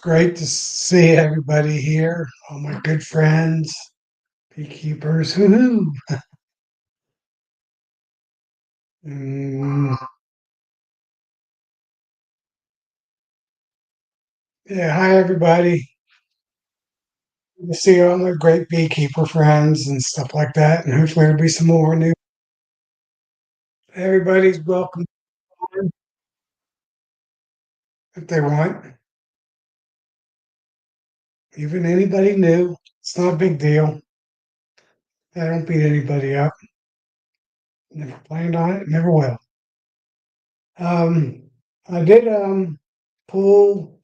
great to see everybody here, all my good friends, beekeepers. Woohoo! Mm, yeah, hi everybody. Good to see all my great beekeeper friends and stuff like that, and hopefully there'll be some more new. Everybody's welcome if they want, even anybody new. It's not a big deal. I don't beat anybody up. Never planned on it, never will. Um, I did pull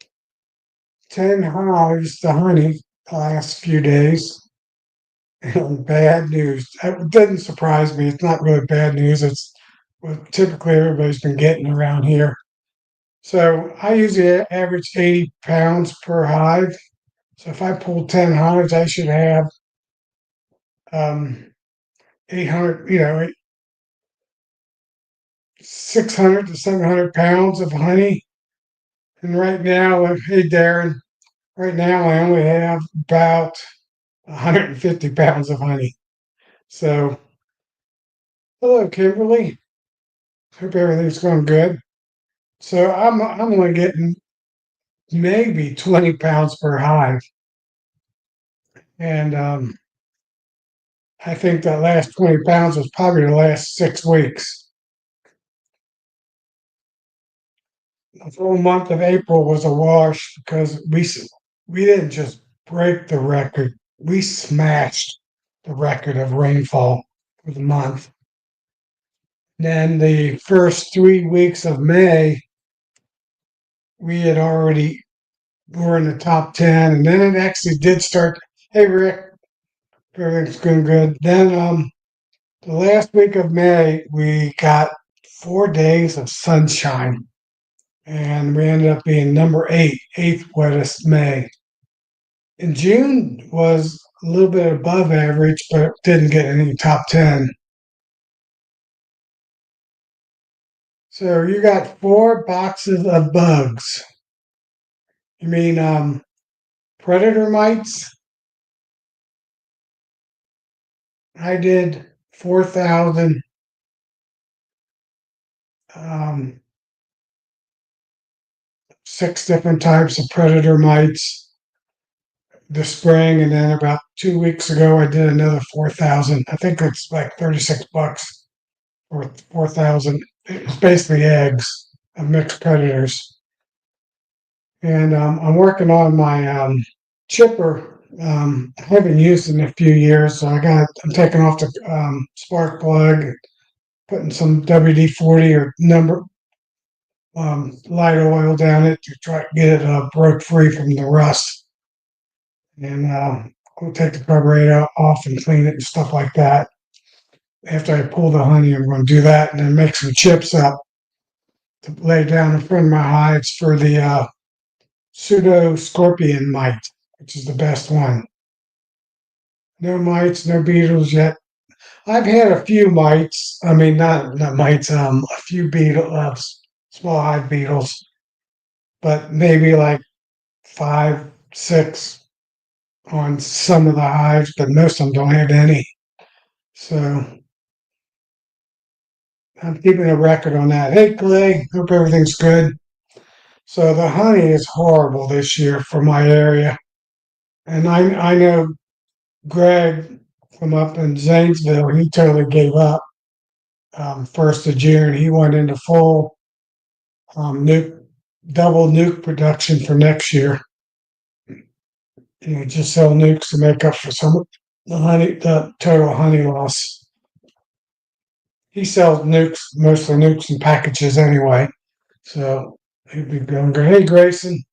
10 hives to honey the last few days. Bad news. It doesn't surprise me. It's not really bad news. It's what typically everybody's been getting around here. So I usually average 80 pounds per hive. So if I pull 10 hives, I should have 800, 600 to 700 pounds of honey. And right now, hey Darren, right now I only have about 150 pounds of honey. So hello, Kimberly. Hope everything's going good. So I'm only getting maybe 20 pounds per hive, and I think that last 20 pounds was probably the last 6 weeks. The full month of April was a wash because we didn't just break the record; we smashed the record of rainfall for the month. Then the first 3 weeks of May, we had already were in the top 10, and then it actually did start. Hey Rick, everything's going good. Then the last week of May, we got 4 days of sunshine, and we ended up being number eight, eighth wettest May. In June was a little bit above average, but didn't get any top 10. So you got 4 boxes of bugs. You mean predator mites? I did 4,000 um, 6 different types of predator mites this spring, and then about 2 weeks ago, I did another 4,000. I think it's like $36 for 4,000. It's basically eggs of mixed predators, and I'm working on my chipper. I haven't used it in a few years, so I'm taking off the spark plug, putting some WD-40 or number light oil down it to try to get it broke free from the rust. And we'll take the carburetor off and clean it and stuff like that. After I pull the honey, I'm going to do that and then make some chips up to lay down in front of my hives for the pseudo scorpion mite, which is the best one. No mites, no beetles yet. I've had a few mites. I mean, not mites. A few small hive beetles, but maybe like 5, 6 on some of the hives, but most of them don't have any. So I'm keeping a record on that. Hey, Clay, hope everything's good. So the honey is horrible this year for my area. And I know Greg from up in Zanesville, he totally gave up 1st of June. He went into full nuke, double nuke production for next year. Just sell nukes to make up for some of the total honey loss. He sells nukes, mostly nukes and packages anyway. So he'd be going, hey, Grayson,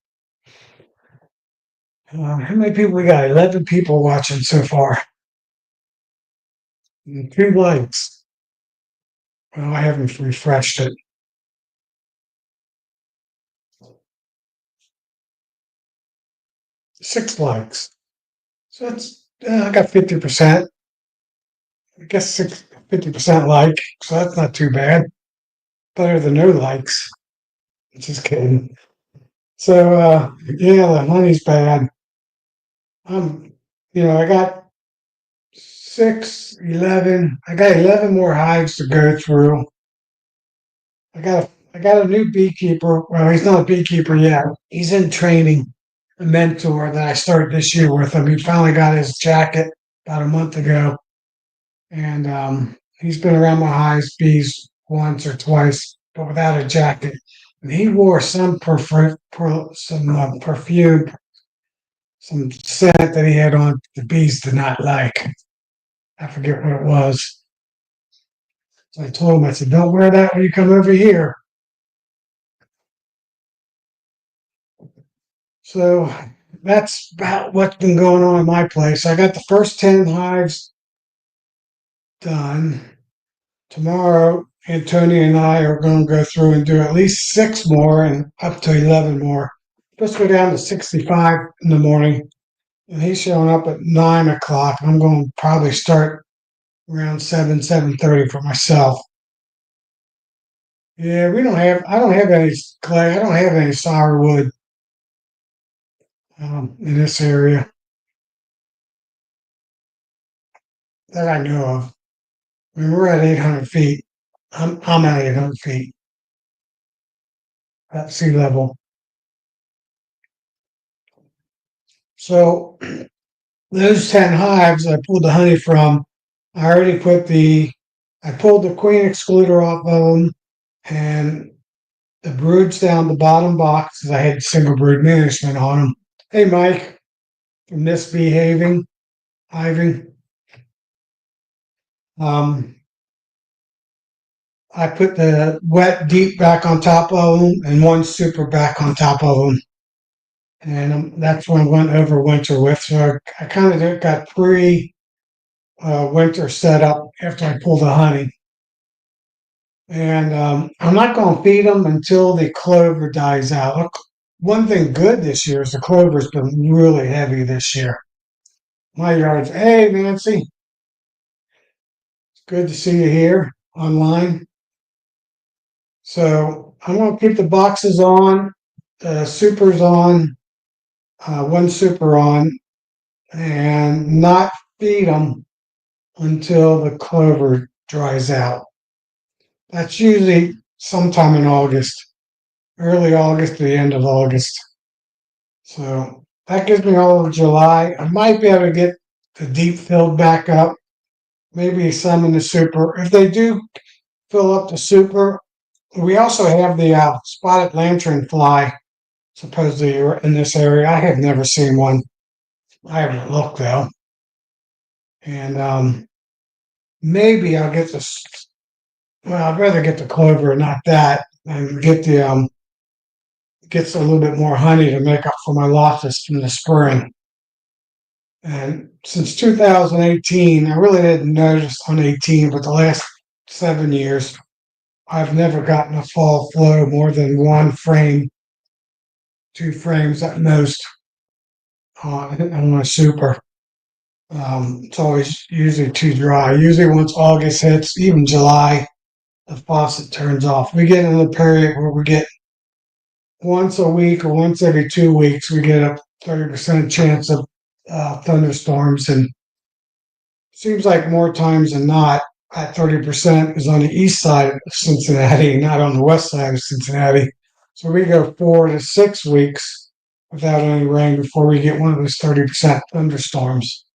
how many people we got? 11 people watching so far. And 2 likes. Well, I haven't refreshed it. 6 likes. So I got 50%. I guess 50% like. So that's not too bad. Better than no likes. Just kidding. So yeah, the honey's bad. I got 11. I got 11 more hives to go through. I got a new beekeeper. Well, he's not a beekeeper yet. He's in training, a mentor that I started this year with him. He finally got his jacket about a month ago, and he's been around my hives bees once or twice, but without a jacket. And he wore some perfume, some scent that he had on the bees did not like. I forget what it was. So I told him, I said, don't wear that when you come over here. So that's about what's been going on in my place. I got the first 10 hives done. Tomorrow, Antonio and I are going to go through and do at least 6 more and up to 11 more. Let's go down to 65 in the morning. And he's showing up at 9 o'clock. I'm going to probably start around 7:30 for myself. Yeah, I don't have any clay. I don't have any sourwood in this area that I know of. I mean, we're at 800 feet. I'm at 800 feet at sea level. So those 10 hives I pulled the honey from, I already I pulled the queen excluder off of them and the broods down the bottom box because I had single brood management on them. Hey, Mike, from Misbehaving, Hiving. Um, I put the wet deep back on top of them and one super back on top of them. And that's what I went over winter with. So I kind of got winter set up after I pull the honey. And I'm not going to feed them until the clover dies out. Look, one thing good this year is the clover's been really heavy this year. My yard's, hey, Nancy, it's good to see you here online. So I'm going to keep the boxes on, supers on, one super on, and not feed them until the clover dries out. That's usually sometime in August, early August to the end of August. So that gives me all of July. I might be able to get the deep filled back up, maybe some in the super. If they do fill up the super, we also have the spotted lantern fly, supposedly in this area. I have never seen one. I haven't looked though. And maybe I'll get this. Well, I'd rather get the clover, not that, and gets a little bit more honey to make up for my losses from the spring. And since 2018, I really didn't notice on 18, but the last 7 years, I've never gotten a fall flow more than one frame, 2 frames at most on my super. It's always usually too dry. Usually once August hits, even July, the faucet turns off. We get in the period where we get once a week or once every 2 weeks, we get a 30% chance of thunderstorms. And seems like more times than not, that 30% is on the east side of Cincinnati, not on the west side of Cincinnati. So we go 4 to 6 weeks without any rain before we get one of those 30% thunderstorms.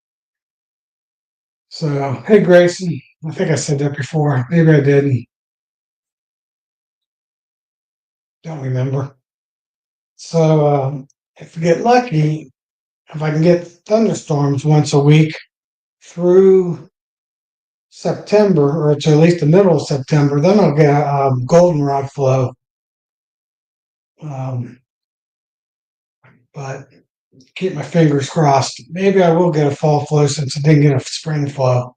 So, hey, Grayson, I think I said that before. Maybe I didn't. Don't remember. So, if we get lucky, if I can get thunderstorms once a week through September, or to at least the middle of September, then I'll get a goldenrod flow. Um, but keep my fingers crossed. Maybe I will get a fall flow since I didn't get a spring flow.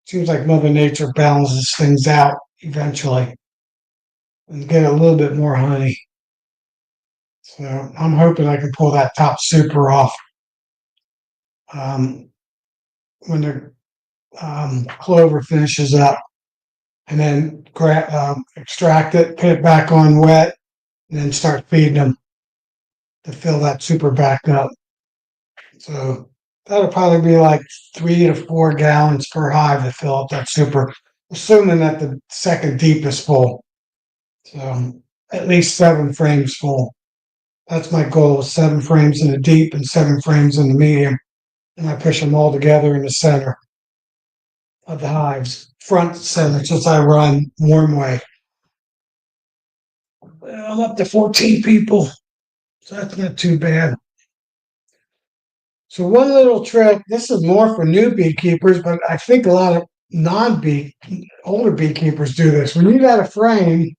Seems like Mother Nature balances things out eventually and get a little bit more honey. So I'm hoping I can pull that top super off when the clover finishes up, and then extract it, put it back on wet, and then start feeding them. to fill that super back up. So that'll probably be like 3 to 4 gallons per hive to fill up that super, assuming that the second deep is full. So at least 7 frames full. That's my goal: 7 frames in the deep and 7 frames in the medium. And I push them all together in the center of the hives, front center, since I run warm way. I'm up to 14 people, so that's not too bad. So one little trick, this is more for new beekeepers, but I think a lot of older beekeepers do this. When you got a frame,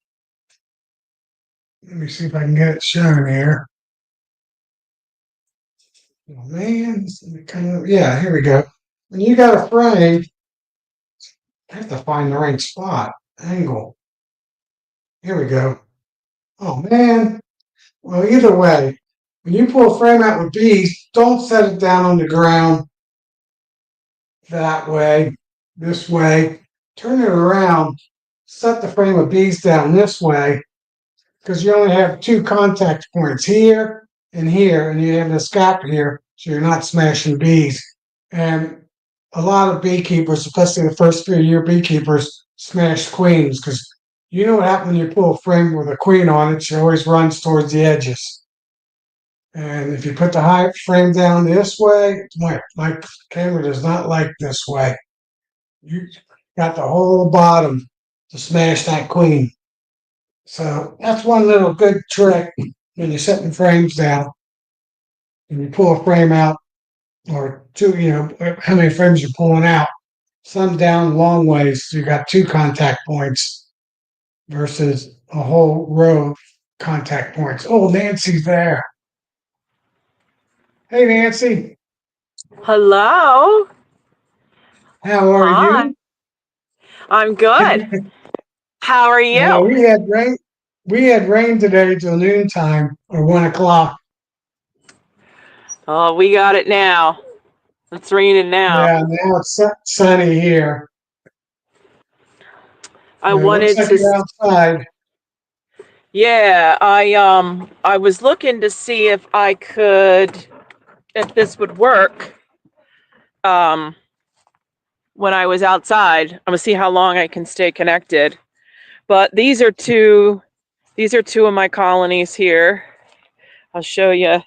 let me see if I can get it shown here. Oh man, yeah, here we go. When you got a frame, I have to find the right spot, angle. Here we go. Oh man. Well, either way, when you pull a frame out with bees, don't set it down on the ground that way, this way. Turn it around, set the frame of bees down this way, because you only have 2 contact points here, and you have this gap here, so you're not smashing bees. And a lot of beekeepers, especially the first few year beekeepers, smash queens because you know what happens when you pull a frame with a queen on it, she always runs towards the edges. And if you put the hive frame down this way, my camera does not like this way. You got the whole bottom to smash that queen. So that's one little good trick when you're setting frames down. And you pull a frame out, or two, how many frames you're pulling out. Some down long ways, so you got 2 contact points versus a whole row of contact points. Oh, Nancy's there. Hey, Nancy. Hello. How are Hi. you? I'm good. How are you? We had rain. We had rain today till noontime or 1 o'clock. Oh, we got it now. It's raining now. Yeah, now it's sunny here. I It looks wanted like to you're outside. yeah, I was looking to see if this would work um when I was outside. I'm gonna see how long I can stay connected. But these are two of my colonies here. I'll show you.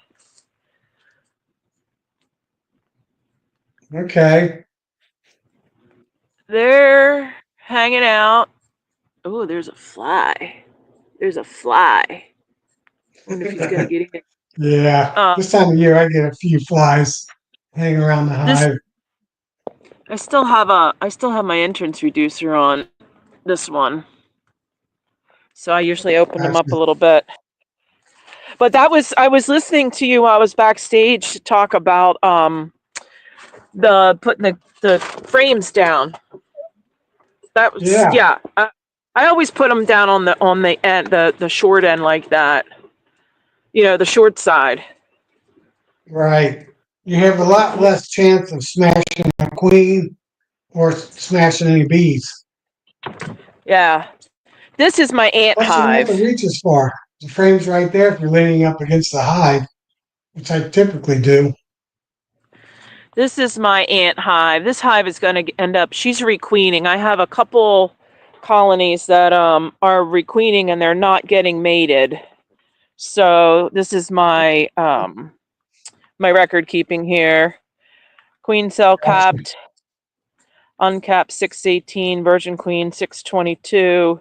Okay. They're hanging out. Oh, there's a fly. There's a fly. Wonder if he's gonna get in. Yeah, Um, this time of year I get a few flies hanging around the this hive. I still have my entrance reducer on this one, so I usually open them up Gotcha. a little bit. But I was listening to you. I was backstage to talk about the putting the frames down. That was Yeah, yeah. I always put them down on the end the short end like that. You know, the short side. right. You have a lot less chance of smashing a queen or smashing any bees. Yeah. This is my ant Plus, you don't have to hive. reach as far. The frame's right there if you're leaning up against the hive, which I typically do. This is my ant hive. This hive is going to end up, she's requeening. I have a couple colonies that are requeening and they're not getting mated. So this is my record keeping here. Queen cell Gotcha. capped, uncapped 618, virgin queen 622,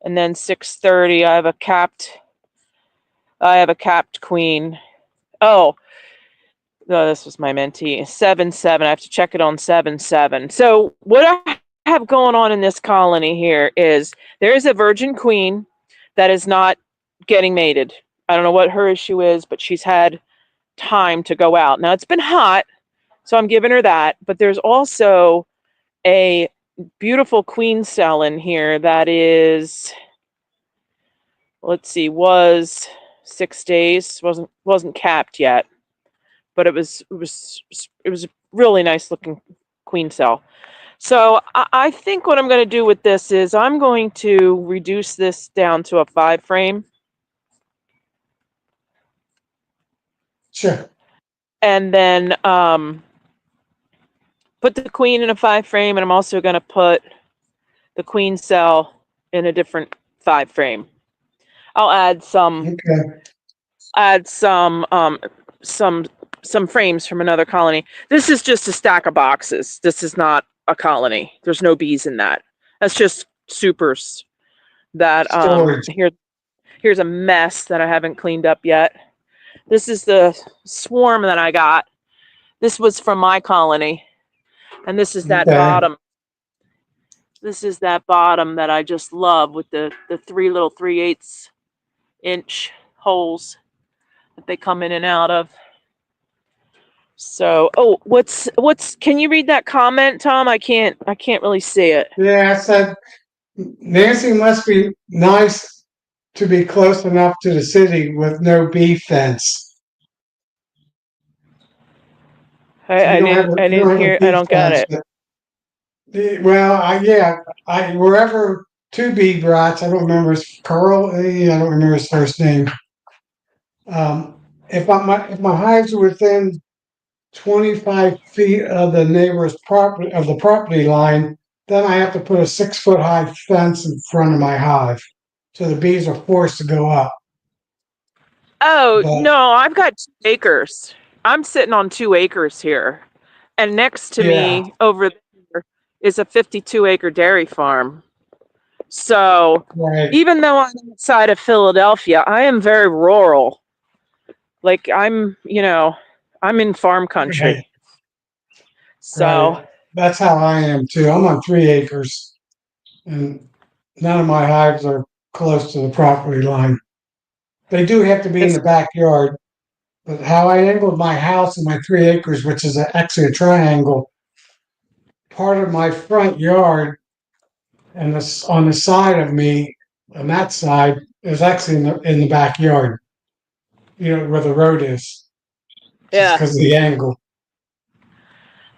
and then 630. I have a capped queen. Oh, no, this was my mentee. 7-7. I have to check it on 7-7. So what I have going on in this colony here is there is a virgin queen that is not getting mated. I don't know what her issue is, but she's had time to go out. Now it's been hot, so I'm giving her that. But there's also a beautiful queen cell in here that is, let's see, was 6 days. Wasn't capped yet, but it was a really nice looking queen cell. So I think what I'm going to do with this is I'm going to reduce this down to a 5 frame. Sure. and then put the queen in a 5 frame, and I'm also going to put the queen cell in a different 5 frame. I'll add some Okay. some frames from another colony. This is just a stack of boxes. This is not a colony. There's no bees in that. That's just supers that Storage. here's a mess that I haven't cleaned up yet. This is the swarm that I got. This was from my colony, and this is that Okay. bottom. This is that bottom that I just love with the 3 little 3/8 inch holes that they come in and out of. So, oh, what's can you read that comment, Tom? I can't really see it. Yeah, I said Nancy must be nice to be close enough to the city with no bee fence. So I you don't didn't have a hear, I bee don't get fence, it. but well, I wherever two bee brats, I don't remember his Carl, I don't remember his first name. If my hives are within 25 feet of the neighbor's property of the property line, then I have to put a 6 foot high fence in front of my hive, so the bees are forced to go up. Oh, But no, I've got 2 acres. I'm sitting on 2 acres here. And next to yeah, me over there is a 52-acre dairy farm. So, right, even though I'm outside of Philadelphia, I am very rural. Like I'm in farm right, country. right. So, That's how I am too. I'm on 3 acres, and none of my hives are close to the property line. They do have to be in it's the backyard. But how I angled my house and my 3 acres, which is actually a triangle, part of my front yard and this on the side of me, on that side, is actually in the backyard. You know where the road is, just yeah, because of the angle.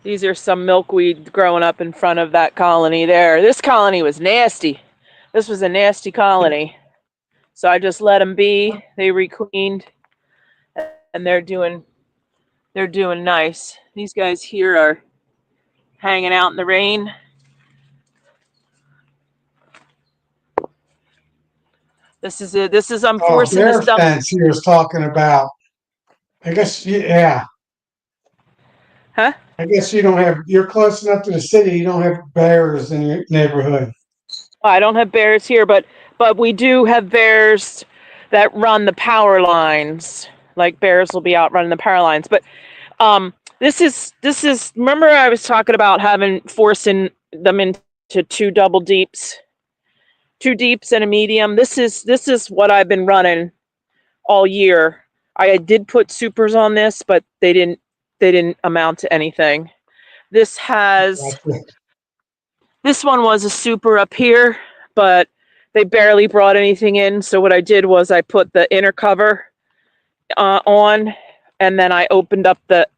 these are some milkweed growing up in front of that colony there. This colony was nasty. This was a nasty colony. So I just let them be. They requeened, and they're doing nice. These guys here are hanging out in the rain. This is it. This is I'm Oh, forcing this bear stuff. fence he was talking about. I guess yeah. Huh? I guess you don't have. You're close enough to the city. You don't have bears in your neighborhood. I don't have bears here, but we do have bears that run the power lines. Like bears will be out running the power lines. But this is remember I was talking about having forcing them into 2 double deeps, 2 deeps and a medium. This is what I've been running all year. I did put supers on this, but they didn't amount to anything. This has Gotcha. This one was a super up here, but they barely brought anything in. So what I did was I put the inner cover on, and then I opened up the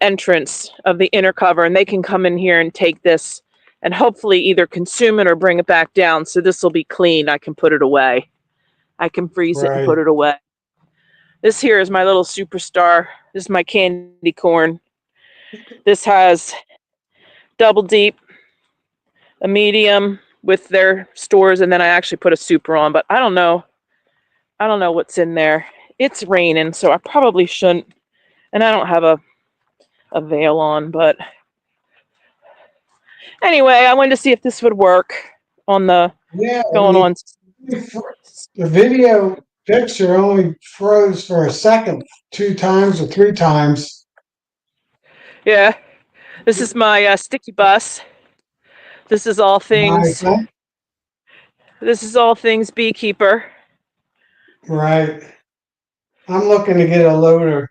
entrance of the inner cover, and they can come in here and take this and hopefully either consume it or bring it back down. So this will be clean. I can put it away. I can freeze it and Right. put it away. This here is my little superstar. This is my candy corn. This has double deep, a medium with their stores, and then I actually put a super on, but I don't know what's in there. It's raining, so I probably shouldn't, and I don't have a veil on, but anyway, I wanted to see if this would work on the Yeah. going on. The video picture only froze for a second, 2 times or 3 times. Yeah, this is my sticky bus. This is all Nice, things. huh? This is all things beekeeper. Right. I'm looking to get a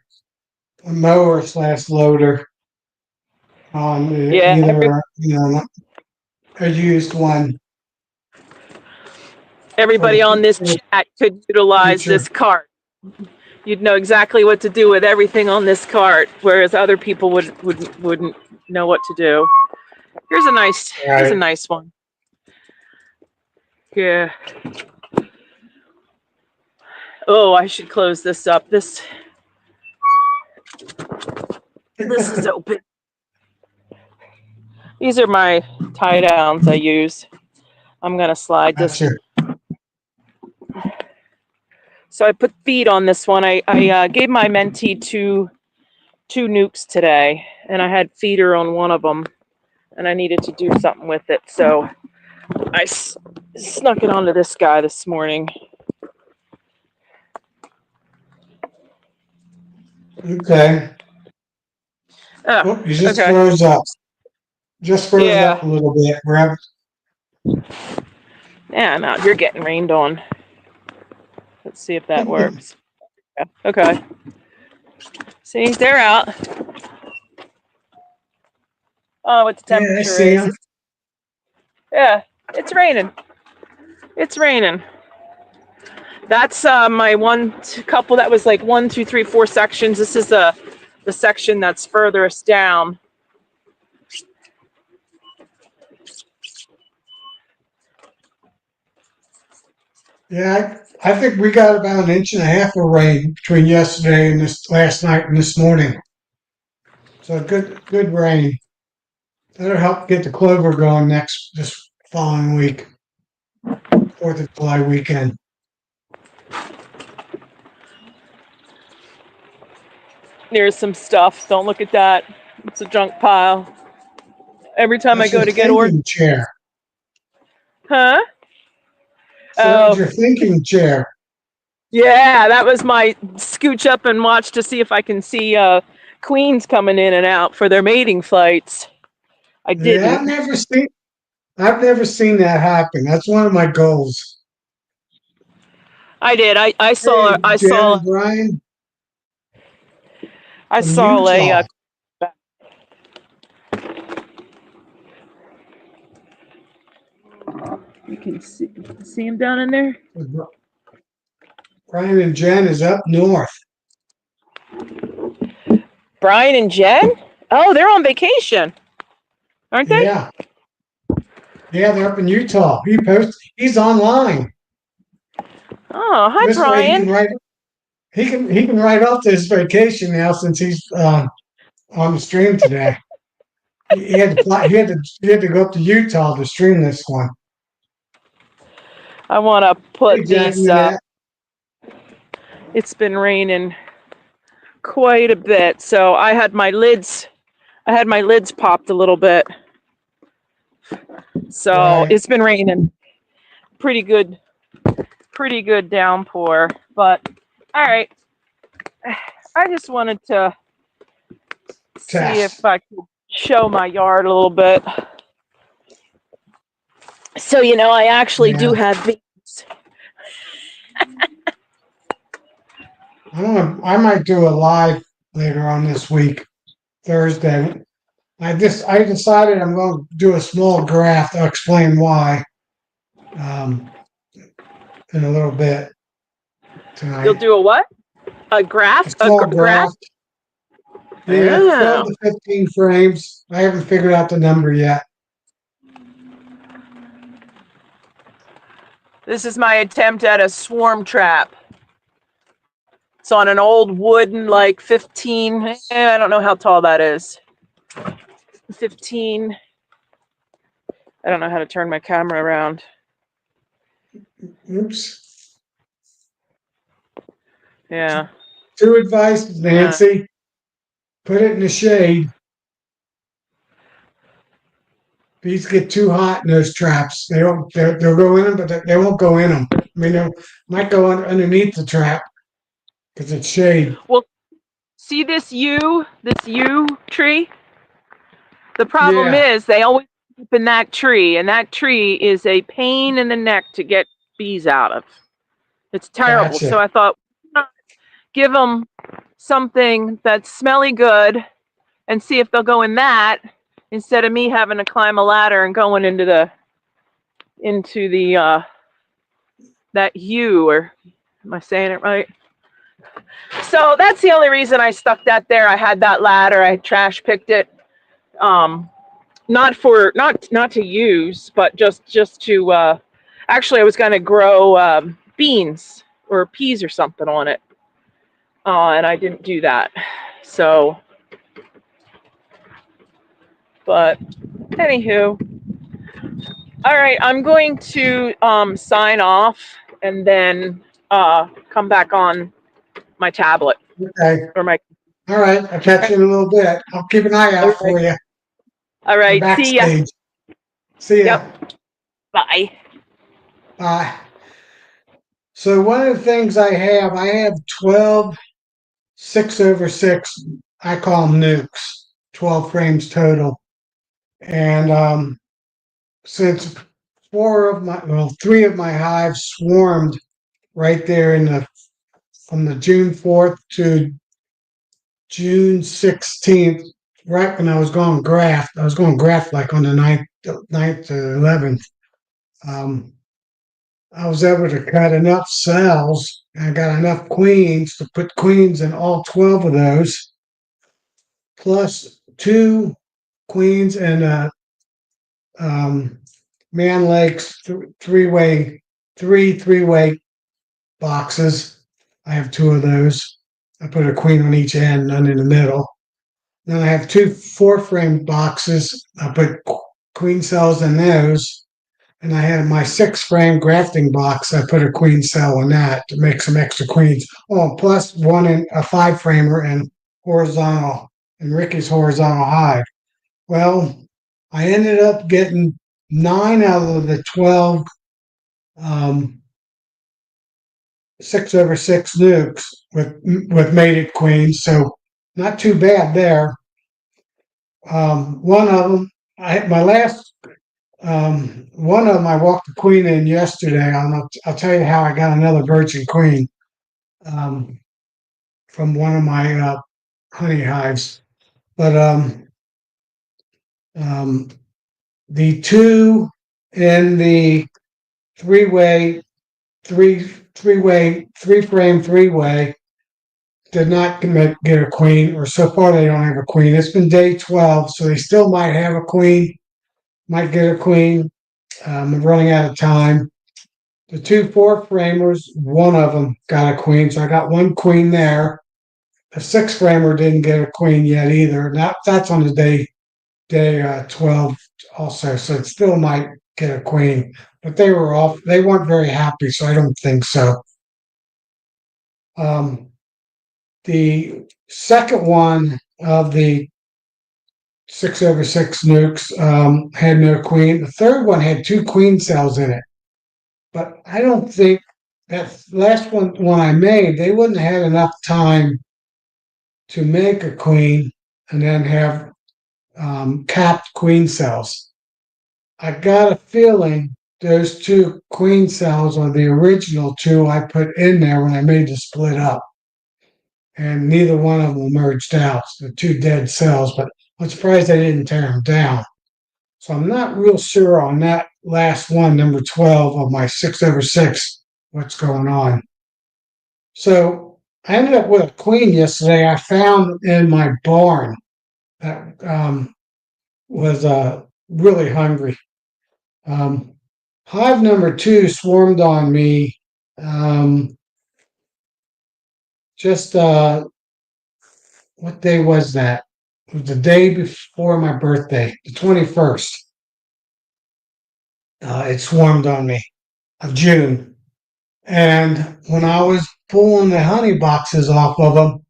mower slash loader on Yeah, either, a used one for everybody on this for the chat could utilize future. this cart. You'd know exactly what to do with everything on this cart, whereas other people wouldn't know what to do. Here's a Right. nice one. Yeah. Oh, I should close this up. This is open. These are my tie downs I use. I'm gonna slide this. Gotcha. So I put feed on this one. I gave my mentee two nukes today, and I had feeder on one of them, and I needed to do something with it. So I snuck it onto this guy this morning. Okay. Oh, Oh, you just okay. froze up. Just froze Yeah. up a little bit. Grab. Yeah, I'm out here getting rained on. Let's see if that works. Yeah. Okay. See, they're out. Oh, what the Yeah, I temperature see is. him. Yeah, it's raining. It's raining. That's my couple that was like 1, 2, 3, 4 sections. This is the section that's furthest down. Yeah, I think we got about 1.5 inches of rain between yesterday and this last night and this morning. So good rain. That'll help get the clover going this following week, 4th of July weekend. There's some stuff. Don't look at that. It's a junk pile. Every time I That's your go to get thinking chair. huh? So that was Oh, your thinking chair. yeah, that was my scooch up and watch to see if I can see queens coming in and out for their mating flights. I Yeah, didn't. I've never seen that happen. That's one of my goals. I did. I Hey, saw I Jen saw and Brian I from saw a Utah. you can see him down in there. Brian and Jen is up north. Brian and Jen? Oh, they're on vacation, aren't they? Yeah. Yeah, they're up in Utah. He's online. Oh, hi, This way Brian. he can write off his vacation now since he's on the stream today. He had to go up to Utah to stream this one. I want to Hey, put Jack these. Minette. It's been raining quite a bit, so I had my lids popped a little bit. So Right. it's been raining. Pretty good downpour. But all right. I just wanted to see Test. if I could show my yard a little bit. So I actually do Yeah. have bees. I might do a live later on this week, Thursday. I decided I'm going to do a small graph. I'll explain why in a little bit You'll tonight. do a what? A A graph? small Graph? graph. Yeah, 12 Oh. to 15 frames. I haven't figured out the number yet. This is my attempt at a swarm trap. It's on an old wooden, like 15. I don't know how tall that is. 15. I don't know how to turn my camera around. Oops. Yeah. Two advices, Nancy. Put it in the shade. Bees get too hot in those traps. They'll go in them, but they won't go in them. I mean, they might go underneath the trap because it's shade. Well, see this yew tree? The problem Yeah, is they always keep in that tree, and that tree is a pain in the neck to get bees out of. It's terrible. So gotcha. I thought, give them something that's smelly good and see if they'll go in that instead of me having to climb a ladder and going into the that yew, or am I saying it right? So that's the only reason I stuck that there. I had that ladder. I trash picked it. Not to use, but just to actually I was going to grow beans or peas or something on it. And I didn't do that. So But anywho, all right, I'm going to sign off and then come back on my tablet Okay. or my. All right. I'll catch you in a little bit. I'll keep an eye All out right. for you. All I'm right. See ya. backstage. See ya. Yep. Bye. Bye. So one of the things I have 12 6/6. I call them nukes, 12 frames total. And since three of my hives swarmed right there from the June 4th to June 16th, right when I was going graft. I was going graft like on the 9th to 11th. Um, I was able to cut enough cells. I got enough queens to put queens in all 12 of those, plus two queens and a Man Lake's three-way boxes. I have two of those. I put a queen on each end, none in the middle. Then I have two four-frame boxes. I put queen cells in those. And I had my 6-frame grafting box. I put a queen cell in that to make some extra queens. Oh, plus one in a 5-framer and horizontal, and Ricky's horizontal hive. Well, I ended up getting 9 out of the 12 um, 6/6 nukes with mated queens, so not too bad there. One of them, my last one of them, I walked the queen in yesterday. I'll tell you how I got another virgin queen um, from one of my honey hives. But um, the two in the three-way, three-frame three-way did not get a queen, or so far they don't have a queen. It's been day 12, so they still might have a queen, might get a queen. I'm running out of time. The two four-framers, one of them got a queen, so I got one queen there. The 6-framer didn't get a queen yet either. That's on the day 12 also, so it still might get a queen. But they were off. They weren't very happy, so I don't think so. The second one of the 6/6 nukes had no queen. The third one had two queen cells in it, but I don't think that last one I made, they wouldn't have had enough time to make a queen and then have capped queen cells. I got a feeling those two queen cells are the original two I put in there when I made the split up. And neither one of them merged out, the two dead cells, but I'm surprised they didn't tear them down. So I'm not real sure on that last one, number 12 of my 6/6, what's going on. So I ended up with a queen yesterday I found in my barn that was really hungry. Um, Hive number 2 swarmed on me just what day was that? It was the day before my birthday, the 21st. It swarmed on me of June. And when I was pulling the honey boxes off of them,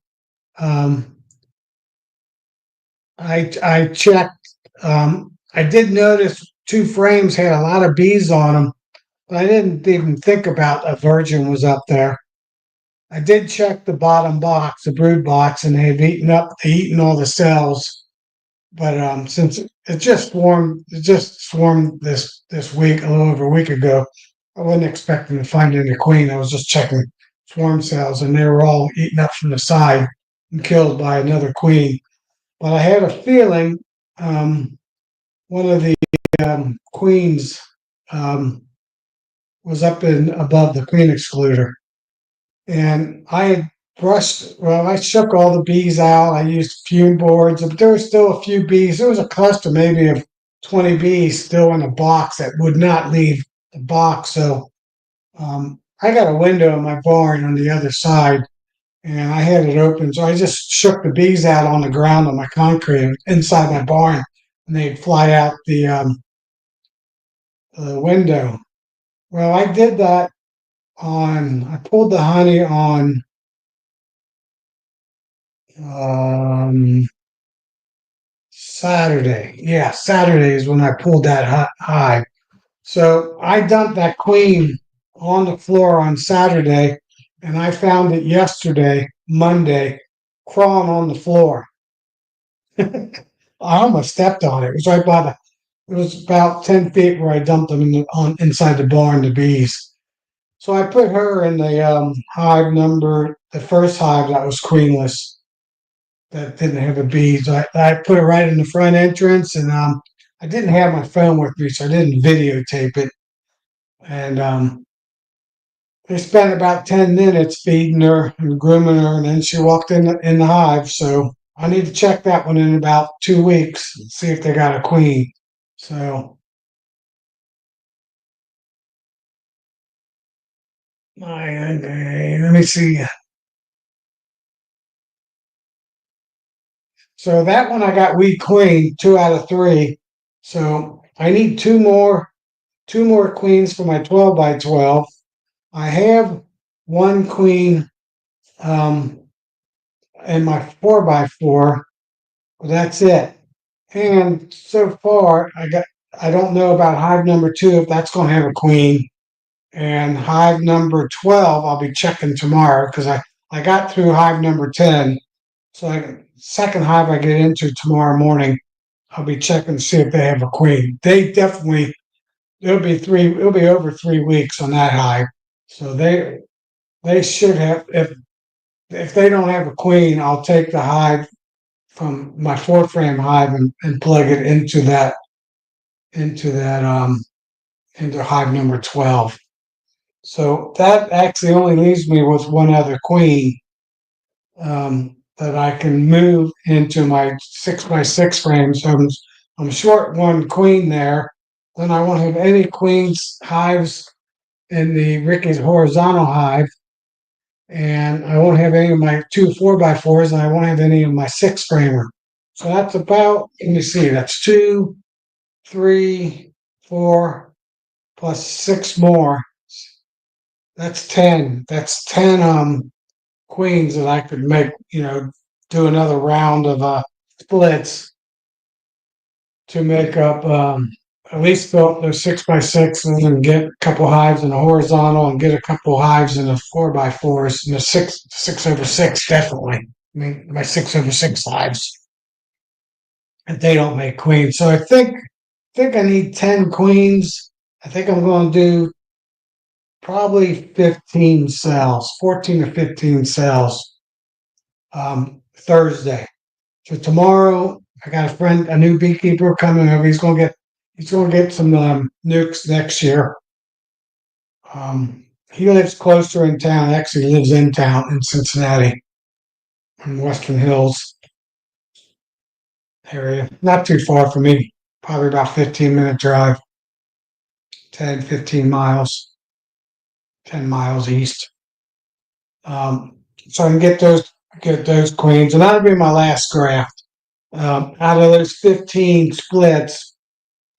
um, I checked. I did notice two frames had a lot of bees on them, but I didn't even think about a virgin was up there. I did check the bottom box, the brood box, and they had eaten all the cells. But since it just swarmed this week, a little over a week ago. I wasn't expecting to find any queen. I was just checking swarm cells, and they were all eaten up from the side and killed by another queen. But I had a feeling one of the queens was up in above the queen excluder, and I had I shook all the bees out. I used fume boards, but there were still a few bees. There was a cluster maybe of 20 bees still in a box that would not leave the box. So I got a window in my barn on the other side, and I had it open. So I just shook the bees out on the ground on my concrete inside my barn. and they'd fly out the window. Well, I did that I pulled the honey on um, Saturday. Yeah, Saturday is when I pulled that hive. So I dumped that queen on the floor on Saturday, and I found it yesterday, Monday, crawling on the floor. I almost stepped on it. It was right by the. It was about 10 feet where I dumped them inside the barn, the bees. So I put her in the hive number, the first hive that was queenless, that didn't have a bees. I put it right in the front entrance, and I didn't have my phone with me, so I didn't videotape it. And I spent about 10 minutes feeding her and grooming her, and then she walked in the hive. So I need to check that one in about 2 weeks and see if they got a queen. So let me see. So that one I got weed queen, 2 out of 3. So I need two more queens for my 12 by 12. I have one queen um, in my 4 by 4. Well, that's it. And so far, I don't know about hive number 2 if that's going to have a queen. And hive number 12, I'll be checking tomorrow because I got through hive number 10. So second hive I get into tomorrow morning, I'll be checking to see if they have a queen. It'll be over 3 weeks on that hive. So they should have, if they don't have a queen, I'll take the hive from my 4 frame hive and plug it into that into hive number 12. So that actually only leaves me with one other queen that I can move into my 6 by 6 frame. So I'm short one queen there. Then I won't have any queens hives in the Ricky's horizontal hive, and I won't have any of my 2 4 by 4s, and I won't have any of my 6 framer. So that's about, let me see, that's 2, 3, 4, plus 6 more. That's 10. That's 10 queens that I could make, do another round of splits to make up at least those 6 by 6s and get a couple hives in the horizontal and get a couple hives in the 4 by 4s and the 6 over 6 definitely. I mean my 6 over 6 hives. And they don't make queens. So I think I need 10 queens. I think I'm going to do probably 15 cells, 14 or 15 cells Thursday. So tomorrow I got a new beekeeper coming over. He's gonna get some nukes next year. He lives closer in town. Actually, lives in town in Cincinnati, in Western Hills area. Not too far from me. Probably about 15-minute drive. 10, 15 miles. 10 miles east. So I can get those queens, and that'll be my last graft. Out of those 15 splits,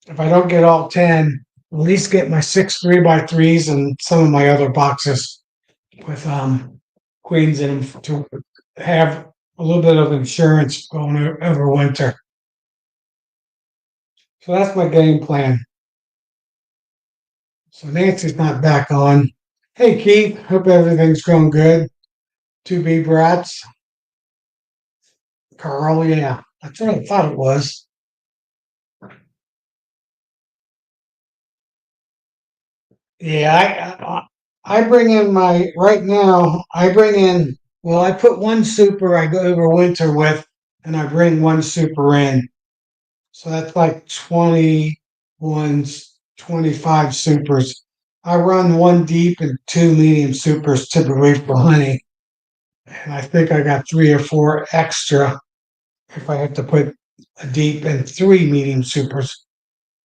if I don't get all 10, at least get my 6 3 by 3s and some of my other boxes with queens in them to have a little bit of insurance going over winter. So that's my game plan. So Nancy's not back on. Hey Keith, hope everything's going good. 2B brats. Carl, yeah, that's what I thought it was. Yeah, I bring in right now. I bring in. Well, I put one super I go over winter with, and I bring one super in. So that's like 21, 25 supers. I run one deep and 2 medium supers typically for honey, and I think I got 3 or 4 extra if I have to put a deep and 3 medium supers.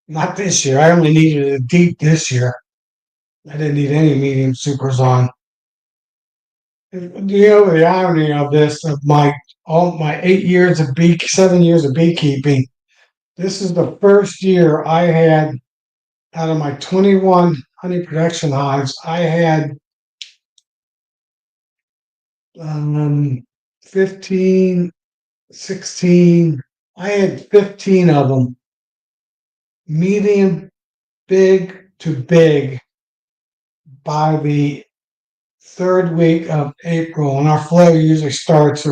Not this year. I only needed a deep this year. I didn't need any medium supers on. The irony of this, of all my 7 years of beekeeping, this is the first year I had, out of my 21 honey production hives, I had 15, 16, I had 15 of them, medium, big to big, by the third week of April, and our flow usually starts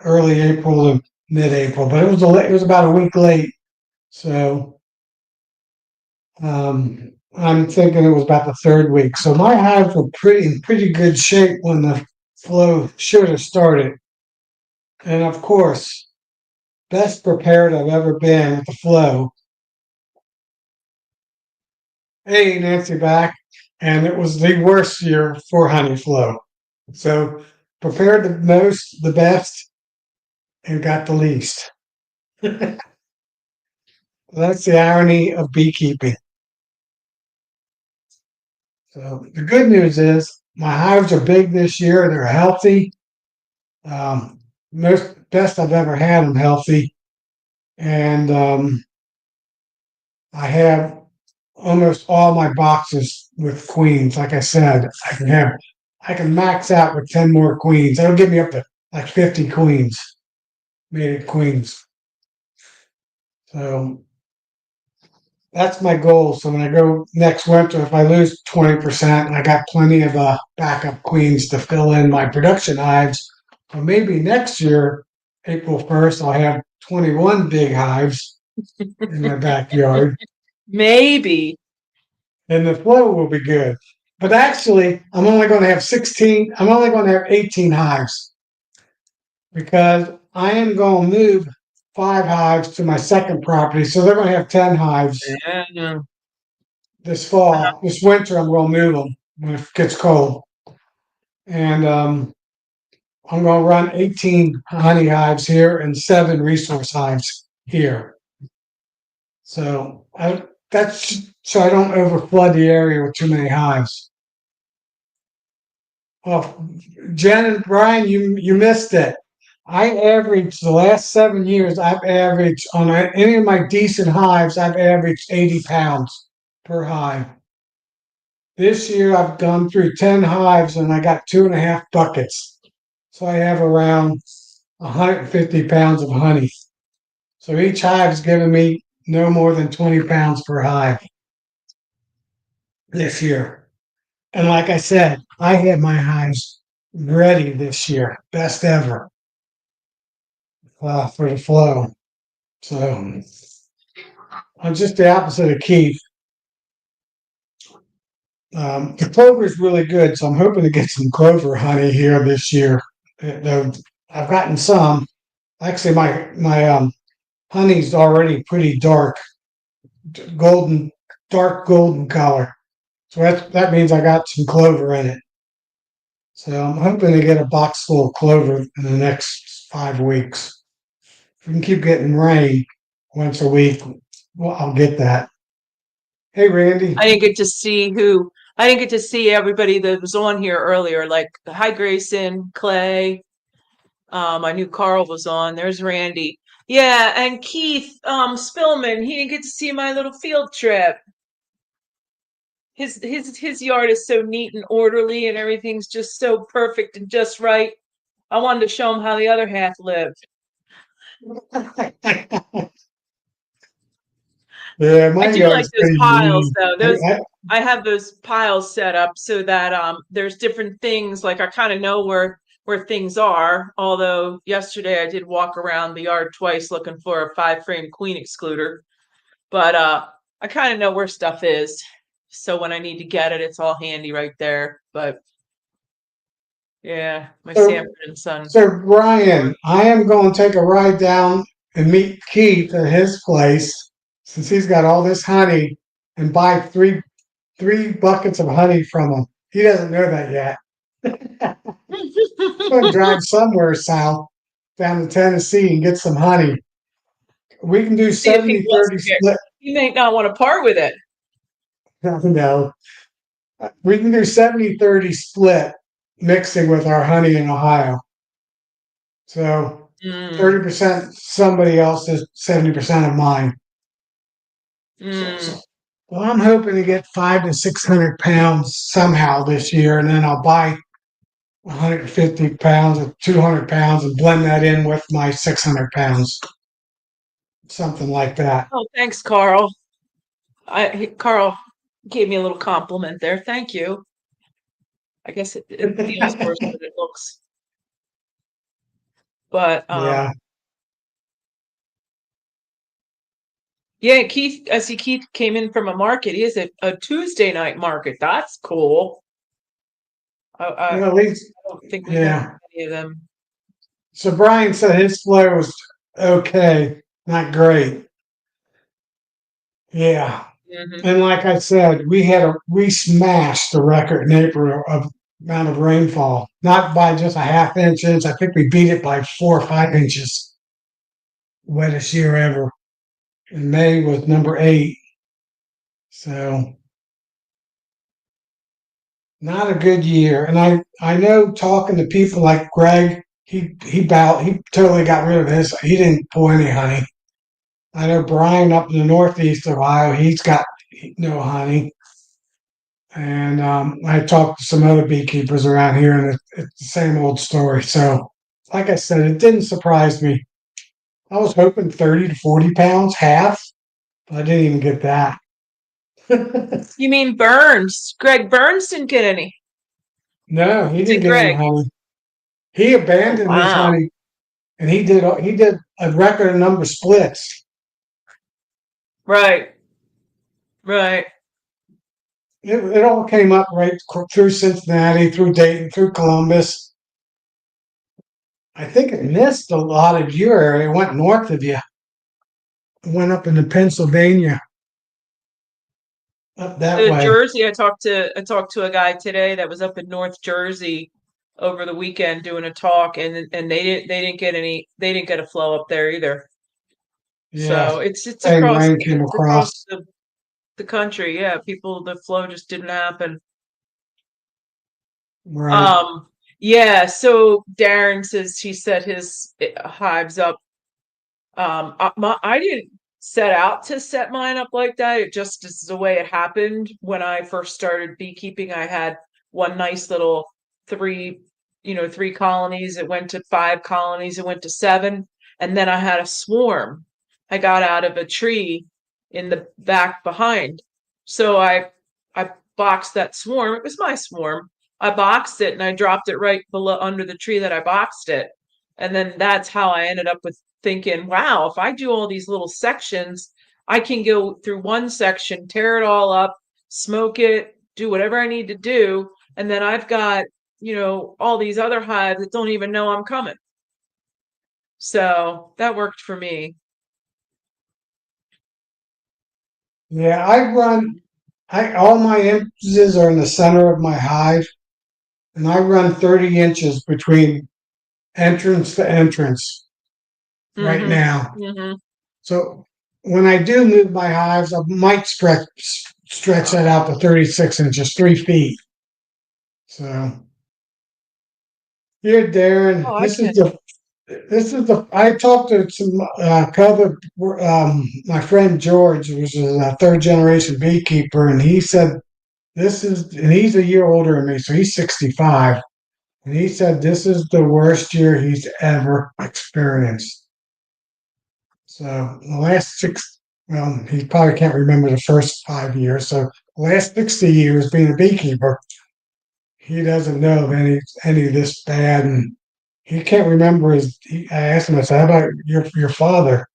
early April to mid-April, but it was about a week late. So I'm thinking it was about the third week. So my hives were in pretty good shape when the flow should have started. And of course, best prepared I've ever been with the flow. Hey, Nancy back. And it was the worst year for honey flow. So prepared the most, the best, and got the least. That's the irony of beekeeping. So the good news is my hives are big this year. They're healthy. Most best I've ever had them healthy, and I have almost all my boxes with queens. Like I said, I can max out with 10 more queens. That'll get me up to like 50 queens, mated queens. So that's my goal. So when I go next winter, if I lose 20%, I got plenty of backup queens to fill in my production hives. Or maybe next year, April 1st, I'll have 21 big hives in my backyard. Maybe. And the flow will be good. But actually, I'm only going to have 16, I'm only going to have 18 hives because I am going to move 5 hives to my second property. So they're going to have 10 hives. Yeah. This fall. This winter, I'm going to move them when it gets cold. And I'm going to run 18 honey hives here and 7 resource hives here. So that's so I don't overflood the area with too many hives. Well, Jen and Brian, you missed it. I averaged the last 7 years. I've averaged on any of my decent hives. I've averaged 80 pounds per hive. This year I've gone through 10 hives and I got 2.5 buckets. So I have around 150 pounds of honey. So each hive's giving me no more than 20 pounds per hive this year. And like I said, I had my hives ready this year, best ever for the flow. So I'm just the opposite of Keith. The clover is really good, so I'm hoping to get some clover honey here this year. I've gotten some. Actually, my honey's already pretty dark, golden, dark golden color. So that means I got some clover in it. So I'm hoping to get a box full of clover in the next 5 weeks. If we can keep getting rain once a week, well, I'll get that. Hey, Randy. I didn't get to see everybody that was on here earlier, like hi Grayson, Clay. I knew Carl was on. There's Randy. Yeah, and Keith Spillman, he didn't get to see my little field trip. His yard is so neat and orderly and everything's just so perfect and just right. I wanted to show him how the other half lived. Yeah, my I do like yard's those pretty piles neat. though. I have those piles set up so that there's different things, like I kind of know where things are. Although yesterday I did walk around the yard twice looking for a 5-frame queen excluder. But I kind of know where stuff is. So when I need to get it, it's all handy right there. But yeah, my Sanford and Son. So Brian, I am going to take a ride down and meet Keith at his place since he's got all this honey and buy three buckets of honey from him. He doesn't know that yet. I'm going to drive somewhere south down to Tennessee and get some honey. We can do See if he 70-30 split. He may not want to part with it. No. We can do 70-30 split mixing with our honey in Ohio. So 30% somebody else's, 70% of mine. Mm. Well, I'm hoping to get 500 to 600 pounds somehow this year, and then I'll buy 150 pounds or 200 pounds and blend that in with my 600 pounds, something like that. Oh, thanks, Carl. Carl gave me a little compliment there. Thank you. I guess it feels worse than it looks. But Yeah. yeah, Keith, I see Keith came in from a market. He is a Tuesday night market. That's cool. I Well, at least, don't think we have yeah. any of them. So Brian said his flow was okay, not great. Yeah. Hmm. And like I said, we smashed the record in April of amount of rainfall, not by just a half inch. I think we beat it by 4 or 5 inches. Wettest year ever. And May was number 8. So not a good year. And I know talking to people like Greg, he totally got rid of his. He didn't pull any honey. I know Brian up in the northeast of Ohio, he's got no honey. And I talked to some other beekeepers around here, and it's the same old story. So, like I said, it didn't surprise me. I was hoping 30 to 40 pounds, half, but I didn't even get that. You mean Burns? Greg Burns didn't get any. No, he Is didn't it get any Greg? honey. He Oh, abandoned his wow. honey, and he did a record number of splits. Right. Right. It all came up right through Cincinnati, through Dayton, through Columbus. I think it missed a lot of your area. It went north of you. It went up into Pennsylvania, up that way. Jersey, I talked to a guy today that was up in North Jersey over the weekend doing a talk, and they didn't get any, they didn't get a flow up there either. Yeah, So it's same across rain came it's across across. the country. Yeah, people, the flow just didn't happen. Right. Um, yeah, so Darren says he set his hives up. I didn't set out to set mine up like that. It just is the way it happened. When I first started beekeeping, I had one nice little three, 3 colonies. It went to 5 colonies. It went to 7, and then I had a swarm. I got out of a tree in the back behind. So I boxed that swarm. It was my swarm. I boxed it and I dropped it right below under the tree that I boxed it. And then that's how I ended up with thinking, wow, if I do all these little sections, I can go through one section, tear it all up, smoke it, do whatever I need to do. And then I've got, all these other hives that don't even know I'm coming. So that worked for me. Yeah, all my images are in the center of my hive, and I run 30 inches between entrance to entrance right Mm-hmm. now. Mm-hmm. So when I do move my hives, I might stretch that out to 36 inches, 3 feet. So here, Oh, Darren, I can. I talked to some my friend George, who's a third generation beekeeper, and he said and he's a year older than me, so he's 65. And he said this is the worst year he's ever experienced. So the last well, he probably can't remember the first 5 years. So the last 60 years being a beekeeper, he doesn't know of any of this bad. And he can't remember I asked him, I said, how about your father?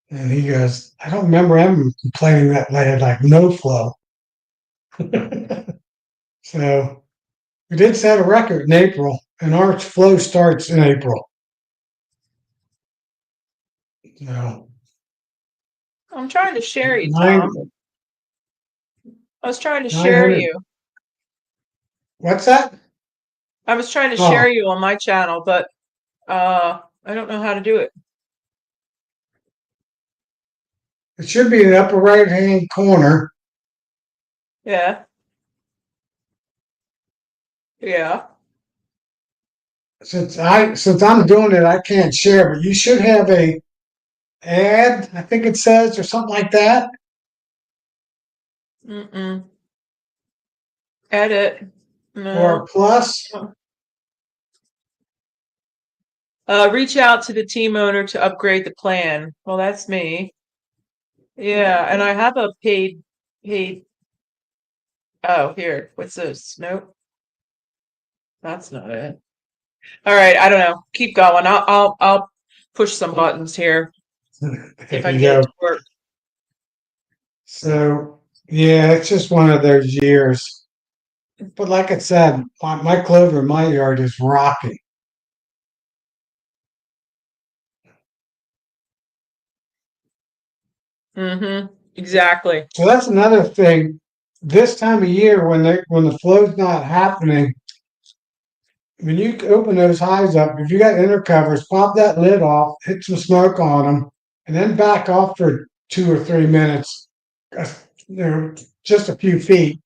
And he goes, I don't remember him complaining that they had like no flow. So we did set a record in April, and our flow starts in April. So I'm trying to share you, nine Tom. I was trying to nine share hundred. you. What's that? I was trying to Oh, share you on my channel, but I don't know how to do it. it should be in the upper right hand corner. Yeah. Yeah. Since I'm doing it, I can't share, but you should have a ad, I think it says, or something like that. Edit. No. Or plus? Reach out to the team owner to upgrade the plan. Well, that's me. Yeah, and I have a paid. Oh, here. What's this? Nope, that's not it. All right, I don't know. Keep going. I'll push some buttons here. See if I can get it to work. So yeah, it's just one of those years. But like I said, my clover in my yard is rocking. Exactly. So that's another thing. This time of year, when the flow's not happening, when you open those hives up, if you got inner covers, pop that lid off, hit some smoke on them, and then back off for 2 or 3 minutes, just a few feet.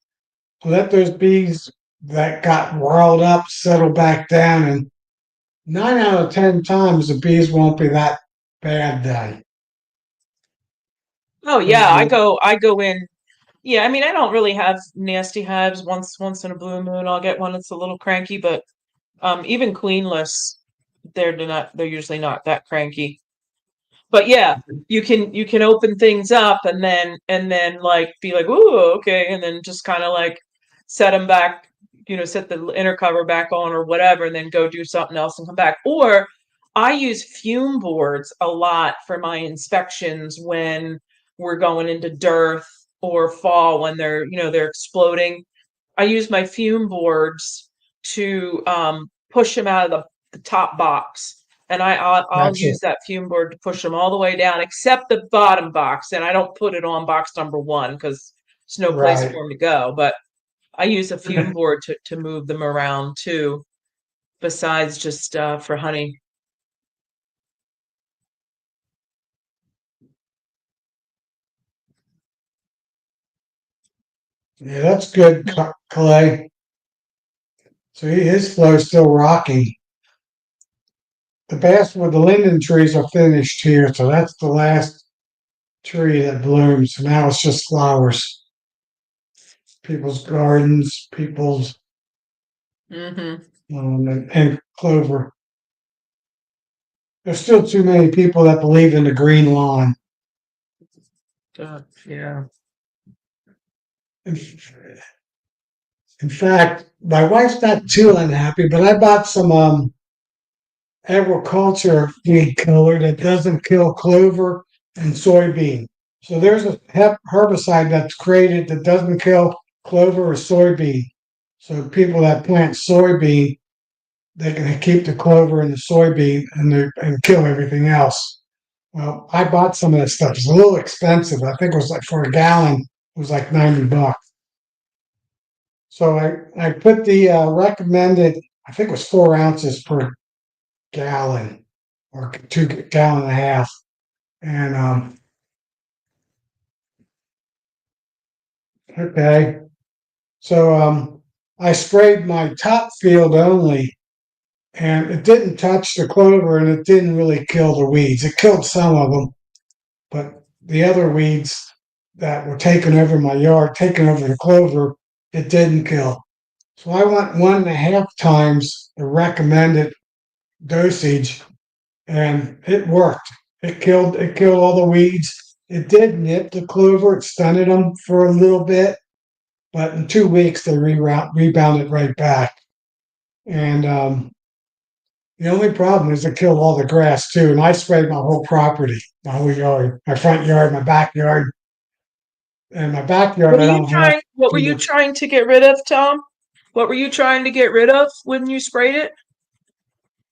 Let those bees that got whirled up settle back down, and 9 out of 10 times the bees won't be that bad then. Oh yeah, I go in. Yeah, I mean I don't really have nasty hives. Once in a blue moon I'll get one that's a little cranky, but even queenless, they're usually not that cranky. But yeah, you can open things up and then like be like, ooh, okay, and then just kind of like set them back, set the inner cover back on or whatever, and then go do something else and come back. Or I use fume boards a lot for my inspections when we're going into dearth or fall when they're exploding. I use my fume boards to push them out of the top box, and I'll That's use it. that fume board to push them all the way down, except the bottom box, and I don't put it on box number one because there's no place Right. for them to go. But I use a fume board to move them around too, besides just for honey. Yeah, that's good, Clay. So his flow's still rocking. The linden trees are finished here, so that's the last tree that blooms. So now it's just flowers. People's gardens, people's Mm-hmm. and clover. There's still too many people that believe in the green lawn. Yeah. In, in fact, my wife's not too unhappy, but I bought some agriculture weed killer that doesn't kill clover and soybean. So there's a herbicide that's created that doesn't kill clover or soybean. So people that plant soybean, they can keep the clover and the soybean and kill everything else. Well, I bought some of that stuff. It's a little expensive. I think it was like for a gallon, it was like $90. So I put the recommended, I think it was 4 ounces per gallon or 2 gallon and a half. And okay, so I sprayed my top field only, and it didn't touch the clover, and it didn't really kill the weeds. It killed some of them, but the other weeds that were taking over my yard, taking over the clover, it didn't kill. So I went 1.5 times the recommended dosage, and it worked. It killed all the weeds. It did nip the clover. It stunted them for a little bit, but in 2 weeks they rebounded right back. And the only problem is it killed all the grass too. And I sprayed my whole property, my whole yard, my front yard, my backyard. And my backyard, I don't have What were too you much. trying to get rid of, Tom? What were you trying to get rid of when you sprayed it?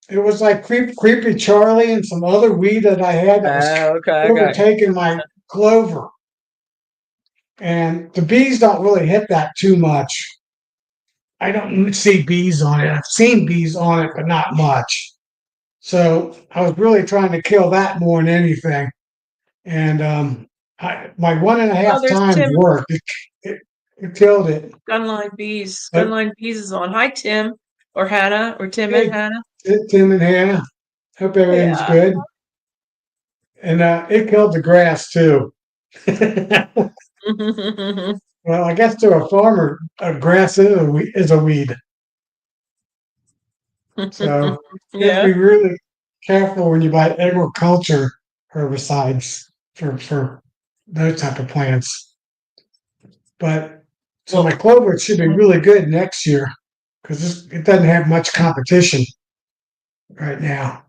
It was like creepy Charlie and some other weed that I had that was Okay, I got you. overtaking my clover. And the bees don't really hit that too much. I don't see bees on it. I've seen bees on it, but not much. So I was really trying to kill that more than anything. And my one and a Oh, half there's times Tim. worked. It killed it. Gunline Bees. But Gunline Bees is on. Hi, Tim, or Hannah, or Tim and hey, Hannah. Tim and Hannah, hope everything's Yeah. good. And it killed the grass too. Well, I guess to a farmer, grass is a weed. So you have to Yeah. be really careful when you buy agriculture herbicides for those type of plants. But so my Well, clover should be really good next year because it doesn't have much competition right now.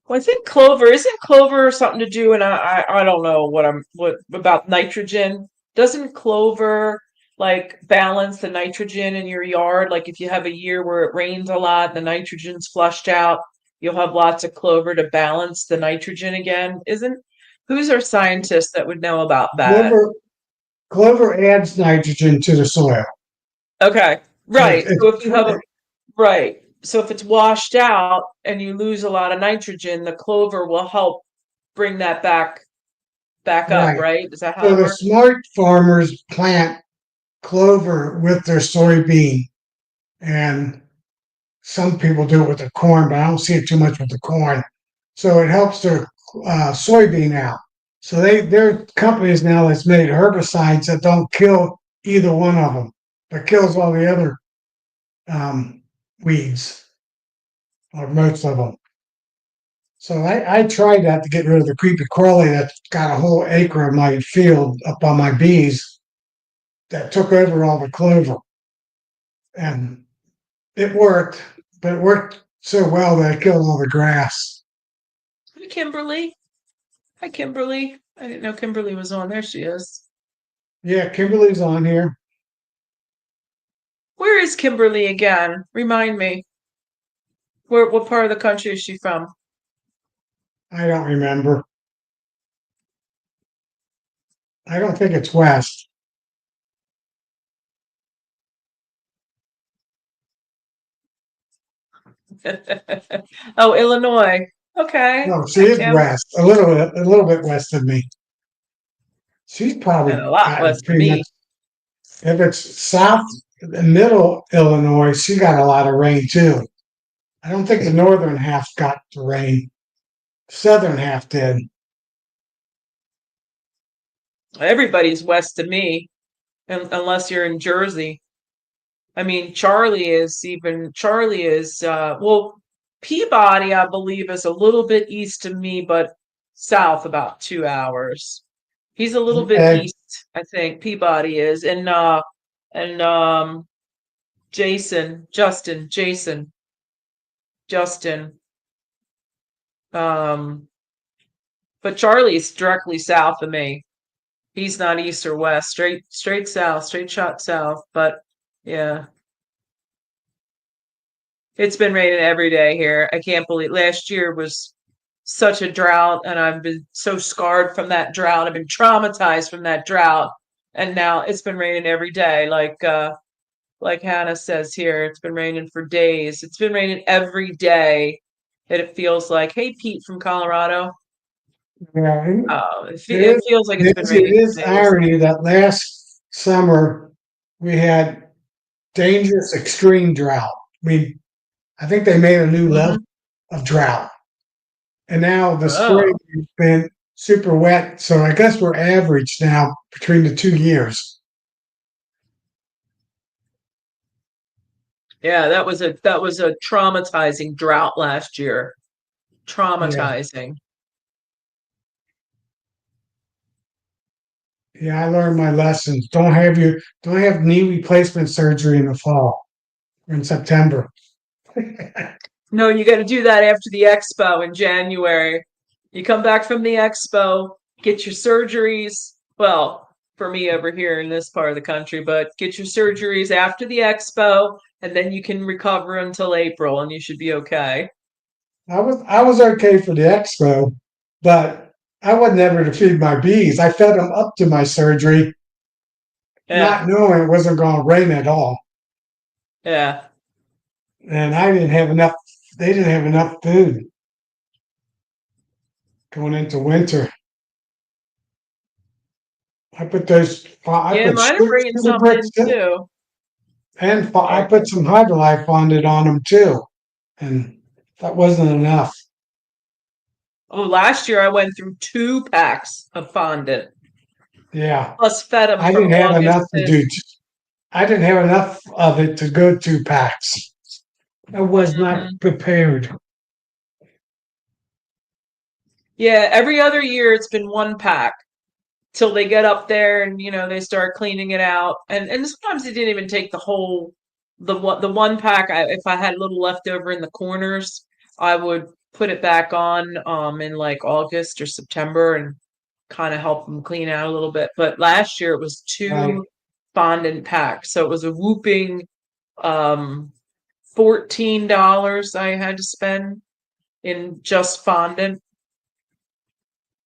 well, I think clover isn't clover something to do, and I don't know what about nitrogen. Doesn't clover like balance the nitrogen in your yard? Like if you have a year where it rains a lot, the nitrogen's flushed out, you'll have lots of clover to balance the nitrogen again. Isn't who's our scientist that would know about that? Clover clover adds nitrogen to the soil. Okay, It, right. it, So if you have a right, so if it's washed out and you lose a lot of nitrogen, the clover will help bring that back up, right. right? Is that how So it the works? smart farmers plant clover with their soybean, and some people do it with the corn, but I don't see it too much with the corn. So it helps their soybean out. So there are companies now that's made herbicides that don't kill either one of them, but kills all the other weeds or most of them. So I tried that to get rid of the creepy crawly that's got a whole acre of my field up on my bees that took over all the clover. And it worked, but it worked so well that it killed all the grass. Hi, Kimberly. Hi, Kimberly. I didn't know Kimberly was on. There she is. Yeah, Kimberly's on here. Where is Kimberly again? Remind me. What part of the country is she from? I don't remember. I don't think it's west. Oh, Illinois. Okay. No, she Hi, is Kim. west, a little bit west of me. She's And a probably lot gotten west of pretty much. me. If it's south, middle Illinois, she got a lot of rain too. I don't think the northern half got the rain. Southern half did. Everybody's west of me, unless you're in Jersey. I mean, Charlie is well, Peabody, I believe, is a little bit east of me, but south about 2 hours. He's a little bit Okay. east, I think. Peabody is, and Justin. Um, but Charlie's directly south of me. He's not east or west, straight south, straight shot south. But yeah. It's been raining every day here. I can't believe last year was such a drought, and I've been so scarred from that drought. I've been traumatized from that drought, and now it's been raining every day. Like Hannah says here, it's been raining for days. It's been raining every day. And it feels like, hey, Pete from Colorado. Yeah, It feels like it's been it raining is for days. irony that last summer we had dangerous extreme drought. I think they made a new level Hmm. of drought. And now the spring Oh, has been super wet. So I guess we're average now between the 2 years. yeah, that was a traumatizing drought last year. Yeah. Traumatizing. Yeah, I learned my lessons. Don't have knee replacement surgery in the fall or in September. No, you got to do that after the expo in January. You come back from the expo, get your surgeries. Well, for me over here in this part of the country, but get your surgeries after the expo, and then you can recover until April, and you should be okay. I was okay for the expo, but I was never to feed my bees. I fed them up to my surgery, Yeah, not knowing it wasn't going to rain at all. yeah, And I didn't have enough. They didn't have enough food going into winter. I yeah. put Mine are bringing sugar some bricks in too. and I Sorry. put some hydrolyte on it on them too. And that wasn't enough. Oh, last year I went through 2 packs of fondant. Yeah. plus fed them I from didn't have August enough to to. do. I didn't have enough of it to go 2 packs. I was not Mhm. prepared. Yeah, every other year it's been 1 pack till they get up there and they start cleaning it out. And sometimes they didn't even take the 1 pack. If I had a little left over in the corners, I would put it back on in like August or September and kind of help them clean out a little bit. But last year it was Right. 2 fondant packs, so it was a whooping um $14 I had to spend in just fondant.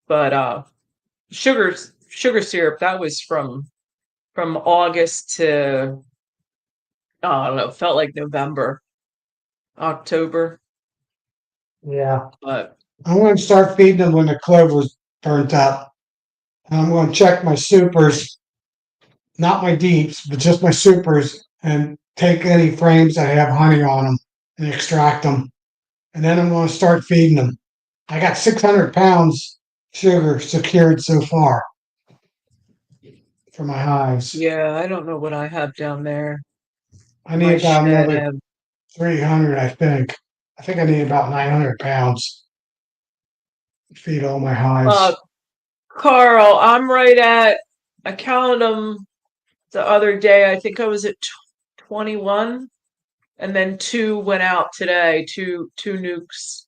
But sugar syrup, that was from August to I don't know, felt like November, October. Yeah. But I'm going to start feeding them when the clover's burnt up. I'm going to check my supers, not my deeps, but just my supers, and take any frames that have honey on them and extract them. And then I'm going to start feeding them. I got 600 pounds sugar secured so far for my hives. yeah, I don't know what I have down there I in need my about shed. another 300, I think. I think I need about 900 pounds to feed all my Uh, hives. Carl, I'm right at. I counted them the other day. I think I was at 21, and then two went out today. Two nukes,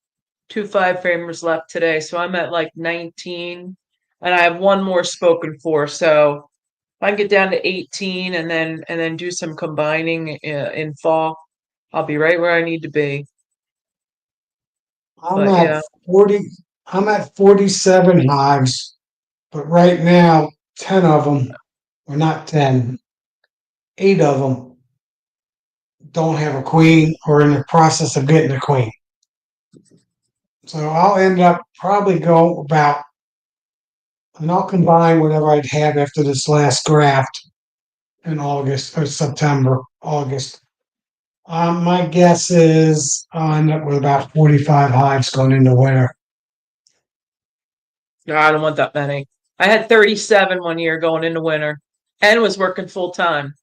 two 5 framers left today. So I'm at like 19, and I have one more spoken for. So if I can get down to 18, and then do some combining in fall, I'll be right where I need to be. I'm But at yeah. 40, I'm at 47 hives, but right now, 10 of them, or not 10, 8 of them don't have a queen or in the process of getting a queen. So I'll end up probably go about, and I'll combine whatever I'd have after this last graft in August or September, August. My guess is I'll end up with about 45 hives going into winter. No, I don't want that many. I had 37 one year going into winter and was working full time.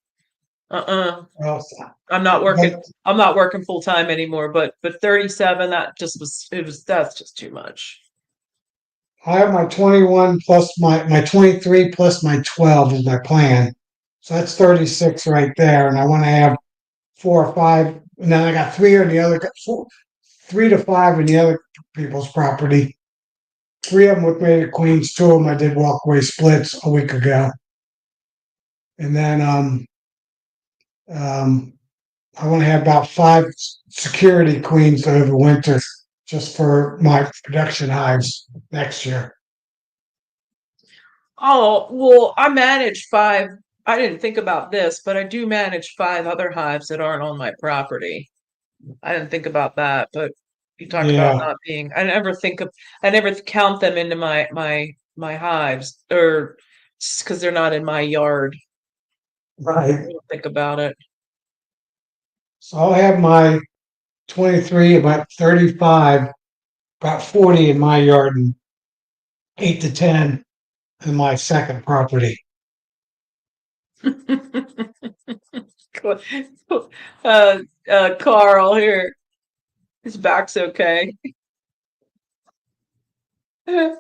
Uh-uh. Well, I'm not working. but I'm not working full time anymore, but 37, that just was it was that's just too much. I have my 21 plus my 23 plus my 12 is my plan. So that's 36 right there. And I want to have 4 or 5. And then I got three on the other, 3 to 5 in the other people's property. 3 of them with mated queens. 2 of them I did walkway splits a week ago. And then um, I want to have about 5 security queens over winter just for my production hives next year. Oh, well, I manage five. I didn't think about this, but I do manage 5 other hives that aren't on my property. I didn't think about that, but you talk about Yeah, not being. I never count them into my hives, or because they're not in my yard. I right. don't think about it. So I'll have my 23, about 35, about 40 in my yard, and 8 to 10 in my second property. uh, Carl here. His back's okay. I'm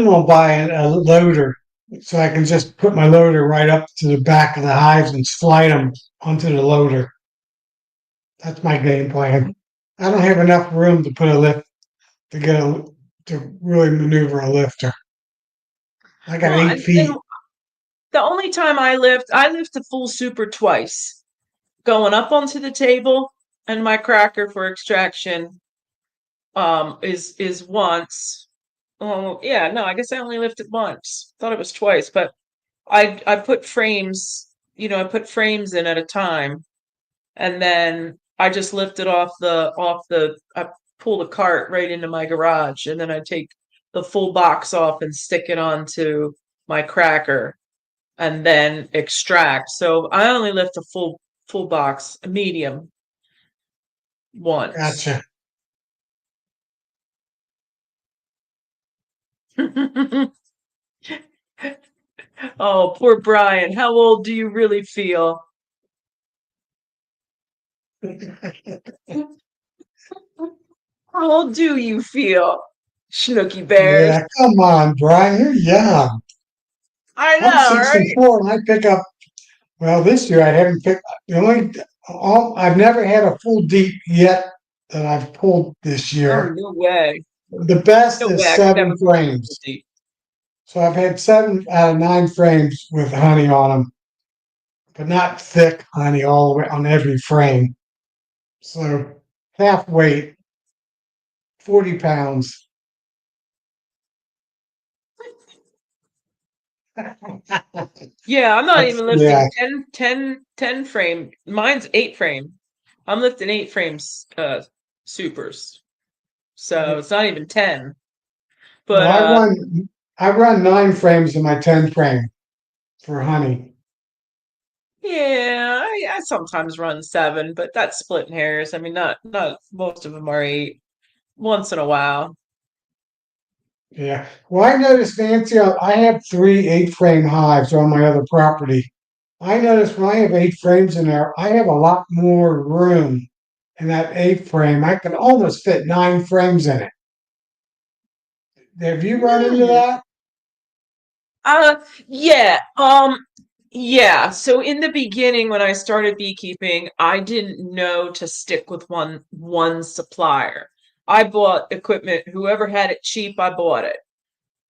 going to buy a loader so I can just put my loader right up to the back of the hives and slide them onto the loader. That's my game plan. I don't have enough room to put a lift to get to really maneuver a lifter. I got Well, 8 feet. the only time I lift a full super twice, going up onto the table, and my cracker for extraction is once. Oh yeah, no, I guess I only lifted once. Thought it was twice, but I put frames. I put frames in at a time, and then I just lift it off the I pull the cart right into my garage, and then I take the full box off and stick it onto my cracker and then extract. So I only lift a full box, a medium, once. Gotcha. Oh, poor Brian. How old do you really feel? How old do you feel, Snooky Bears? Yeah, come on, Brian, you're young. I I'm know, right? 64 and I pick up, well, this year I haven't picked, the only, I've never had a full deep yet that I've pulled this Oh, year. no way. The best No way. is I could never 7 pull a full frames. deep. So I've had 7 out of 9 frames with honey on them, but not thick honey all the way on every frame. So half weight, 40 pounds. Yeah, I'm not even Yeah, lifting 10 frame. Mine's 8 frame. I'm lifting 8 frames supers. So it's not even 10. well, But I run 9 frames in my 10 frame for honey. yeah, I sometimes run 7, but that's splitting hairs. I mean, not most of them are 8. Once in a while. Yeah. Well, I noticed, Nancy, I have 3 8 frame hives on my other property. I noticed when I have 8 frames in there, I have a lot more room in that 8 frame. I can almost fit 9 frames in it. Have you run into Hmm. that? Uh, yeah. Yeah. So in the beginning, when I started beekeeping, I didn't know to stick with one supplier. I bought equipment. Whoever had it cheap, I bought it.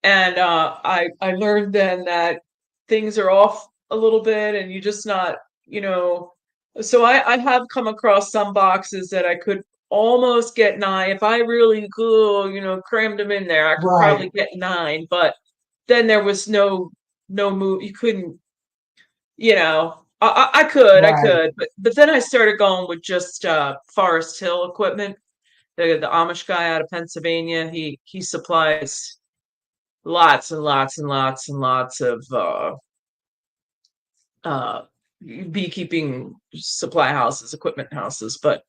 And I learned then that things are off a little bit, and you just not, you know. So I have come across some boxes that I could almost get 9 if I really could, crammed them in there. I could Right, probably get 9, but then there was no move. You couldn't, I right, could, but then I started going with just Forest Hill equipment. The Amish guy out of Pennsylvania, he supplies lots and lots and lots and lots of uh, beekeeping supply houses, equipment houses. But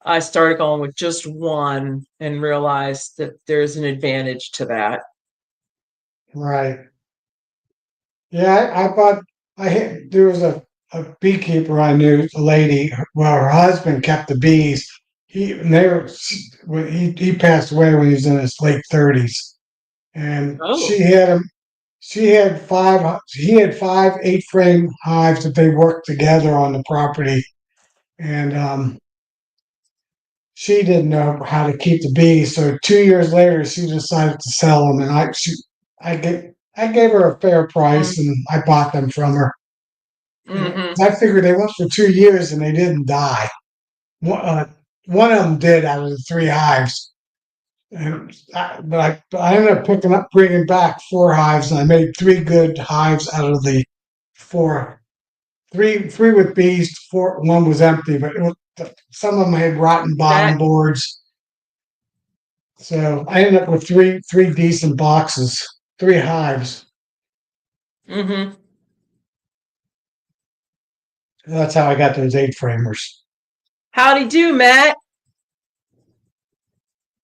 I started going with just one and realized that there's an advantage to that. right. Yeah, I bought. There was a beekeeper I knew, a lady. Well, her husband kept the bees. He and they were when he passed away when he was in his late 30s, and Oh. She had 5. He had 5 8 frame hives that they worked together on the property, and she didn't know how to keep the bees. So 2 years later, she decided to sell them, and I gave her a fair price, and I bought them from her. And Mm-hmm. I figured they went for 2 years and they didn't die. One of them did out of the 3 hives. But I ended up bringing back 4 hives, and I made 3 good hives out of the 4. Three with bees, 4, one was empty, but some of them had rotten That. bottom boards. So I ended up with three decent boxes, 3 hives. Mm-hmm. That's how I got those 8 framers. Howdy do, Matt.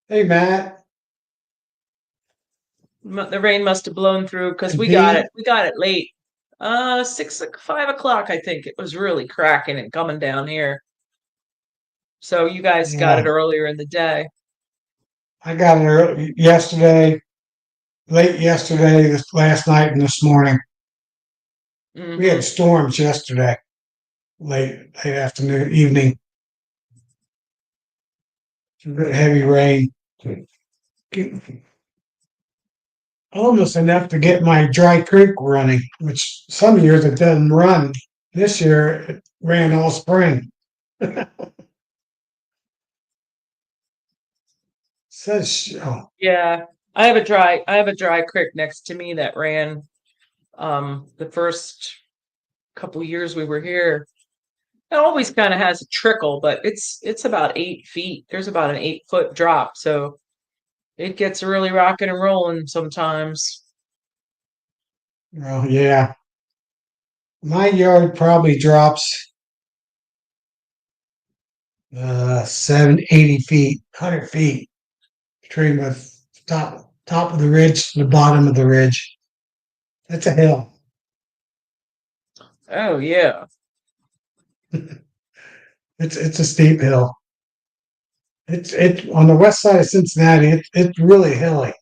Hey, Matt The rain must have blown through because and we got it. Dee. We got it late. 5 o'clock. I think it was really cracking and coming down here. So you guys got it Yeah, earlier in the day. I got it yesterday, late yesterday, this last night, and this morning. We had Mm-hmm. storms yesterday, late afternoon, evening, heavy rain. Almost enough to get my dry creek running, which some years it doesn't run. This year it ran all spring. Says, oh, Yeah, I have a dry creek next to me that ran the first couple years we were here. It always kind of has a trickle, but it's about 8 feet. There's about an 8 foot drop, so it gets really rocking and rolling sometimes. well, yeah. My yard probably drops 780 feet, 100 feet between the top top of the ridge to the bottom of the ridge. That's a hill. Oh yeah. It's a steep hill. It's on the west side of Cincinnati. It's really hilly.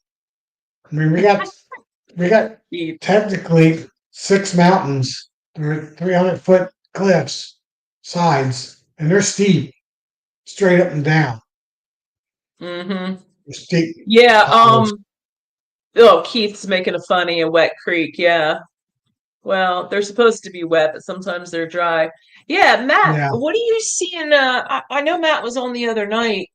I mean, we got Deep. technically six mountains. They're 300-foot cliffs, sides, and they're steep, straight up and down. Mm-hmm. They're steep. Yeah. Towers. Oh, Keith's making a funny a wet creek. Yeah. Well, they're supposed to be wet, but sometimes they're dry. Yeah, Matt, Yeah, what are you seeing? I know Matt was on the other night,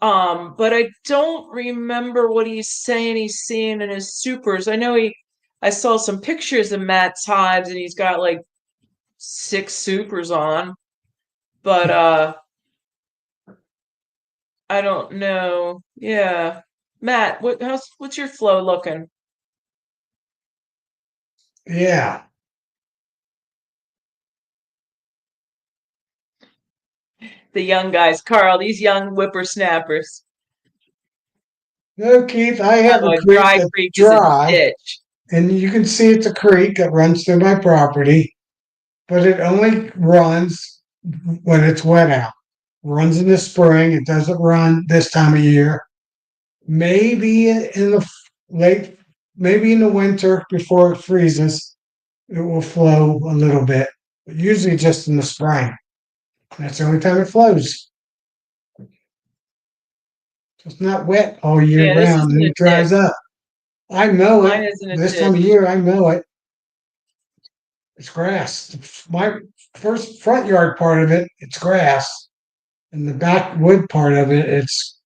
but I don't remember what he's saying he's seeing in his supers. I saw some pictures of Matt's hives, and he's got like 6 supers on, but I don't know. Yeah, Matt, what's your flow looking? yeah. The young guys, Carl, these young whippersnappers. No, Keith, I have Oh, a a creek dry that's creek is a dry, ditch. and you can see it's a creek that runs through my property, but it only runs when it's wet out. Runs in the spring. It doesn't run this time of year. Maybe in the late, maybe in the winter before it freezes, it will flow a little bit. But usually just in the spring. That's the only time it flows. It's not wet all year Yeah, this round isn't and a it ditch. dries up. I mow Mine it isn't a this time of ditch. year. I mow it. It's grass. My first front yard part of it, it's grass, and the back wood part of it, it's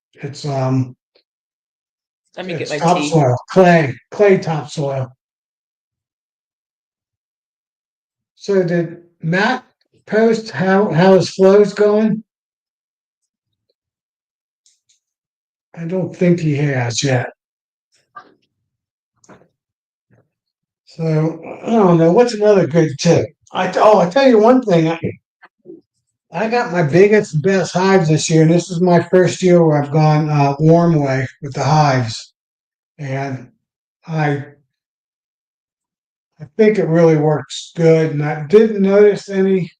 Let me get it's my tea. topsoil, clay topsoil. So did Matt post how his flow's going? I don't think he has yet. So I don't know. What's another good tip? I tell you one thing. I got my biggest, best hives this year, and this is my first year where I've gone warm way with the hives, and I I think it really works good. And I didn't notice any.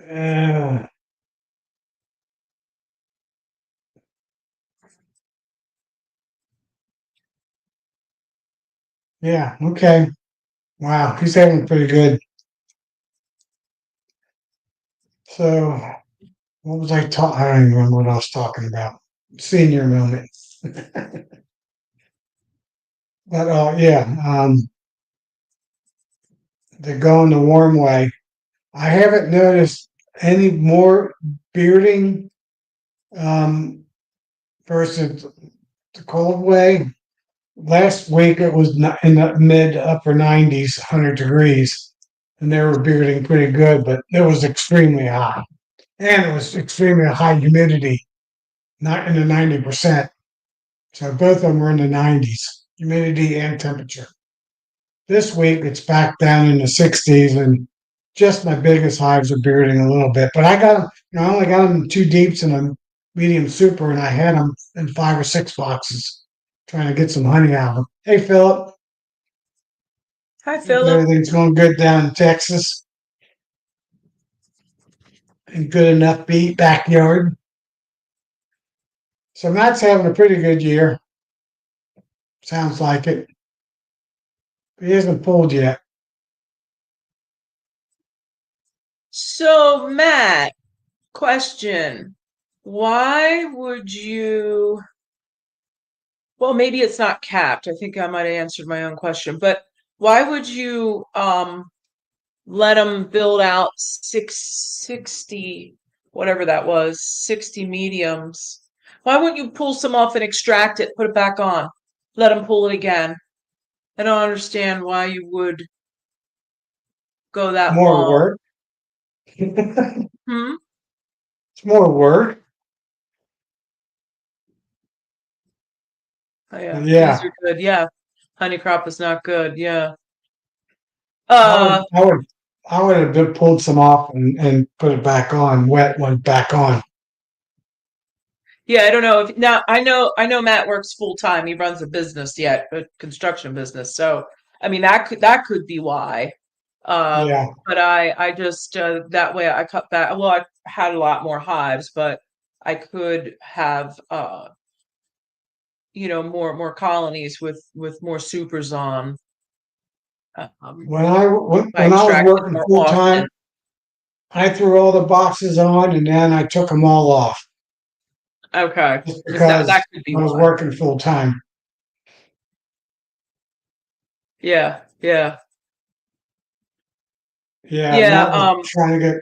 Uh, yeah. Okay. Wow. He's having pretty good. So what was I talking? I don't even remember what I was talking about. Senior moment. But yeah, they're going the warm way. I haven't noticed any more bearding um, versus the cold way. Last week it was in the mid upper 90s, 100 degrees, and they were bearding pretty good, but it was extremely hot. And it was extremely high humidity, not in the 90%. So both of them were in the 90s, humidity and temperature. This week it's back down in the 60s, and just my biggest hives are bearding a little bit. But I got them, I only got them two deeps and a medium super, and I had them in 5 or 6 boxes, trying to get some honey out of them. Hey, Philip, Hi, hope Philip. everything's going good down in Texas and good enough to eat backyard. So Matt's having a pretty good year. Sounds like it. He hasn't pulled yet. So, Matt, question. Why would you? Well, maybe it's not capped. I think I might have answered my own question, but why would you let them build out 660, whatever that was, 60 mediums? Why wouldn't you pull some off and extract it, put it back on, let them pull it again? I don't understand why you would go that More long. work. It's Hmm? more work. Oh, yeah, But bees yeah, are good. Yeah, honey crop is not good. Yeah. I would, Uh, I would, I would have pulled some off and put it back on, wet one back on. yeah, I don't know if now I know Matt works full time. He runs a business yet, a construction business. So I mean that could be why. Yeah. But I just that way I cut back. Well, I had a lot more hives, but I could have more colonies with more supers on. When I when, If I when I was extracted working more full often. time, I threw all the boxes on and then I took them all off Okay, just because that because could be I was why. working full time. Yeah, yeah, Yeah, yeah. Matt was trying to get.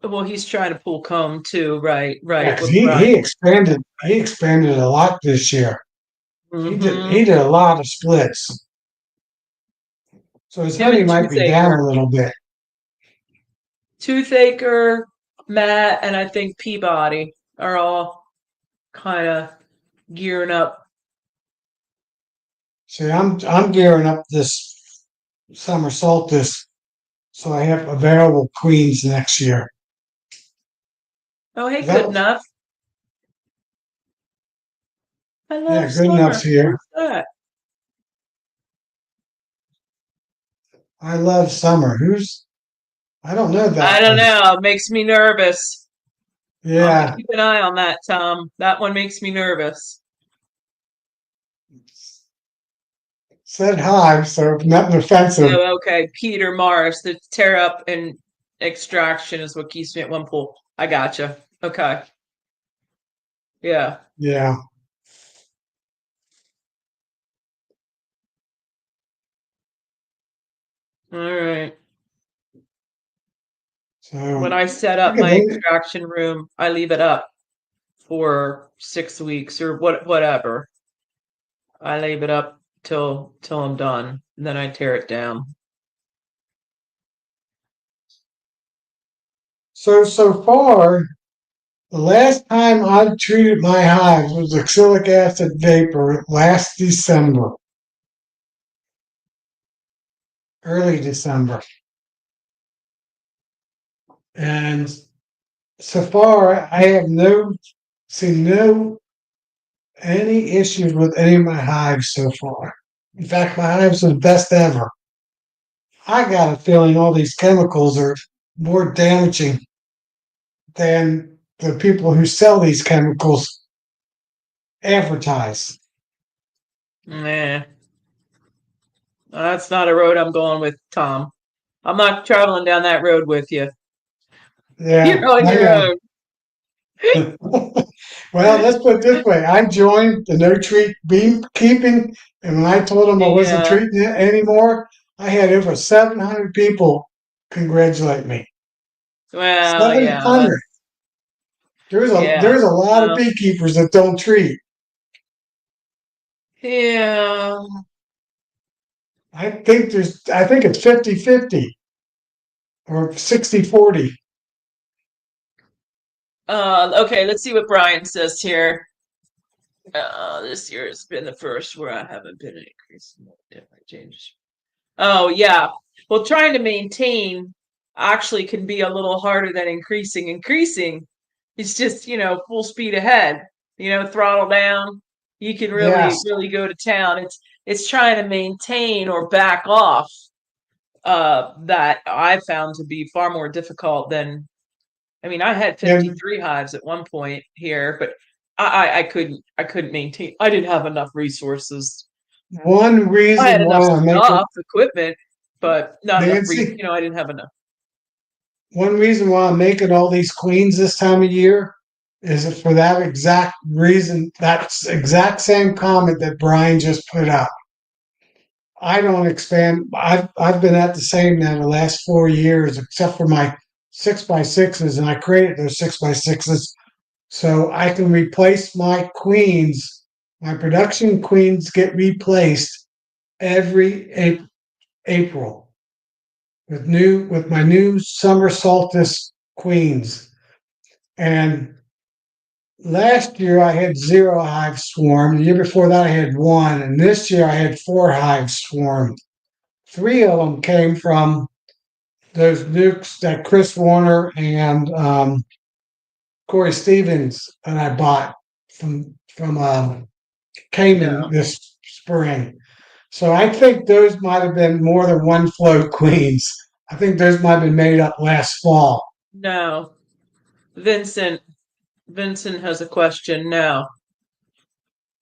Well, he's trying to pull comb too. Right, Yeah, right. because With he Brian. he expanded he expanded a lot this year. He did Mm-hmm. he did a lot of splits, so his Him honey and might be down Toothaker. a little bit. Toothaker, Matt, and I think Peabody are all kind of gearing up. See, I'm gearing up this summer solstice, so I have available queens next year. Oh, hey, good That enough. I yeah, love good enough's summer. here. Who's that? I love summer. Who's I don't know I that don't one. know. It makes me nervous. I'm gonna Yeah, keep an eye on that, Tom. That one makes me nervous. said hi, so nothing offensive. Oh, okay. Peter Morris, the tear up and extraction is what keeps me at one pool. I gotcha. Okay. Yeah. Yeah, All right. When so I set I up could my think extraction room, I leave it up for 6 weeks or whatever. I leave it up till I'm done, and then I tear it down. so far. The last time I treated my hives was acrylic acid vapor last December, early December. And so far I have seen no any issues with any of my hives so far. In fact, my hives are the best ever. I got a feeling all these chemicals are more damaging than the people who sell these chemicals advertise. Nah, that's not a road I'm going with, Tom. I'm not traveling down that road with you. Yeah, You're on I your know. own. Well, let's put it this way. I joined the no treat beekeeping, and when I told them I wasn't Yeah. treating it anymore, I had over 700 people congratulate me. Well, yeah. 700. Yeah. There's a lot of Well, beekeepers that don't treat. yeah. I think it's 50-50 or 60-40. Okay, let's see what Brian says here. This year has been the first where I haven't been increasing different changes. Oh, yeah. Well, trying to maintain actually can be a little harder than increasing. Increasing is just, full speed ahead, throttle down. You can really, Yes. really go to town. It's trying to maintain or back off that I found to be far more difficult than, I mean, I had And 53 hives at one point here, but I couldn't maintain. I didn't have enough resources. one I had reason enough why I'm making stuff, equipment, but not enough Nancy, I didn't have enough. one reason why I'm making all these queens this time of year is for that exact reason, that exact same comment that Brian just put up. I don't expand. I've been at the same now the last 4 years, except for my 6x6s, and I created those 6x6s so I can replace my queens. My production queens get replaced every April with my new summer solstice queens. And last year I had zero hives swarm. The year before that I had one, and this year I had four hives swarm. three of them came from those nukes that Chris Warner and Corey Stevens and I bought from Cayman No, this spring. So I think those might have been more than one float queens. I think those might have been made up last fall. no. Vincent, Vincent has a question. No,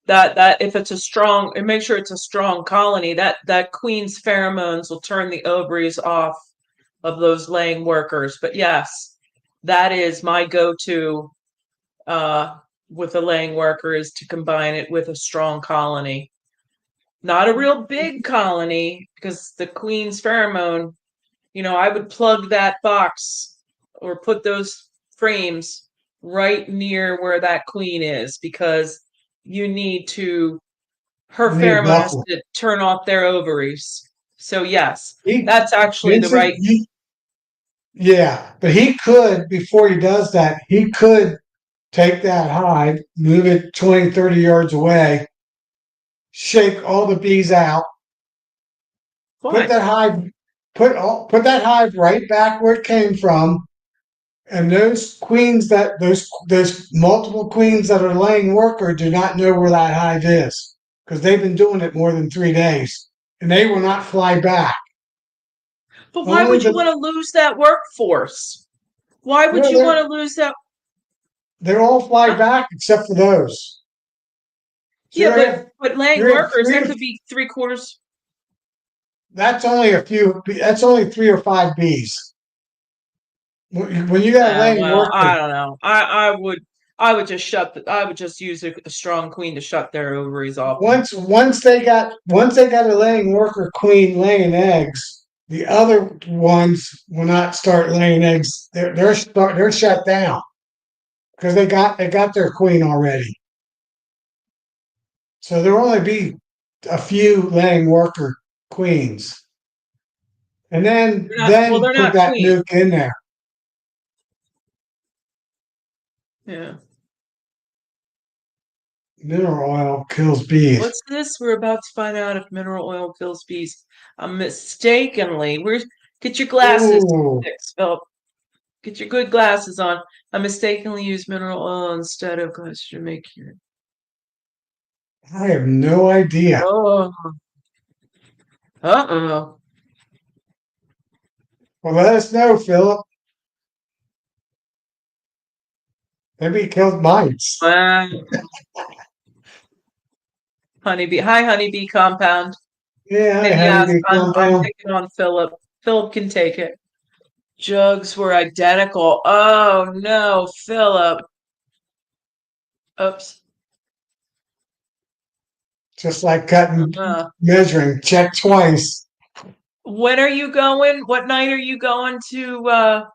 that if it's a strong, and make sure it's a strong colony. That queen's pheromones will turn the ovaries off of those laying workers. But yes, that is my go-to with a laying worker is to combine it with a strong colony. Not a real big colony because the queen's pheromone, I would plug that box or put those frames right near where that queen is because you need to, her You need a pheromone has buffer. to turn off their ovaries. So, yes, He, that's actually the Vincent, right. yeah, but he could, before he does that, he could take that hive, move it 20, 30 yards away, shake all the bees out, put Why? that hive, put that hive right back where it came from, and those multiple queens that are laying worker do not know where that hive is because they've been doing it more than 3 days, and they will not fly back. But why Only would you the want to lose that workforce? Why would no, you want to lose that? they're all fly Huh? back except for those. So Yeah, but laying you have workers, three that or could be three quarters. that's only a few. That's only 3 or 5 bees. When you got a laying Well, I worker, don't know. I would just I would just use a strong queen to shut their ovaries off. once they got a laying worker queen laying eggs, the other ones will not start laying eggs. They're shut down because they got their queen already. So there'll only be a few laying worker queens, and then They're not, well, then they're put not that queen. nuke in there. Yeah. Mineral oil kills bees. What's this? We're about to find out if mineral oil kills bees. Mistakenly. Get your glasses Ooh, fixed, Philip. Get your good glasses on. I mistakenly used mineral oil instead of glasses to make your. I have no idea. Oh. Uh-oh. Well, let us know, Philip. Maybe it killed mites. Wow. Honeybee. Hi, honeybee compound. Yeah, I And had to yes, be I'm compound. picking on Philip. Philip can take it. Jugs were identical. Oh no, Philip. Oops. Just like cutting, Uh, measuring, check twice. when are you going? What night are you going to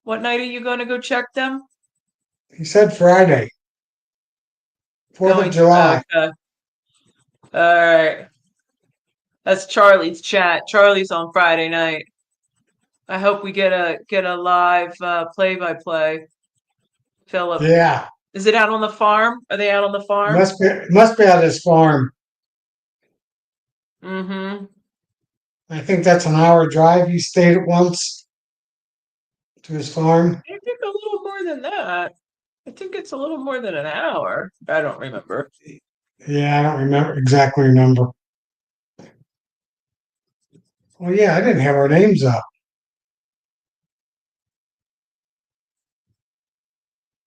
what night are you going to go check them? He said Friday, 4th of Going to July. okay. All right. That's Charlie's chat. Charlie's on Friday night. I hope we get a live play by play. Philip. Yeah, Is it out on the farm? Are they out on the farm? must be at his farm. Mm-hmm. I think that's an hour drive. He stayed at once to his farm. I think a little more than that. I think it's a little more than an hour. I don't remember. Yeah, I don't remember. Well, yeah, I didn't have our names up.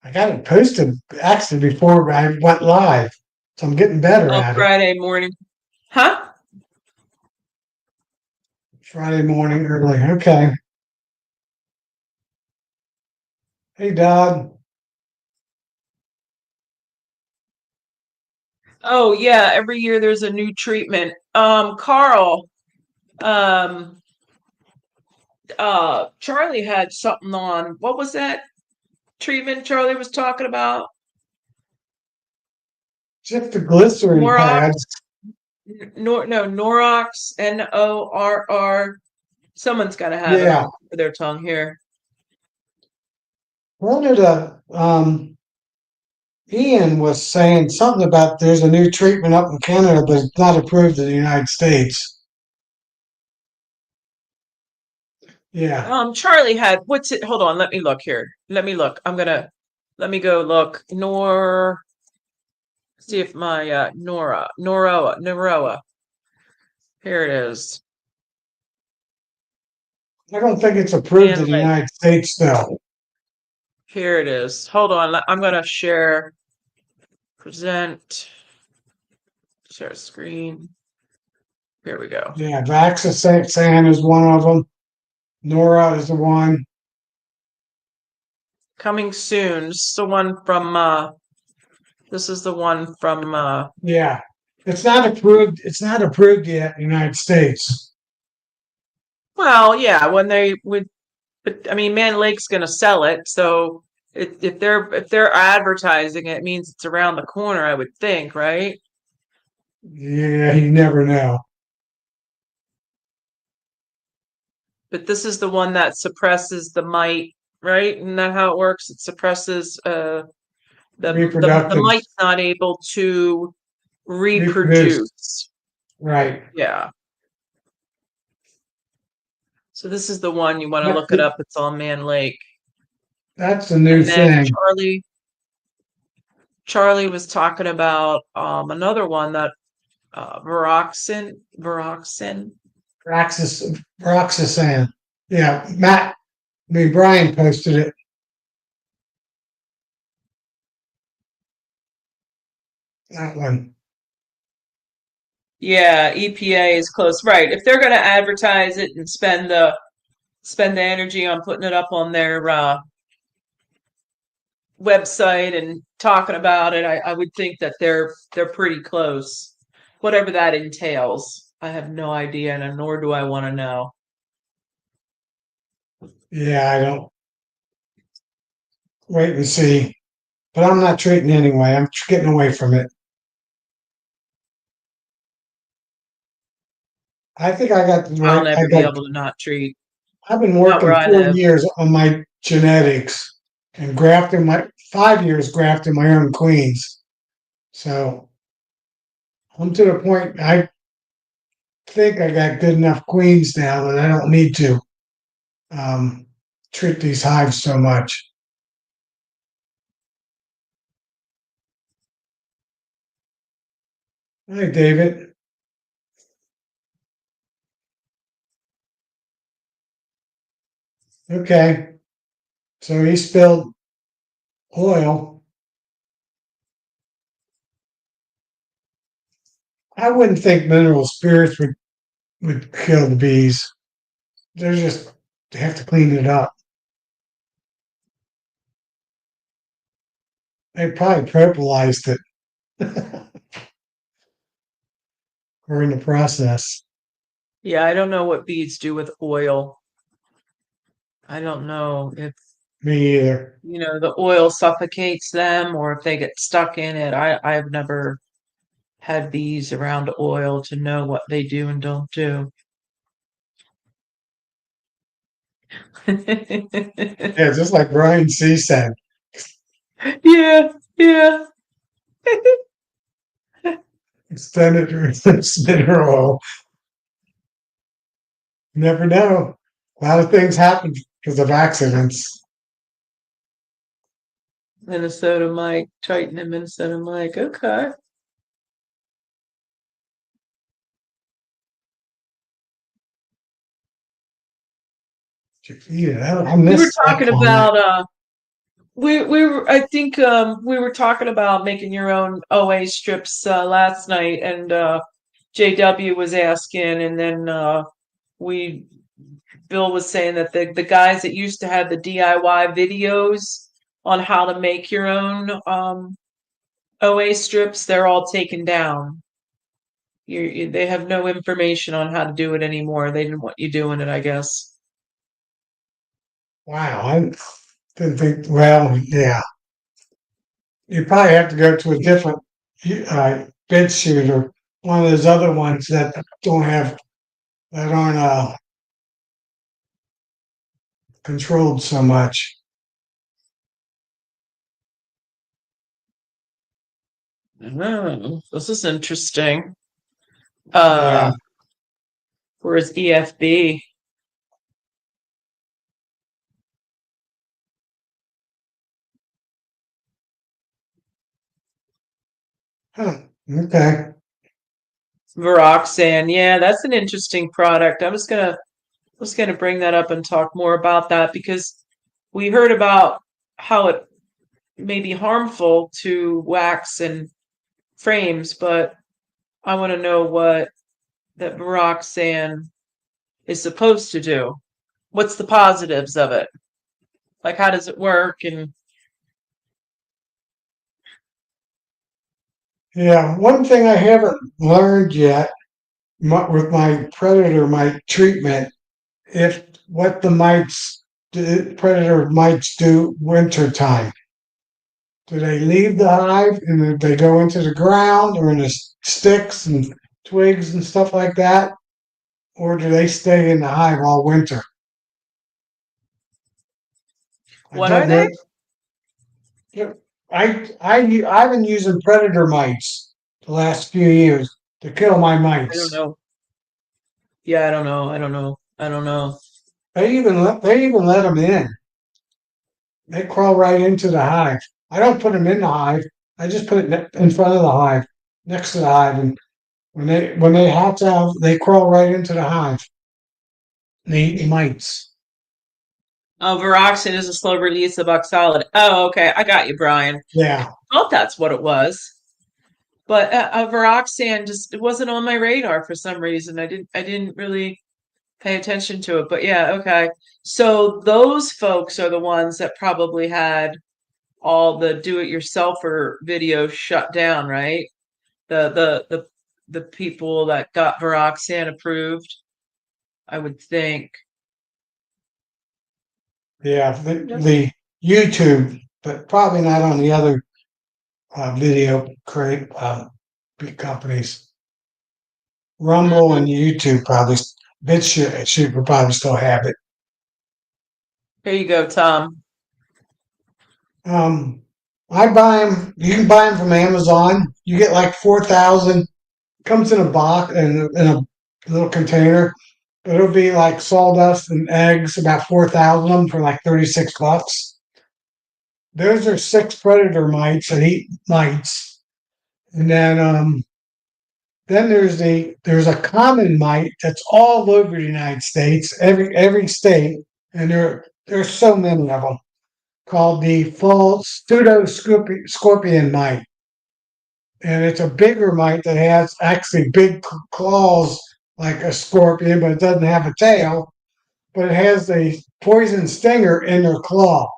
I got it posted actually before I went live, so I'm getting better Oh, at it. Friday morning. Huh? Friday morning early. Okay. Hey, Dodd. Oh yeah, every year there's a new treatment. Carl, um, Charlie had something on. What was that treatment Charlie was talking about? Just the glycerin Norox, pads. no, Norox, Norr. Someone's got to have it Yeah. on for their tongue here. Wanted to, Ian was saying something about there's a new treatment up in Canada, but it's not approved in the United States. Yeah. Charlie had, what's it? Hold on, let me look here. Let me look. Let me go look. See if my Noroa. Here it is. I don't think it's approved Man in the Lake. United States though. Here it is. Hold on. I'm gonna share screen. Here we go. Yeah, Vaxasan is one of them. Nora is the one. Coming soon. This is the one from Yeah. It's not approved. It's not approved yet in the United States. well, yeah, when they would, but I mean, Man Lake's gonna sell it, so if they're advertising it, it means it's around the corner, I would think, right? Yeah, you never know. But this is the one that suppresses the mite, right? Isn't that how it works? It suppresses the Reproductive, mite's not able to reproduce. reproduce. Right. Yeah. So this is the one you want to That's look it up. It's on Man Lake. that's the new And then thing. Charlie was talking about another one that Viroxin. Roxasan. Yeah, Brian posted it. That one. Yeah, EPA is close. Right. If they're going to advertise it and spend the energy on putting it up on their website and talking about it, I would think that they're pretty close. Whatever that entails. I have no idea, and nor do I want to know. Yeah, I don't wait and see. But I'm not treating anyway. I'm getting away from it. I think I got the I'll right. never be able to not treat. I've been Not where working I 4 live. years on my genetics and grafting my 5 years grafting my own queens. So I'm to the point I think I got good enough queens now that I don't need to um, treat these hives so much. Hi, David. Okay. So he spilled oil. I wouldn't think mineral spirits would kill the bees. They have to clean it up. They probably propolized it during the process. Yeah, I don't know what beads do with oil. I don't know if, Me either. the oil suffocates them or if they get stuck in it. I've never had bees around oil to know what they do and don't do. Yeah, just like Brian C said, Yeah, yeah. extended mineral oil. Never know. A lot of things happen because of accidents. Minnesota Mike, Triton and Minnesota Mike. Okay. Yeah, I We were missed that talking comment. about we were I think we were talking about making your own OA strips last night, and JW was asking, and then we Bill was saying that the guys that used to have the DIY videos on how to make your own OA strips, they're all taken down. They have no information on how to do it anymore. They didn't want you doing it, I guess. Wow, I didn't think. Well, yeah, you probably have to go to a different bed shooter, one of those other ones that aren't controlled so much. Oh, this is interesting. Yeah, Uh, where's EFB? Huh. Okay. Viroxan. Yeah, that's an interesting product. I was gonna bring that up and talk more about that because we heard about how it may be harmful to wax and frames, but I want to know what that Viroxan is supposed to do. What's the positives of it? Like, how does it work? And Yeah. One thing I haven't learned yet with my predator mite treatment, if what the predator mites do winter time. Do they leave the hive and they go into the ground or in the sticks and twigs and stuff like that? Or do they stay in the hive all winter? I what are don't they? know. Yeah, I've been using predator mites the last few years to kill my I don't mites. know. Yeah, I don't know. I don't know. I don't know. They even let them in. They crawl right into the hive. I don't put them in the hive. I just put it in front of the hive, next to the hive, and when they hatch out, they crawl right into the hive. They eat mites. Oh, Viroxan is a slow release of oxalate. Oh, okay. I got you, Brian. Yeah, I thought that's what it was. But Viroxan just it wasn't on my radar for some reason. I didn't really pay attention to it. But yeah, okay. So those folks are the ones that probably had all the do-it-yourselfer videos shut down, right? The people that got Viroxan approved, I would think. yeah. Yes. The YouTube, but probably not on the other video create big companies. Rumble and Mhm. YouTube probably. BitChute would probably still have it. Here you go, Tom. Um, I buy them. You can buy them from Amazon. You get like 4,000. Comes in a box in a little container. But it'll be like sawdust and eggs, about 4,000 of them for like 36 bucks. Those are six predator mites that eat mites. And then there's a common mite that's all over the United States, every state, and there's so many of them, called the false pseudo scorpion mite. And it's a bigger mite that has actually big claws like a scorpion, but it doesn't have a tail. But it has a poison stinger in their claw.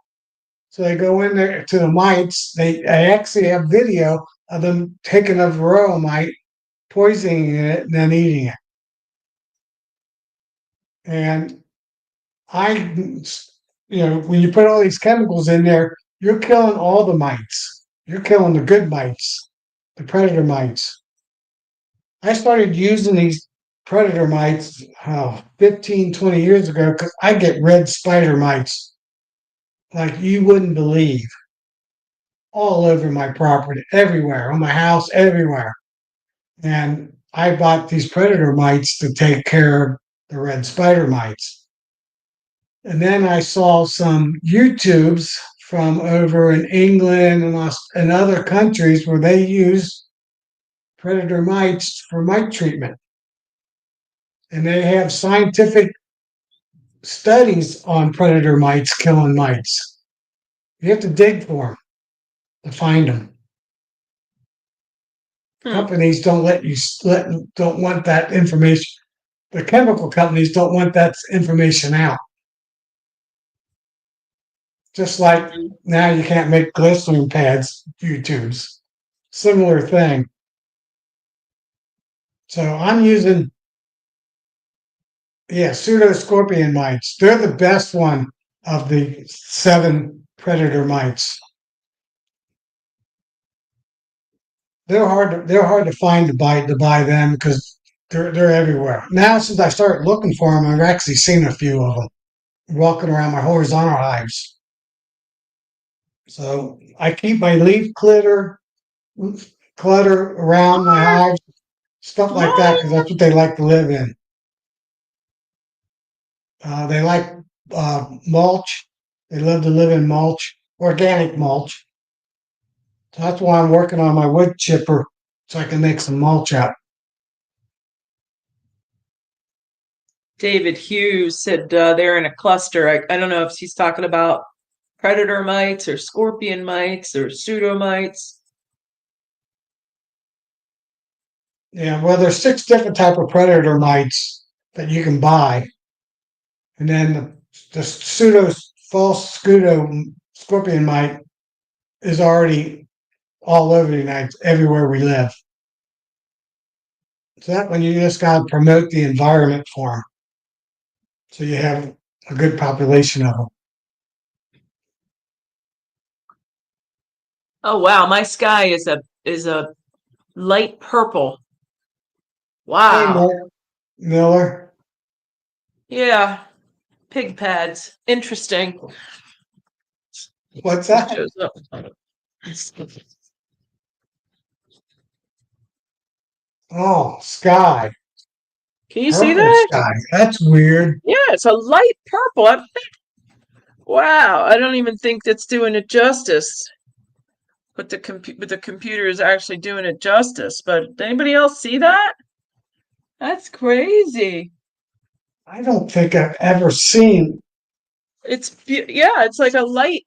So they go in there to the mites. They actually have video of them taking a varroa mite, poisoning it, and then eating it. And I, when you put all these chemicals in there, you're killing all the mites. You're killing the good mites, the predator mites. I started using these predator mites 15, 20 years ago because I get red spider mites like you wouldn't believe all over my property, everywhere, on my house, everywhere. And I bought these predator mites to take care of the red spider mites. And then I saw some YouTubes from over in England and other countries where they use predator mites for mite treatment. And they have scientific studies on predator mites killing mites. You have to dig for them to find them. Hmm. Companies don't want that information. The chemical companies don't want that information out. Just like Mhm. now you can't make glycerin pads, YouTubes. Similar thing. So I'm using, yeah, pseudoscorpion mites. They're the best one of the seven predator mites. They're hard to find to buy them because they're everywhere. Now since I started looking for them, I've actually seen a few of them walking around my horizontal hives. So I keep my leaf clutter around my hives, stuff like that, because that's what they like to live in. They like mulch. They love to live in mulch, organic mulch. So that's why I'm working on my wood chipper so I can make some mulch out. David Hughes said they're in a cluster. I don't know if he's talking about predator mites or scorpion mites or pseudomites. Yeah, well, there's 6 different type of predator mites that you can buy, and then the pseudo false pseudo scorpion mite is already all over the United everywhere we live. So that one you just got to promote the environment for them, so you have a good population of them. Oh wow, my sky is a light purple. Hey, Wow. Mark Miller, Yeah. Pig pads. Interesting. what's It that? shows up. Oh, sky, Can you see purple that? sky. That's weird. Yeah, it's a light purple. Wow, I don't even think that's doing it justice. But the computer is actually doing it justice. But anybody else see that? That's crazy. I don't think I've ever seen Yeah, it's like a light.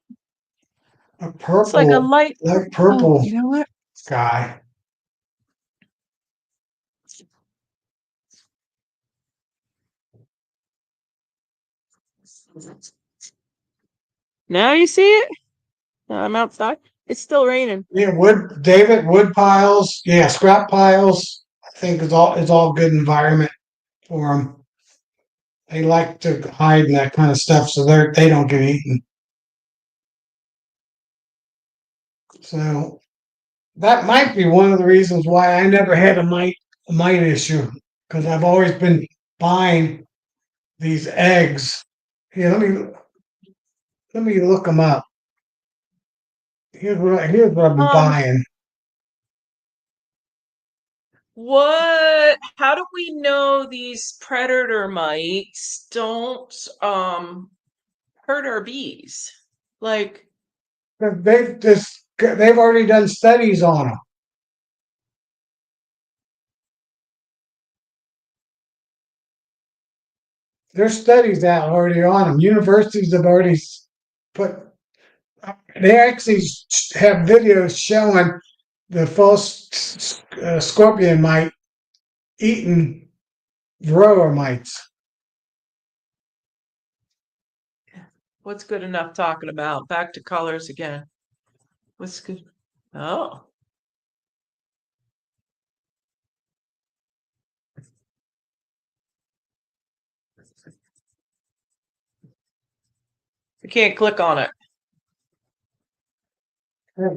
a It's like a purple, light light purple. Oh, purple you know what? sky. Now you see it? I'm outside. It's still raining. Yeah, wood piles. Yeah, scrap piles. I think is all good environment for them. They like to hide in that kind of stuff, so they don't get eaten. So that might be one of the reasons why I never had a mite issue, because I've always been buying these eggs. Here, let me look them up. Here's what I've been Um, buying. what? How do we know these predator mites don't hurt our bees? Like, They've already done studies on them. There's studies out already on them. Universities have already put. They actually have videos showing the false scorpion mite eating grower mites. what's good enough talking about? Back to colors again. What's good? Oh, I can't click on it.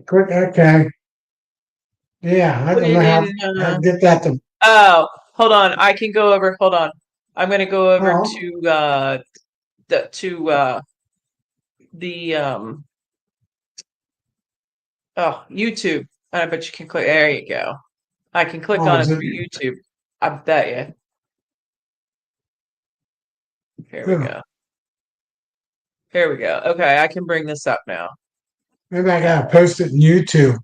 Quick, okay. Yeah, I Put don't know it how in. to get that to. Oh, hold on. I can go over. Hold on. I'm gonna go over Oh, to the YouTube. I bet you can click. There you go. I can click oh, on is it it? through YouTube. I bet you. Here we Oh, go. Here we go. Okay, I can bring this up now. maybe I All gotta right. post it in YouTube.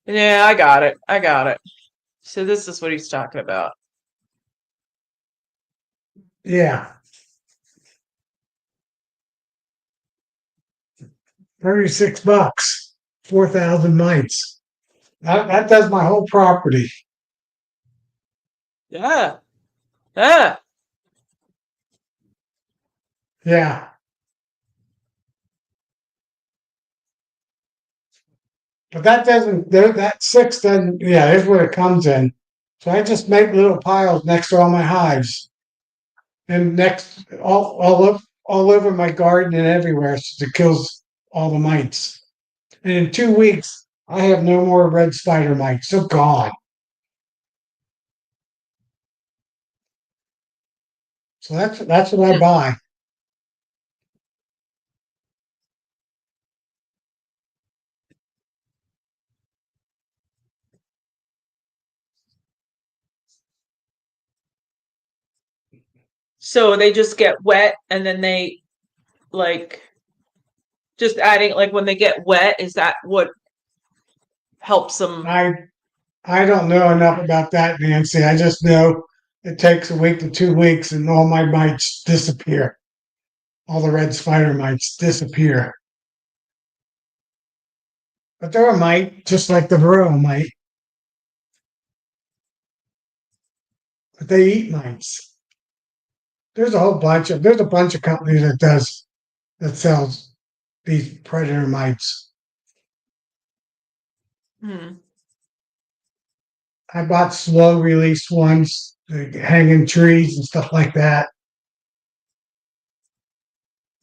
Yeah, I got it. I got it. So this is what he's talking about. Yeah, $36, 4,000 mites. That does my whole property. Yeah. Yeah. Yeah, but that doesn't. That 6 doesn't. Yeah, here's where it comes in. So I just make little piles next to all my hives, and next all over my garden and everywhere, so it kills all the mites. And in 2 weeks, I have no more red spider mites. So gone. So that's what I buy. So they just get wet and then they like just adding like when they get wet, is that what helps them? I I don't know enough about that, Nancy. I just know it takes a week to 2 weeks and all my mites disappear. All the red spider mites disappear. But they're a mite, just like the varroa mite. But they eat mites. There's a bunch of companies that sells these predator mites. Hmm. I bought slow release ones, that hang in trees and stuff like that.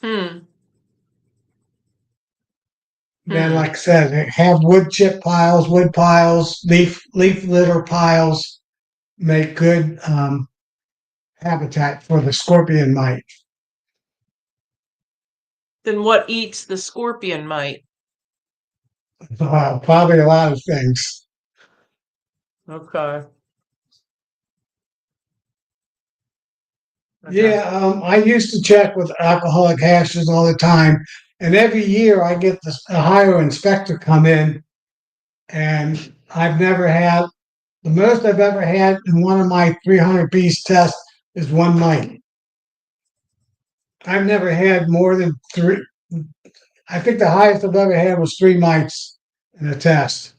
Hmm. Then, Hmm. like I said, they have wood chip piles, wood piles, leaf litter piles make good habitat for the scorpion mite. Then what eats the scorpion mite? Probably a lot of things. Okay. Okay. Yeah, I used to check with alcoholic hashes all the time, and every year I get a higher inspector come in, and I've never had the most I've ever had in one of my 300 piece tests is one mite. I've never had more than three. I think the highest I've ever had was three mites in a test.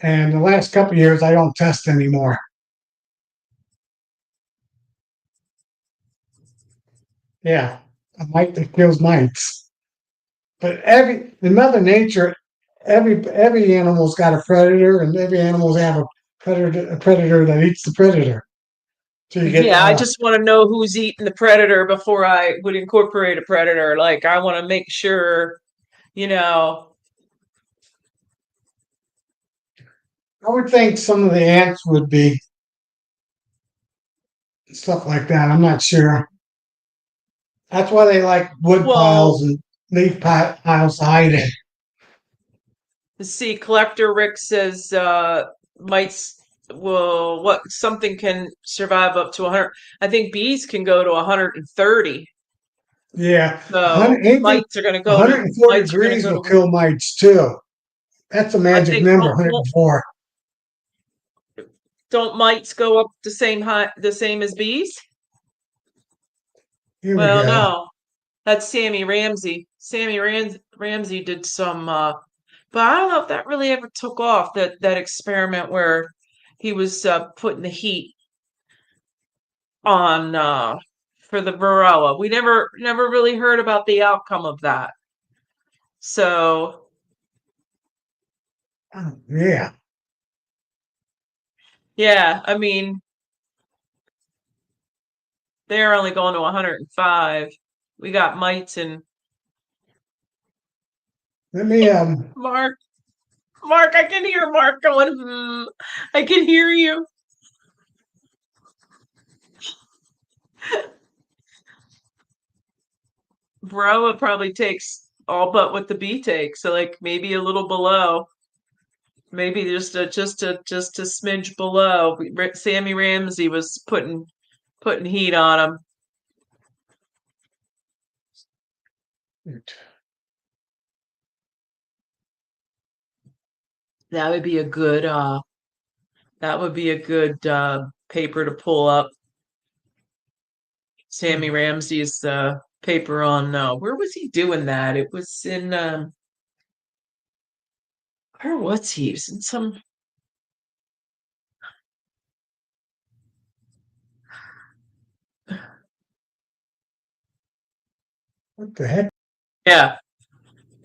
And the last couple of years, I don't test anymore. Yeah, a mite that kills mites. But in Mother Nature, every animal's got a predator, and every animal's have a predator that eats the predator. So you get Yeah, I just want to know who's eating the predator before I would incorporate a predator. Like, I want to make sure, you know. I would think some of the ants would be stuff like that. I'm not sure. That's why they like wood piles Well, and piles to hide in. see, Collector Rick says mites will what something can survive up to 100. I think bees can go to 130. Yeah, So anything 104 mites are gonna degrees go will to. kill mites too. That's a I magic think number, 104. don't mites go up the same height, the same as bees? Here we Well, go. no, that's Sammy Ramsey. Ramsey did some, but I don't know if that really ever took off. That experiment where he was putting the heat on for the Varroa. We never really heard about the outcome of that. So Oh, yeah. yeah, I mean they're only going to 105. We got mites and Let me Mark. Mark, I can hear Mark going. Hmm. I can hear you. Varroa probably takes all but what the bee takes, so like maybe a little below. Maybe just a smidge below. Sammy Ramsey was putting heat on him. That would be a good paper to pull up. Sammy Ramsey's paper on where was he doing that? It was in where was he? It was in some. what the heck? Yeah.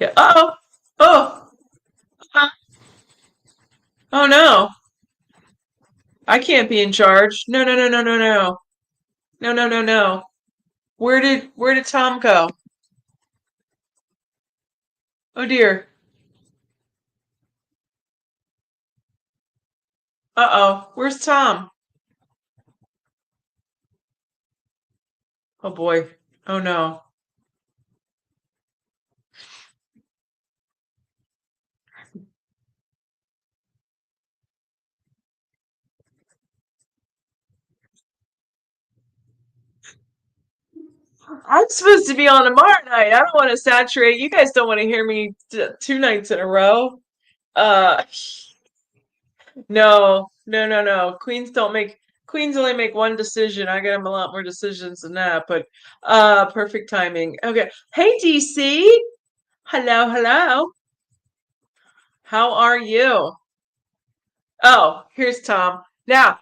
Yeah. Oh. Oh. uh, Oh no. I can't be in charge. No, no, no, no, no, no. No, no, no, no. Where did Tom go? Oh dear. Uh-oh. Where's Tom? Oh boy. Oh no. I'm supposed to be on tomorrow night. I don't want to saturate. You guys don't want to hear me two nights in a row. Uh No, no, no, no. Queens only make one decision. I got them a lot more decisions than that, but perfect timing. Okay. Hey DC. Hello, hello. How are you? Oh, here's Tom. Now,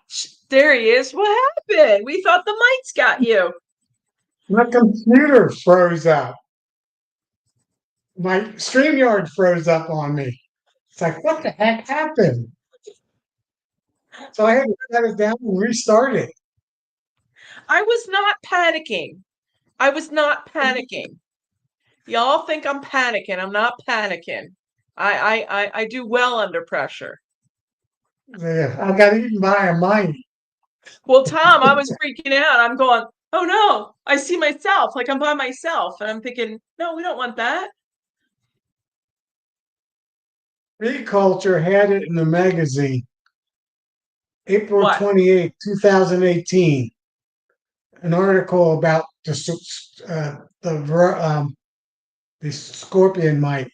there he is. What happened? We thought the mites got you. My computer froze up. My StreamYard froze up on me. It's like, what the heck happened? So I had to shut it down and restart it. I was not panicking. I was not panicking. Y'all think I'm panicking. I'm not panicking. I do well under pressure. Yeah, I got eaten by a mite. Well, Tom, I was freaking out. I'm going, oh no, I see myself, like I'm by myself. And I'm thinking, no, we don't want that. Bee Culture had it in the magazine, April What? 28th, 2018. An article about the scorpion mite.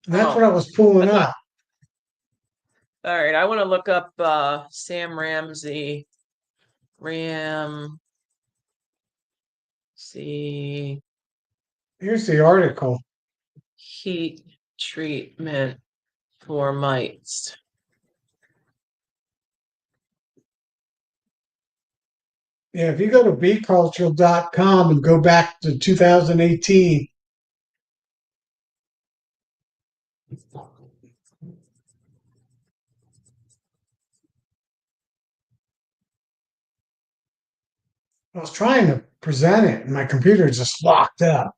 And that's what Oh, I was pulling I thought, up. all right, I want to look up Sam Ramsey. Ramsey Here's the article. heat treatment for mites. Yeah, if you go to beecultural.com and go back to 2018, I was trying to present it and my computer just locked up.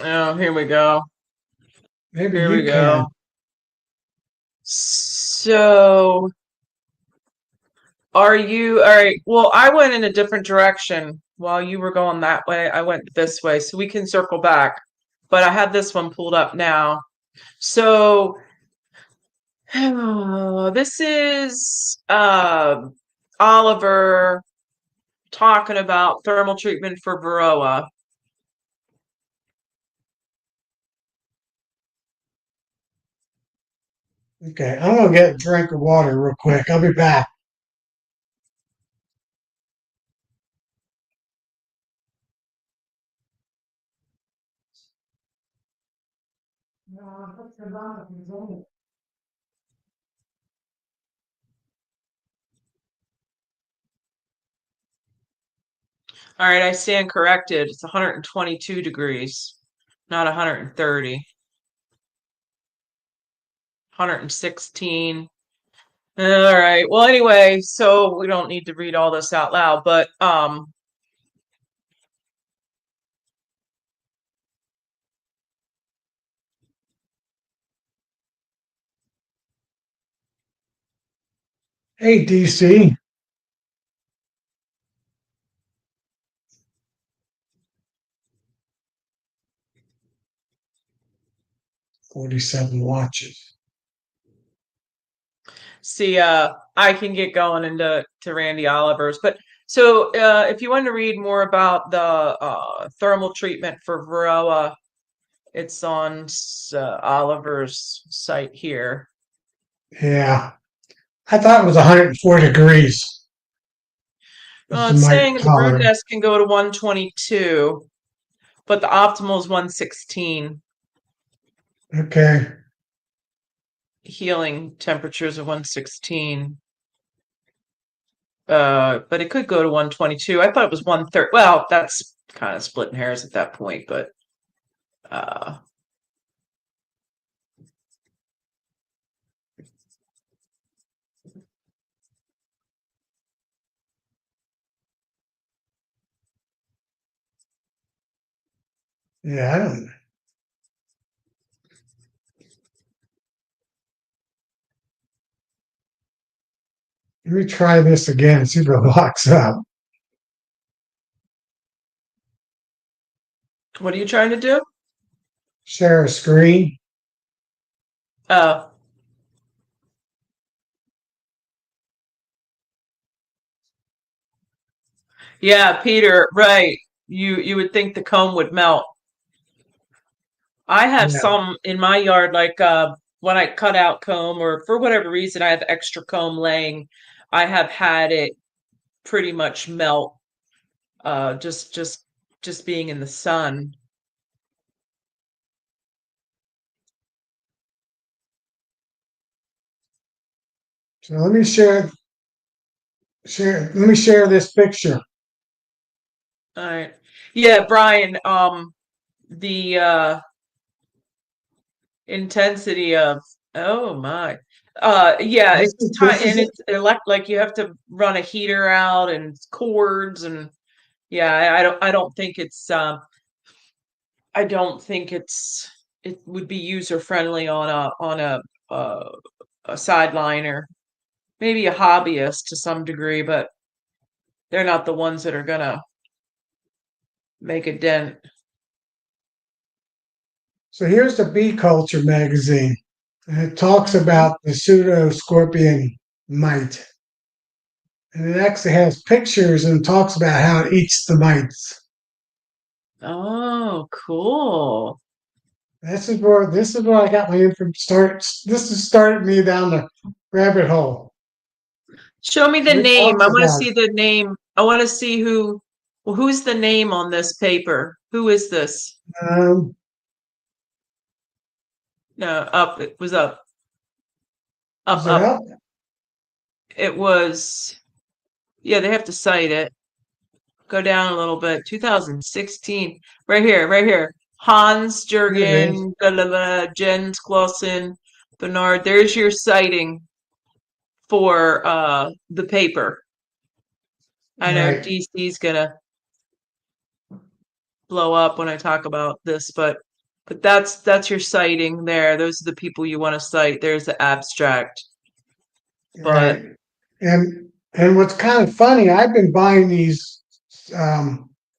Oh, here we go. Maybe Here we you can. go. So, are you all right? Well, I went in a different direction while you were going that way. I went this way, so we can circle back. But I have this one pulled up now. So, this is Oliver talking about thermal treatment for Varroa. Okay, I'm gonna get a drink of water real quick. I'll be back. All right, I stand corrected. It's 122 degrees, not 130. 116. All right. Well, anyway, so we don't need to read all this out loud, but Hey, DC. 47 watches. see, I can get going into Randy Oliver's. But so, if you want to read more about the thermal treatment for Varroa, it's on Oliver's site here. Yeah, I thought it was 104 degrees. It's It's my saying the brood tolerance. nest can go to 122, but the optimal is 116. Okay. Healing temperatures of 116. But it could go to 122. I thought it was 130. Well, that's kind of splitting hairs at that point, but uh Yeah, I don't. Let me try this again and see if it locks up. what are you trying to do? Share a screen. Oh, yeah, Peter, right. You would think the comb would melt. I have Yeah. some in my yard, like when I cut out comb or for whatever reason I have extra comb laying, I have had it pretty much melt just being in the sun. So let me let me share this picture. All right. Yeah, Brian, the intensity of, oh my. Yeah, it's time This is and it. it's like you have to run a heater out and cords and yeah, I don't think it's I don't think it would be user friendly on uh, a sideline or maybe a hobbyist to some degree, but they're not the ones that are gonna make a dent. So here's the Bee Culture magazine. And it talks Hmm. about the pseudo scorpion mite. And it actually has pictures and talks about how it eats the mites. Oh, cool. This is where I got my info start. This has started me down the rabbit hole. Show me the So it name. I talks want to about see the name. I want to see well, who's the name on this paper? Who is this? No, up. It was up, is it up. up? It was, yeah, they have to cite it. Go down a little bit. 2016. Right here, right here. Hans There it is. Jurgen, blah, blah, blah, Jens Clausen, Bernard. There's your citing for the paper. I know Right. DC's gonna blow up when I talk about this, but that's your citing there. Those are the people you want to cite. There's the abstract. But Right. And what's kind of funny, I've been buying these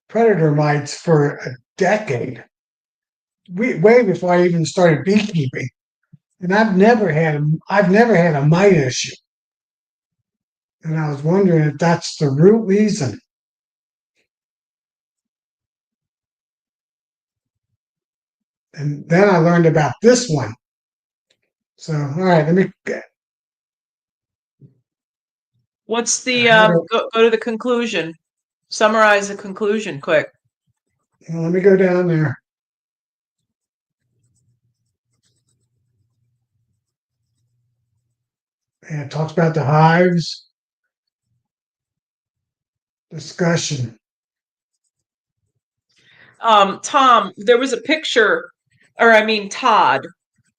predator mites for a decade. Way before I even started beekeeping. And I've never had a mite issue. And I was wondering if that's the root reason. And then I learned about this one. So, all right, let me get, what's I the had a, go to the conclusion. Summarize the conclusion quick. let me go down there. And it talks about the hives discussion. Tom, there was a picture, or I mean Todd,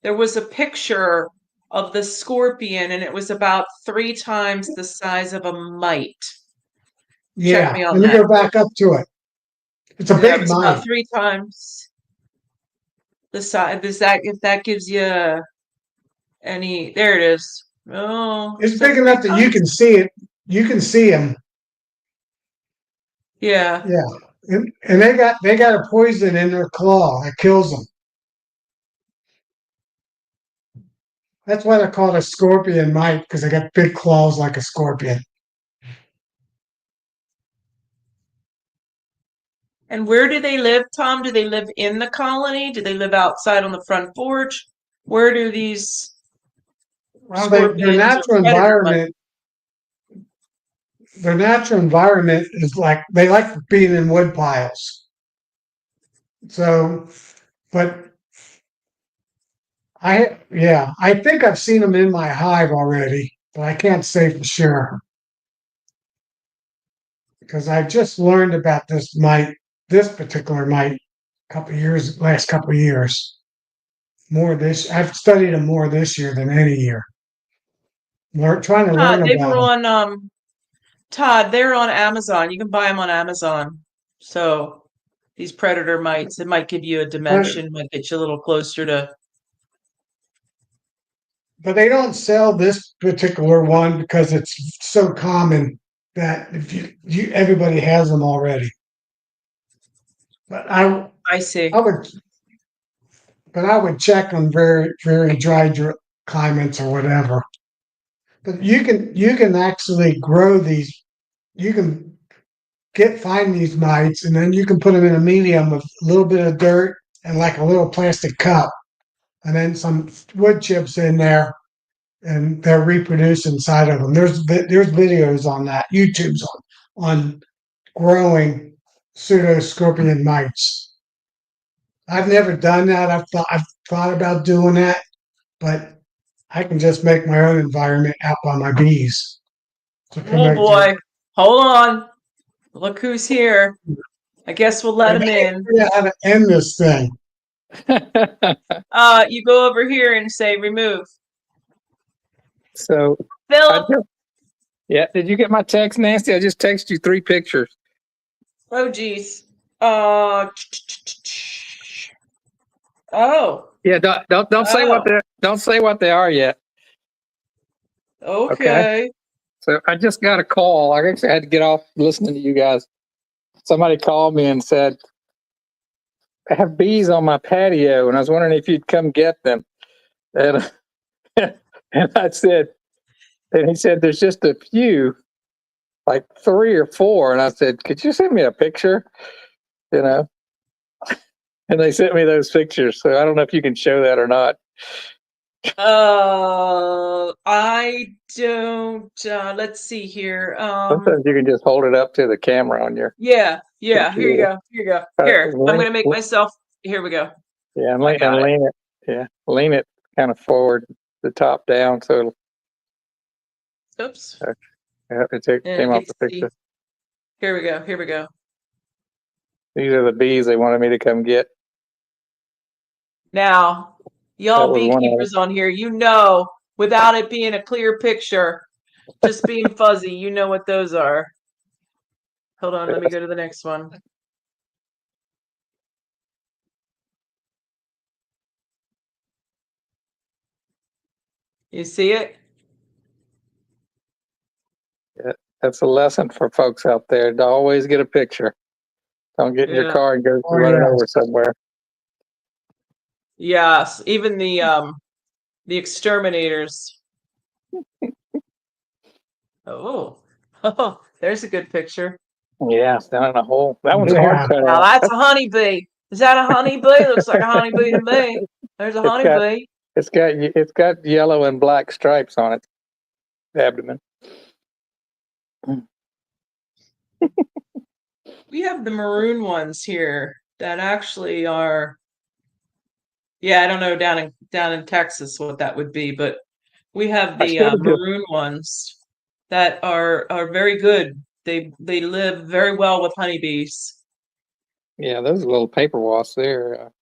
there was a picture of the scorpion and it was about 3 times the size of a mite. Check Yeah, me on let me that. go back up to it. It's a Yeah, it big was about mite. 3 times the size. Does that, if that gives you any, there it is. Oh, It's is that big three enough that you times? can see it. You can see them. Yeah. Yeah, and they got a poison in their claw that kills them. That's why they're called a scorpion mite because they got big claws like a scorpion. And where do they live, Tom? Do they live in the colony? Do they live outside on the front porch? Where do these Well, scorpions or predator mites? their natural environment is like they like being in wood piles. So, but I think I've seen them in my hive already, but I can't say for sure because I just learned about this particular mite, last couple of years. I've studied them more this year than any year. Trying to learn Todd, they about were them. on Todd, they're on Amazon. You can buy them on Amazon. So these predator mites, it might give you a But dimension, might get you a little closer to. but they don't sell this particular one because it's so common that if you everybody has them already. But I see. I would I would check on very climates or whatever. But you can actually grow these. You can find these mites and then you can put them in a medium with a little bit of dirt and like a little plastic cup, and then some wood chips in there, and they're reproduced inside of them. There's videos on that. YouTube's on growing pseudoscorpion mites. I've never done that. I've thought about doing that, but I can just make my own environment out by my bees to Oh promote their. boy. Hold on. Look who's here. I guess we'll let I him can't in. figure out how to end this thing. You go over here and say remove. So, Philip. yeah, did you get my text, Nancy? I just texted you 3 pictures. Oh geez. Oh. Yeah, don't say what they are yet. Okay. So I just got a call. I actually had to get off listening to you guys. Somebody called me and said, I have bees on my patio, and I was wondering if you'd come get them. And and I said, and he said, there's just a few, like 3 or 4. And I said, could you send me a picture? You know, and they sent me those pictures. So I don't know if you can show that or not. I don't. Let's see here. Sometimes you can just hold it up to the camera on your Yeah. Here you computer. go. Here you go. Here, I'm gonna make myself. Here we go. Yeah, and I got it. lean it. Yeah, lean it kind of forward, the top down, so it'll. Oops. Yeah, it And came off it's the picture. Here we go. Here we go. These are the bees they wanted me to come get. Now, y'all That was one of beekeepers on here, you know, without it being a clear picture, just being fuzzy, you know what those are. Hold on, let me go to the next one. You see it? Yeah, that's a lesson for folks out there. To always get a picture. Don't get in your Yeah. car and go Oh, running yeah. over somewhere. Yes, even the exterminators. Oh, oh, there's a good picture. Yeah, it's down in a hole. That one's Yeah. hard cut Now out. that's a honeybee. Is that a honeybee? Looks like a honeybee to me. There's a It's got- honeybee. It's got yellow and black stripes on its abdomen. We have the maroon ones here that actually are. Yeah, I don't know down in Texas what that would be, but we have I the should have just maroon ones that are very good. They live very well with honeybees. yeah, those little paper wasps there.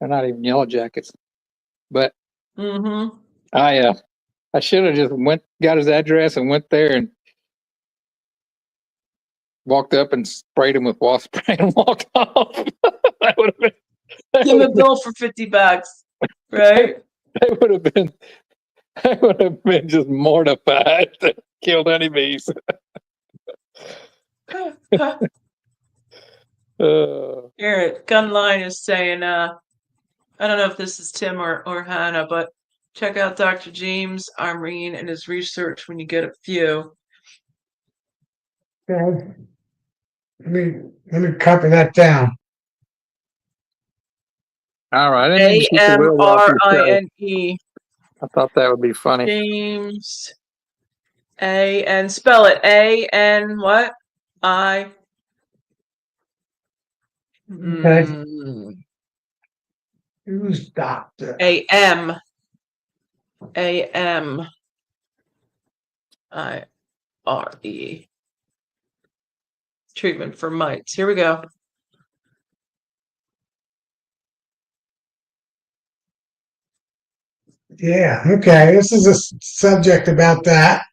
They're not even yellow jackets, but Mm-hmm. I should have just got his address and went there and walked up and sprayed him with wasp spray and walked off. That would have been. Give him a bill for $50, right? They would have been. I would have been just mortified to kill any bees. Here, Gunline is saying, I don't know if this is Tim or Hannah, but check out Dr. James Armeen and his research when you get a few. Okay. Let me copy that down. All right, I didn't mean to keep the wheels off your show. AMRINE. I thought that would be funny. James and spell it AN what? I. Okay. Who's doctor? AM. Treatment for mites. Here we go. Yeah. Okay. This is a subject about that.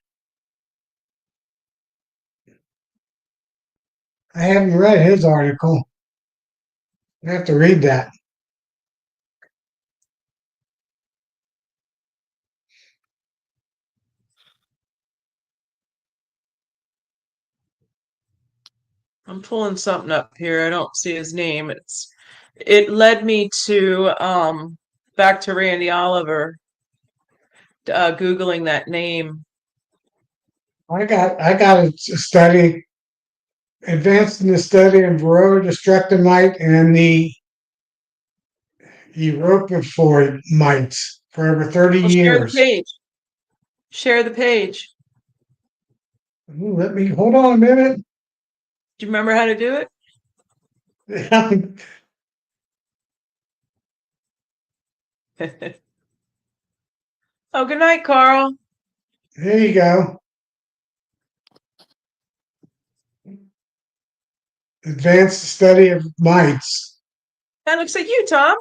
I haven't read his article. I have to read that. I'm pulling something up here. I don't see his name. It led me to back to Randy Oliver, Googling that name. I got a study advanced in the study of varroa destructive mite and the Eropophoid mites for over 30 Well, share the years. page. Share the page. Ooh, let me hold on a minute. Do you remember how to do it? Oh, good night, Carl. There you go. Advanced study of mites. That looks like you, Tom.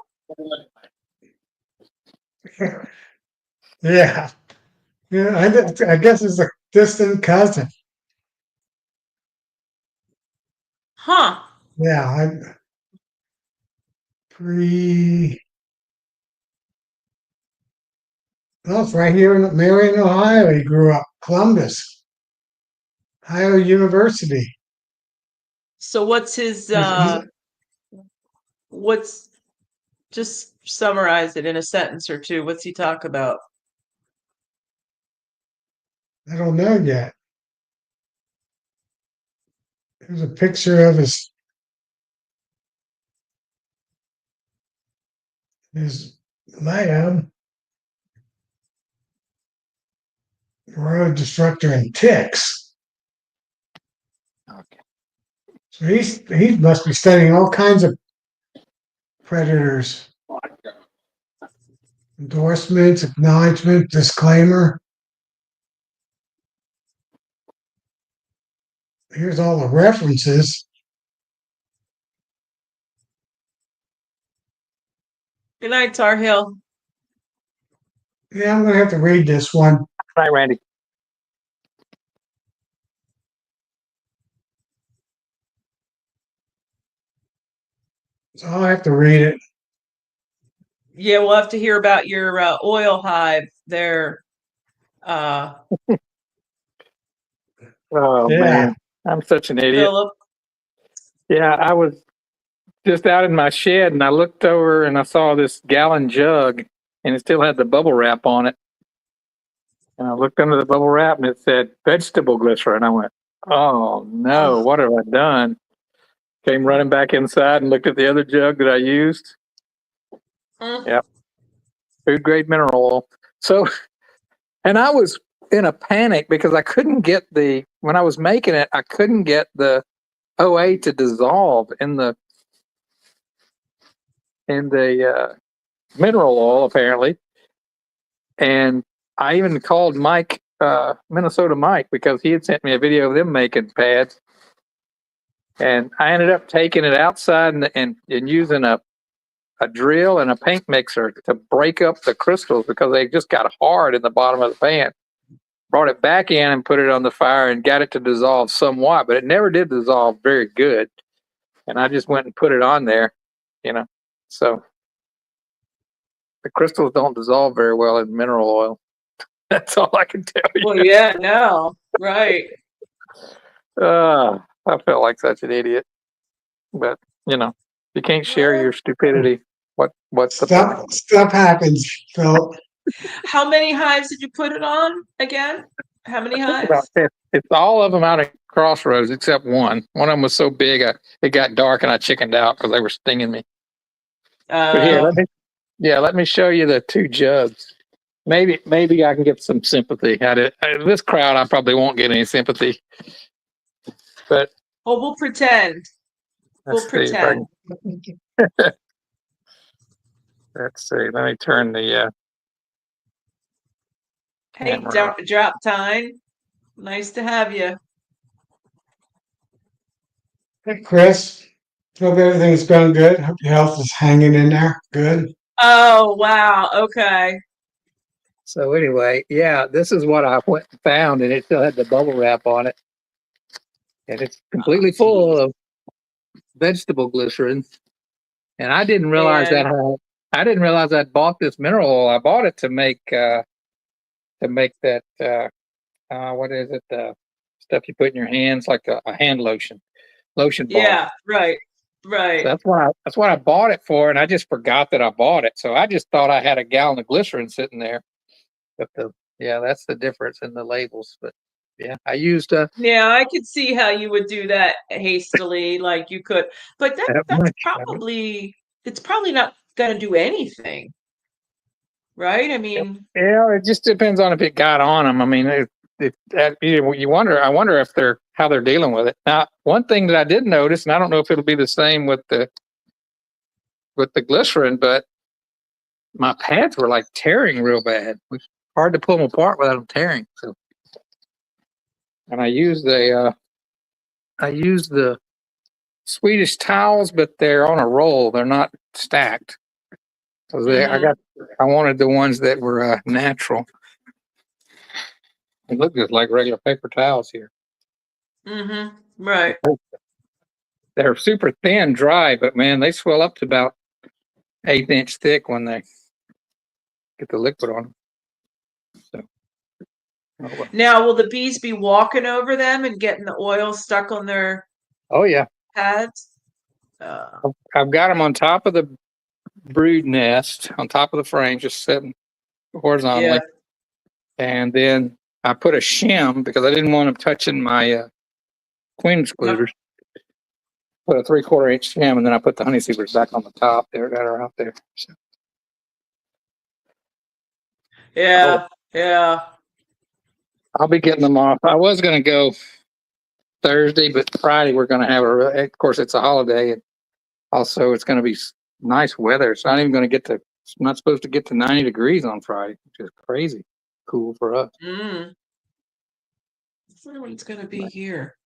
Yeah. Yeah, I guess it's a distant cousin. Huh. Yeah, I pre. Well, it's right here in Marion, Ohio. He grew up. Columbus, Ohio University. So what's his He's- what's just summarize it in a sentence or two. What's he talk about? I don't know yet. There's a picture of his lab. Road destructor and ticks. Okay. So he must be studying all kinds of predators. Endorsements, acknowledgement, disclaimer. Here's all the references. Good night, Tar Heel. Yeah, I'm gonna have to read this one. Hi, Randy. So I'll have to read it. Yeah, we'll have to hear about your oil hive there. Oh Yeah. man, I'm such an idiot. Philip. Yeah, I was just out in my shed and I looked over and I saw this gallon jug and it still had the bubble wrap on it. And I looked under the bubble wrap and it said vegetable glycerin. I went, oh no, what have I done? Came running back inside and looked at the other jug that I used. Yep. Food grade mineral oil. So, and I was in a panic because I couldn't get when I was making it, I couldn't get the OA to dissolve in the mineral oil apparently. And I even called Mike, Minnesota Mike, because he had sent me a video of them making pads. And I ended up taking it outside and using a drill and a paint mixer to break up the crystals because they just got hard in the bottom of the pan. Brought it back in and put it on the fire and got it to dissolve somewhat, but it never did dissolve very good. And I just went and put it on there, So the crystals don't dissolve very well in mineral oil. That's all I can tell you. Well, yeah, no, right. I felt like such an idiot. But, you can't share your stupidity. What's the point? Stuff happens, Phil. How many hives did you put it on again? How many hives? It's all of them out at Crossroads except one. One of them was so big, it got dark and I chickened out because they were stinging me. But here, let me show you the two jugs. Maybe I can get some sympathy out of this crowd. I probably won't get any sympathy. But we'll pretend. We'll pretend. Let's see. Let me turn the. Hey, drop time. Nice to have you. Hey, Chris. Hope everything's going good. Hope your health is hanging in there. Good. Oh, wow. Okay. So anyway, yeah, this is what I went and found, and it still had the bubble wrap on it. And it's completely full of vegetable glycerin. And I didn't realize I didn't realize I'd bought this mineral oil. I bought it to make that what is it? Stuff you put in your hands, like a hand lotion bar. Yeah, right. So that's what I bought it for, and I just forgot that I bought it. So I just thought I had a gallon of glycerin sitting there. But that's the difference in the labels. But yeah, I used yeah, I could see how you would do that hastily, like you could, but that's probably it's probably not going to do anything, right? I mean, Yeah, it just depends on if it got on them. I mean, you wonder. I wonder if how they're dealing with it. Now, one thing that I did notice, and I don't know if it'll be the same with the glycerin, but my pads were like tearing real bad. It was hard to pull them apart without them tearing. So, and I used the Swedish towels, but they're on a roll. They're not stacked. So I wanted the ones that were natural. They look just like regular paper towels here. right. They're super thin, dry, but man, they swell up to about 1/8 thick when they get the liquid on them. So, oh, well. Now, will the bees be walking over them and getting the oil stuck on their Oh yeah, pads? I've got them on top of the brood nest, on top of the frame, just sitting horizontally. Yeah. And then I put a shim because I didn't want them touching my queen excluders. Put a 3/4 inch shim, and then I put the honey seekers back on the top there that are out there. So. Yeah, yeah. I'll be getting them off. I was going to go Thursday, but Friday we're going to have of course, it's a holiday, and also it's going to be nice weather. It's not even going to it's not supposed to get to 90 degrees on Friday, which is crazy cool for us. I wonder what it's going to be here.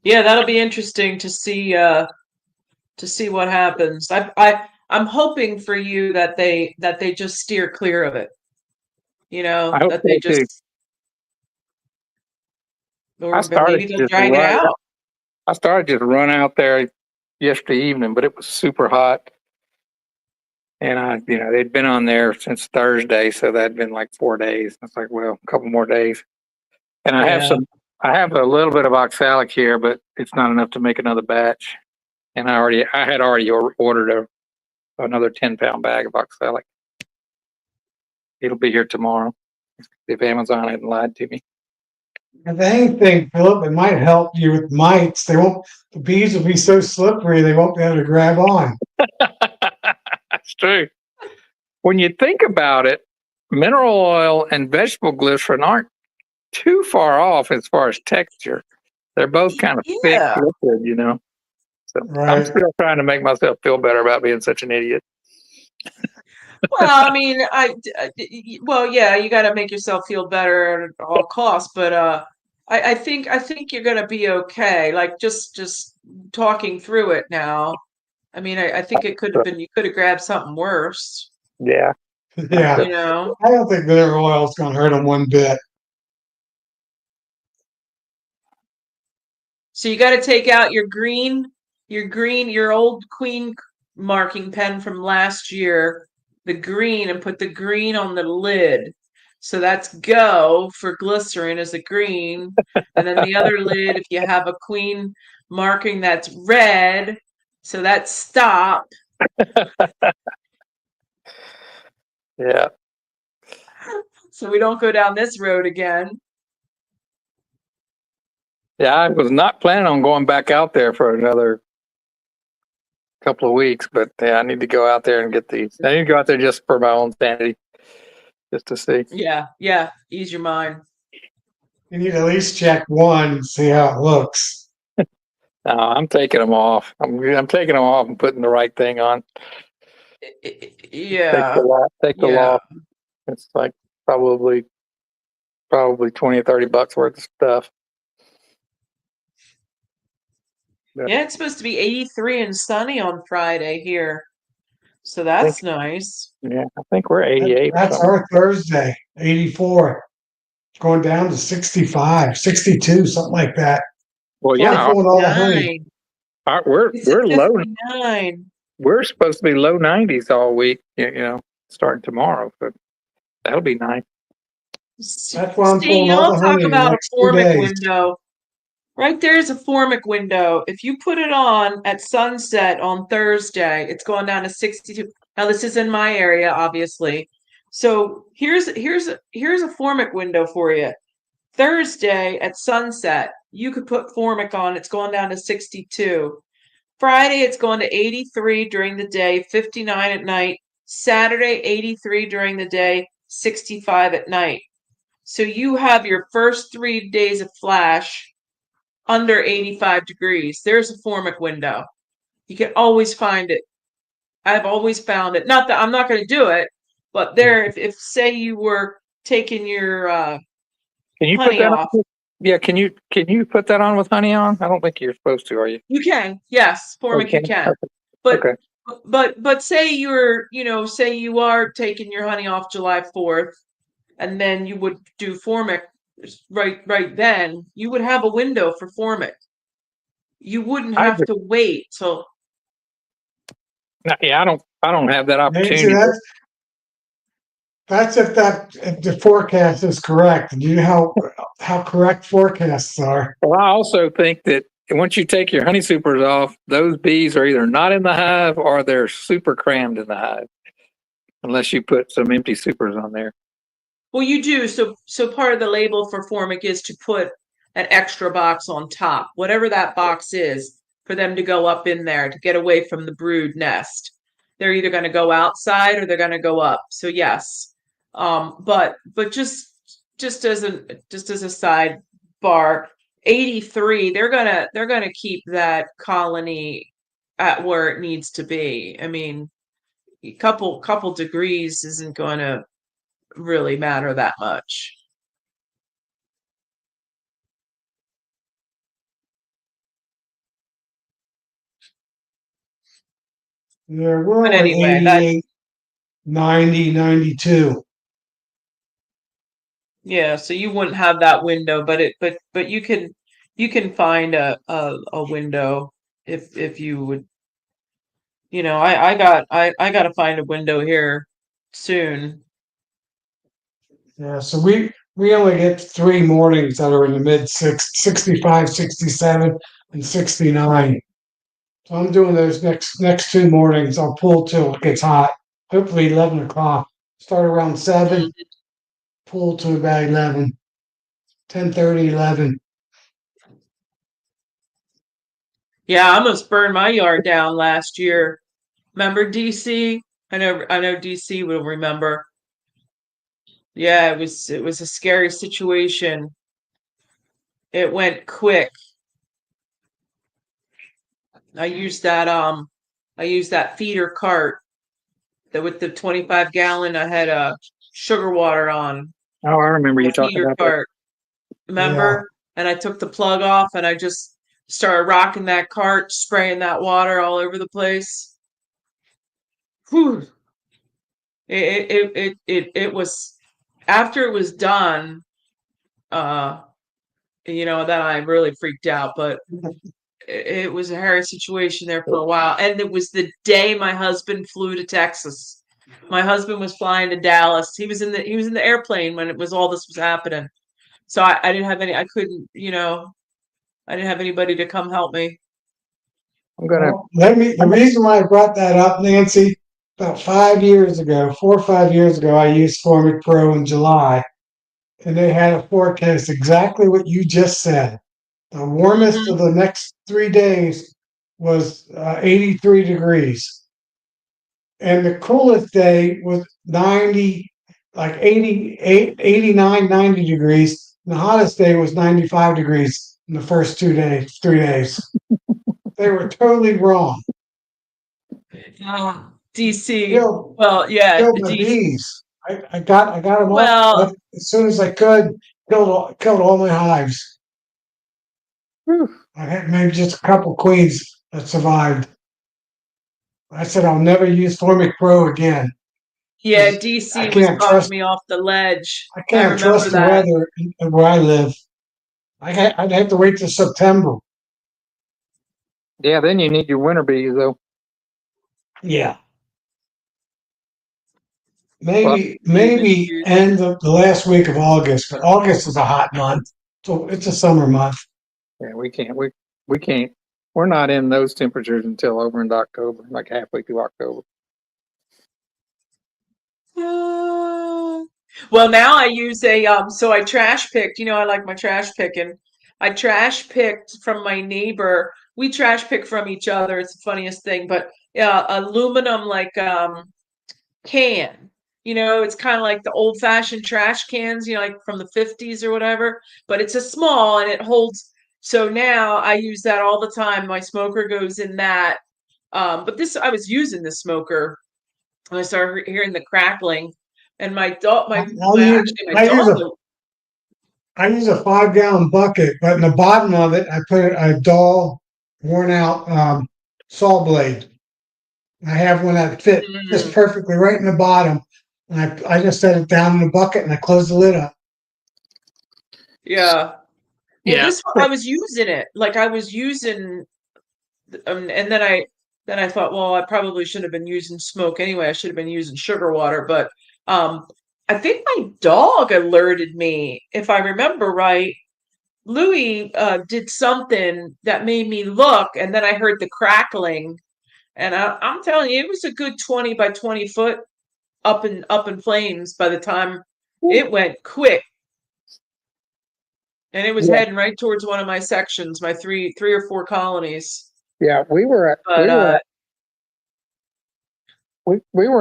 Yeah, that'll be interesting to see what happens. I'm hoping for you that they just steer clear of it. You know, I hope that they so too. just or maybe they'll just drag it out. I started just run out there yesterday evening, but it was super hot. And they'd been on there since Thursday, so that'd been like 4 days. I was like, well, a couple more days. And I have a little bit of oxalic here, but it's not enough to make another batch. And I had already ordered another 10-pound bag of oxalic. It'll be here tomorrow if Amazon hadn't lied to me. And the main thing, Philip, it might help you with mites. The bees will be so slippery they won't be able to grab on. That's true. When you think about it, mineral oil and vegetable glycerin aren't too far off as far as texture. They're both kind of thick liquid, So Right. I'm still trying to make myself feel better about being such an idiot. Well, I mean, yeah, you got to make yourself feel better at all costs, but I think you're going to be okay. Like just talking through it now. I mean, I think it could have been, you could have grabbed something worse. Yeah. Yeah. I don't think mineral oil is going to hurt them one bit. So you got to take out your old queen marking pen from last year, the green, and put the green on the lid. So that's go for glycerin as a green. And then the other lid, if you have a queen marking, that's red. So that's stop. Yeah. So we don't go down this road again. Yeah, I was not planning on going back out there for another couple of weeks, but yeah, I need to go out there and get these. I need to go out there just for my own sanity, just to see. Yeah. Ease your mind. You need to at least check one, see how it looks. No, I'm taking them off. I'm taking them off and putting the right thing on. Yeah. Take the law. It's like probably $20 or $30 worth of stuff. Yeah, it's supposed to be 83 and sunny on Friday here. So that's nice. Yeah, I think we're 88. That's our Thursday, 84. It's going down to 65, 62, something like that. Well, yeah, we're low. We're supposed to be low 90s all week, starting tomorrow. But that'll be nice. That's why I'm pulling all the honey. Talk about a formic window. Right there's a formic window. If you put it on at sunset on Thursday, it's going down to 62. Now this is in my area, obviously. So here's a formic window for you. Thursday at sunset, you could put formic on. It's going down to 62. Friday, it's going to 83 during the day, 59 at night. Saturday, 83 during the day, 65 at night. So you have your first 3 days of flash under 85 degrees. There's a formic window. You can always find it. I've always found it. Not that I'm not going to do it, but there, if say you were taking your Can you put honey that off, on? Yeah, can you put that on with honey on? I don't think you're supposed to, are you? you can. Yes, formic you Okay. can. But Okay. but say you're, say you are taking your honey off July 4th, and then you would do formic right then, you would have a window for formic. You wouldn't I have to wait till. yeah, I don't have that Nancy, opportunity. that's if the forecast is correct. Do you know how correct forecasts are? Well, I also think that once you take your honey supers off, those bees are either not in the hive or they're super crammed in the hive, unless you put some empty supers on there. Well, you do. So part of the label for formic is to put an extra box on top, whatever that box is, for them to go up in there to get away from the brood nest. They're either going to go outside or they're going to go up. So yes, but just as a sidebar, 83, they're gonna keep that colony at where it needs to be. I mean, a couple degrees isn't going to really matter that much. Yeah, we're But on anyway, that 88, 90, 92. yeah, so you wouldn't have that window, but you can find a window if you would, I got to find a window here soon. Yeah, so we only get 3 mornings that are in the mid 65, 67, and 69. So I'm doing those next 2 mornings. I'll pull till it gets hot. Hopefully 11 o'clock. Start around 7, pull to about 11, 10:30, 11. Yeah, I almost burned my yard down last year. Remember DC? I know DC will remember. Yeah, it was a scary situation. It went quick. I used that um I used that feeder cart that with the 25-gallon I had a sugar water on Oh, I remember a you talking feeder about that. cart. Yeah. Remember? And I took the plug off and I just started rocking that cart, spraying that water all over the place. Whew. It was after it was done, uh, that I really freaked out, but it was a hairy situation there for a while. And it was the day my husband flew to Texas. My husband was flying to Dallas. He was in the airplane when all this was happening. So I didn't have any, I couldn't, I didn't have anybody to come help me. I'm gonna. Well, the reason why I brought that up, Nancy, about 5 years ago, 4 or 5 years ago, I used Formic Pro in July, and they had a forecast exactly what you just said. The warmest of Mhm. the next 3 days was 83 degrees. And the coolest day was 90, like 88, 89, 90 degrees. And the hottest day was 95 degrees in the first 2 days, 3 days. They were totally wrong. DC. Killed, Well, yeah, killed my DC. bees. I got them off Well, as soon as I could. Killed all my hives. Whew. I had maybe just a couple queens that survived. I said I'll never use Formic Pro again yeah, because I DC was can't talking trust me off the ledge. I I can't remember trust the that. weather where I live. I'd have to wait till September. Yeah, then you need your winter bees though. Yeah, Well, maybe end of the last week of August, but August is a hot month, so it's a summer month. yeah, we can't. We're not in those temperatures until over into October, like halfway through October. Well, now I use so I trash picked, I like my trash picking. I trash picked from my neighbor we trash pick from each other. It's the funniest thing. But yeah, aluminum can. It's kind of like the old fashioned trash cans, like from the 50s or whatever, but it's a small and it holds. So now I use that all the time. My smoker goes in that. But I was using the smoker and I started hearing the crackling. And my dog, my actually my dog. I use a 5-gallon bucket, but in the bottom of it, I put a dull, worn out saw blade. I have one that fits perfectly right in the bottom, and I just set it down in the bucket and I close the lid up. Yeah. Well, Yeah. this I was using it like I was using, and then I thought, well, I probably should have been using smoke anyway. I should have been using sugar water, but I think my dog alerted me, if I remember right. Louis did something that made me look, and then I heard the crackling, and I'm telling you, it was a good 20 by 20 foot up in flames by the time it went quick. And it was Yeah. heading right towards one of my sections, my three or four colonies. Yeah, we were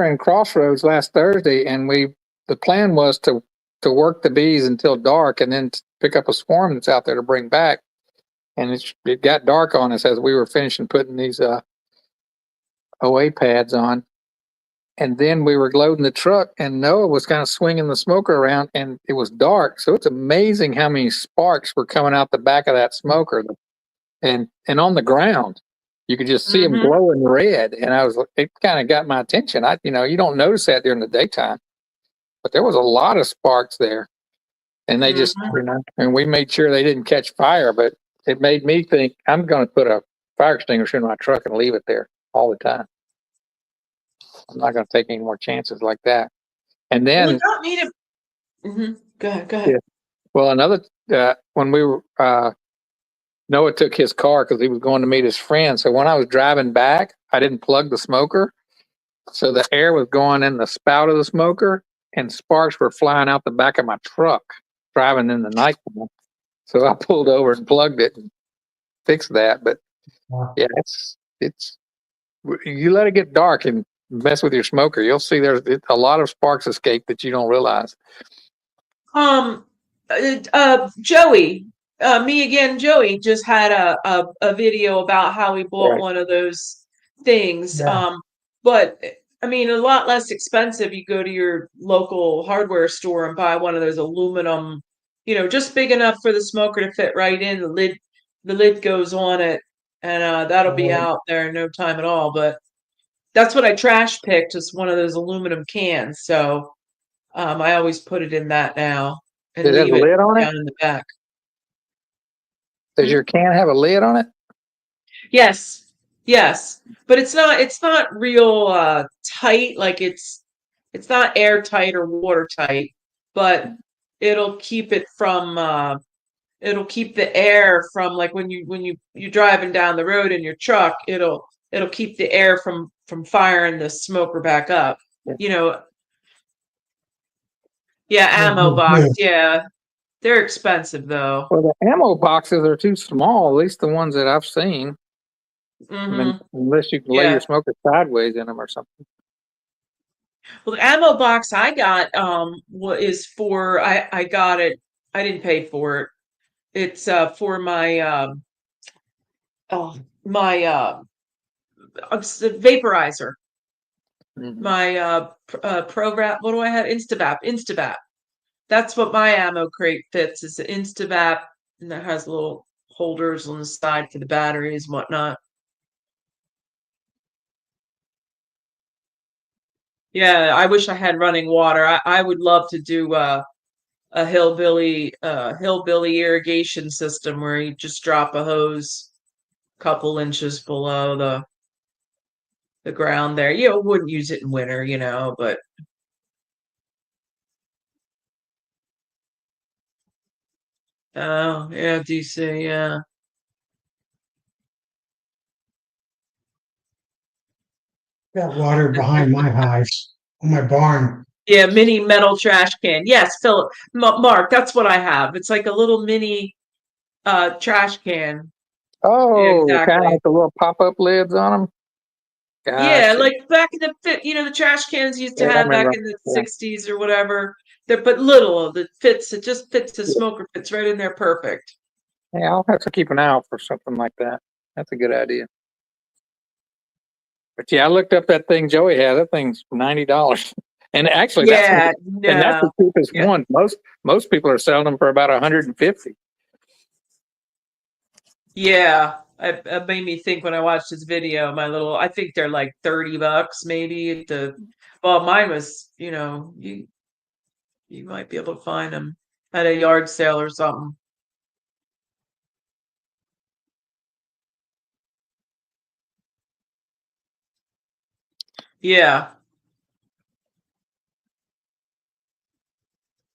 in Crossroads last Thursday, and the plan was to work the bees until dark, and then pick up a swarm that's out there to bring back. And it got dark on us as we were finishing putting these OA pads on, and then we were loading the truck, and Noah was kind of swinging the smoker around, and it was dark. So it's amazing how many sparks were coming out the back of that smoker, and on the ground. You could just see them glowing red, and it kind of got my attention. You don't notice that during the daytime, but there was a lot of sparks there, and they just, and we made sure they didn't catch fire. But it made me think I'm going to put a fire extinguisher in my truck and leave it there all the time. I'm not going to take any more chances like that. And then, well, it got me to. Go ahead. Yeah. Well, another when we were. Noah took his car because he was going to meet his friend. So when I was driving back, I didn't plug the smoker. So the air was going in the spout of the smoker, and sparks were flying out the back of my truck driving in the night. So I pulled over and plugged it and fixed that. But yeah, it's you let it get dark and mess with your smoker, you'll see there's a lot of sparks escape that you don't realize. Joey. Me again, Joey just had a video about how he bought one of those things. Yeah. But I mean, a lot less expensive. You go to your local hardware store and buy one of those aluminum, just big enough for the smoker to fit right in. The lid goes on it, and that'll be out there in no time at all. But that's what I trash picked, is one of those aluminum cans. So I always put it in that now and Does it have leave a it lid on it? down in the back. Does your can have a lid on it? Yes, but it's not real tight. Like it's not airtight or watertight, but it'll keep it from it'll keep the air from, like, when you're driving down the road in your truck, it'll keep the air from firing the smoker back up. Yeah, ammo box. Yeah, they're expensive though. Well, the ammo boxes are too small, at least the ones that I've seen. I mean, unless you can lay your smoker sideways in them or something. Well, the ammo box I got is for, I got it. I didn't pay for it. It's for my vaporizer. My program. What do I have? Instabap. That's what my ammo crate fits, is the Instabap, and that has little holders on the side for the batteries and whatnot. Yeah, I wish I had running water. I would love to do a hillbilly irrigation system where you just drop a hose a couple inches below the ground there. You wouldn't use it in winter, but oh yeah, DC, yeah. Got water behind my hives on my barn. Yeah, mini metal trash can. Yes, Philip, Mark, that's what I have. It's like a little mini trash can. Oh, kind of exactly. like the little pop-up lids on them. Yeah, Gotcha. like back in the trash cans used to Yeah, I have back remember. in the Yeah. 60s or whatever. They're but little that fits. It just fits the smoker. Fits right in there, perfect. Yeah, I'll have to keep an eye out for something like that. That's a good idea. But yeah, I looked up that thing Joey had. That thing's $90, and actually, Yeah, that's the no, cheapest yeah, one. Most people are selling them for about 150. yeah. It made me think when I watched this video. I think they're like $30 maybe. Well, mine was. You might be able to find them at a yard sale or something. Yeah,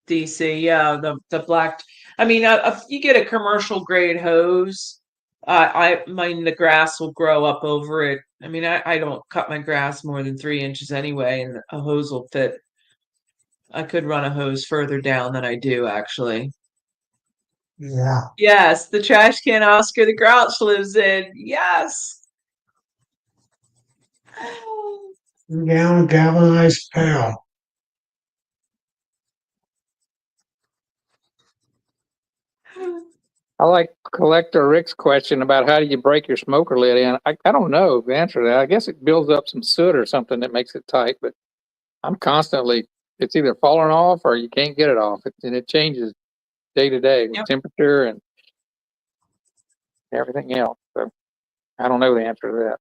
DC. Yeah, the black. I mean, if you get a commercial grade hose, I mean the grass will grow up over it. I mean, I don't cut my grass more than 3 inches anyway, and a hose will fit. I could run a hose further down than I do actually. Yeah. Yes, the trash can Oscar the Grouch lives in. Yes. Gallon galvanized pail. I like collector Rick's question about how do you break your smoker lid in. I don't know the answer to that. I guess it builds up some soot or something that makes it tight, but I'm constantly, it's either falling off or you can't get it off. And it changes day to day with Yep. temperature and everything else. So I don't know the answer to that.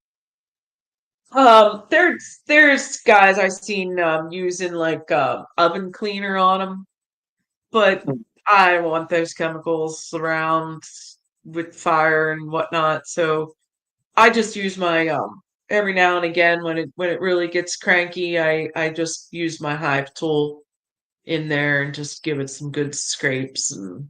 There's guys I've seen using like oven cleaner on them, but Hmm. I don't want those chemicals around with fire and whatnot. So I just use my every now and again when it really gets cranky, I just use my Hive tool in there and just give it some good scrapes and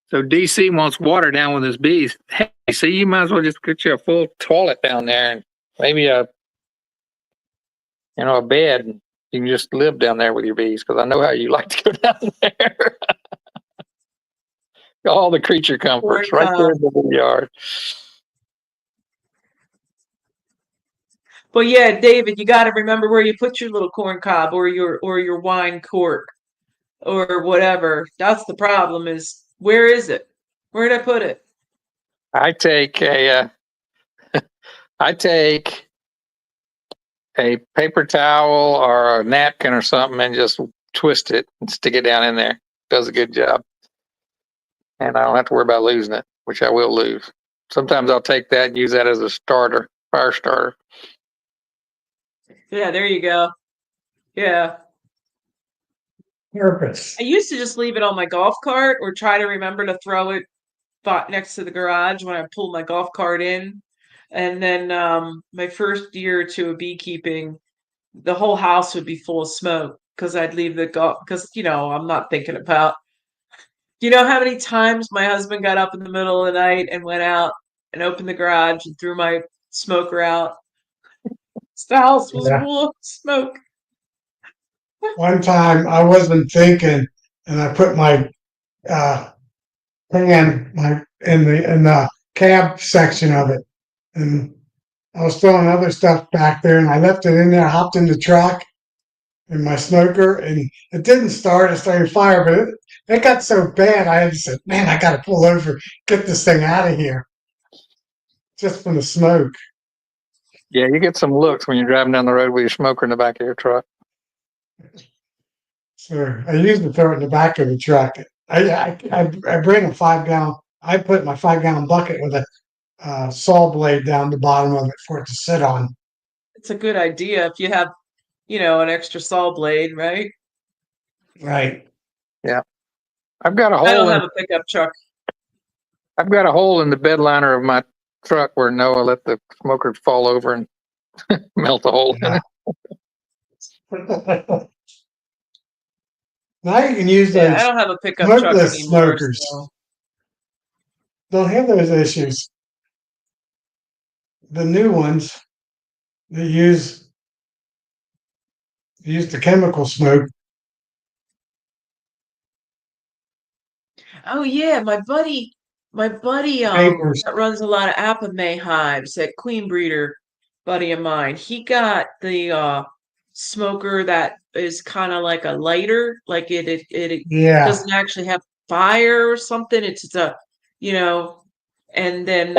So DC wants water down with his bees. Hey, see, you might as well just get you a full toilet down there and maybe a bed. And you can just live down there with your bees because I know how you like to go down there. All the creature comforts corn right there cob. in the yard. But yeah, David, you got to remember where you put your little corn cob or your wine cork or whatever. That's the problem is where is it? Where did I put it? I take I take a paper towel or a napkin or something and just twist it and stick it down in there. Does a good job. And I don't have to worry about losing it, which I will lose. Sometimes I'll take that and use that as a starter, fire starter. Yeah, there you go. Yeah. Purpose. I used to just leave it on my golf cart or try to remember to throw it next to the garage when I pulled my golf cart in. And then my first year or two of beekeeping, the whole house would be full of smoke because I'd leave the golf because I'm not thinking about how many times my husband got up in the middle of the night and went out and opened the garage and threw my smoker out. The house was Yeah. full of smoke. One time I wasn't thinking and I put my pan in the cab section of it. And I was throwing other stuff back there and I left it in there, hopped in the truck in my smoker and it didn't start. It started fire, but it got so bad I had to say, man, I got to pull over, get this thing out of here just from the smoke. Yeah, you get some looks when you're driving down the road with your smoker in the back of your truck. So I usually throw it in the back of the truck. I bring a 5 gallon. I put my 5 gallon bucket with a saw blade down the bottom of it for it to sit on. It's a good idea if you have, an extra saw blade, right? Right. Yeah. I've got a I don't hole in have a pickup truck. I've got a hole in the bed liner of my truck where Noah let the smoker fall over and melt the hole in Yeah. it. Now you can use Yeah, I those don't have a pickup truck smokeless anymore, smokers. so Don't have those issues. The new ones that use the chemical smoke. oh yeah, my buddy My buddy Papers. that runs a lot of Apiary hives, that queen breeder buddy of mine, he got the smoker that is kind of like a lighter, like it Yeah. doesn't actually have fire or something. It's a, you know, and then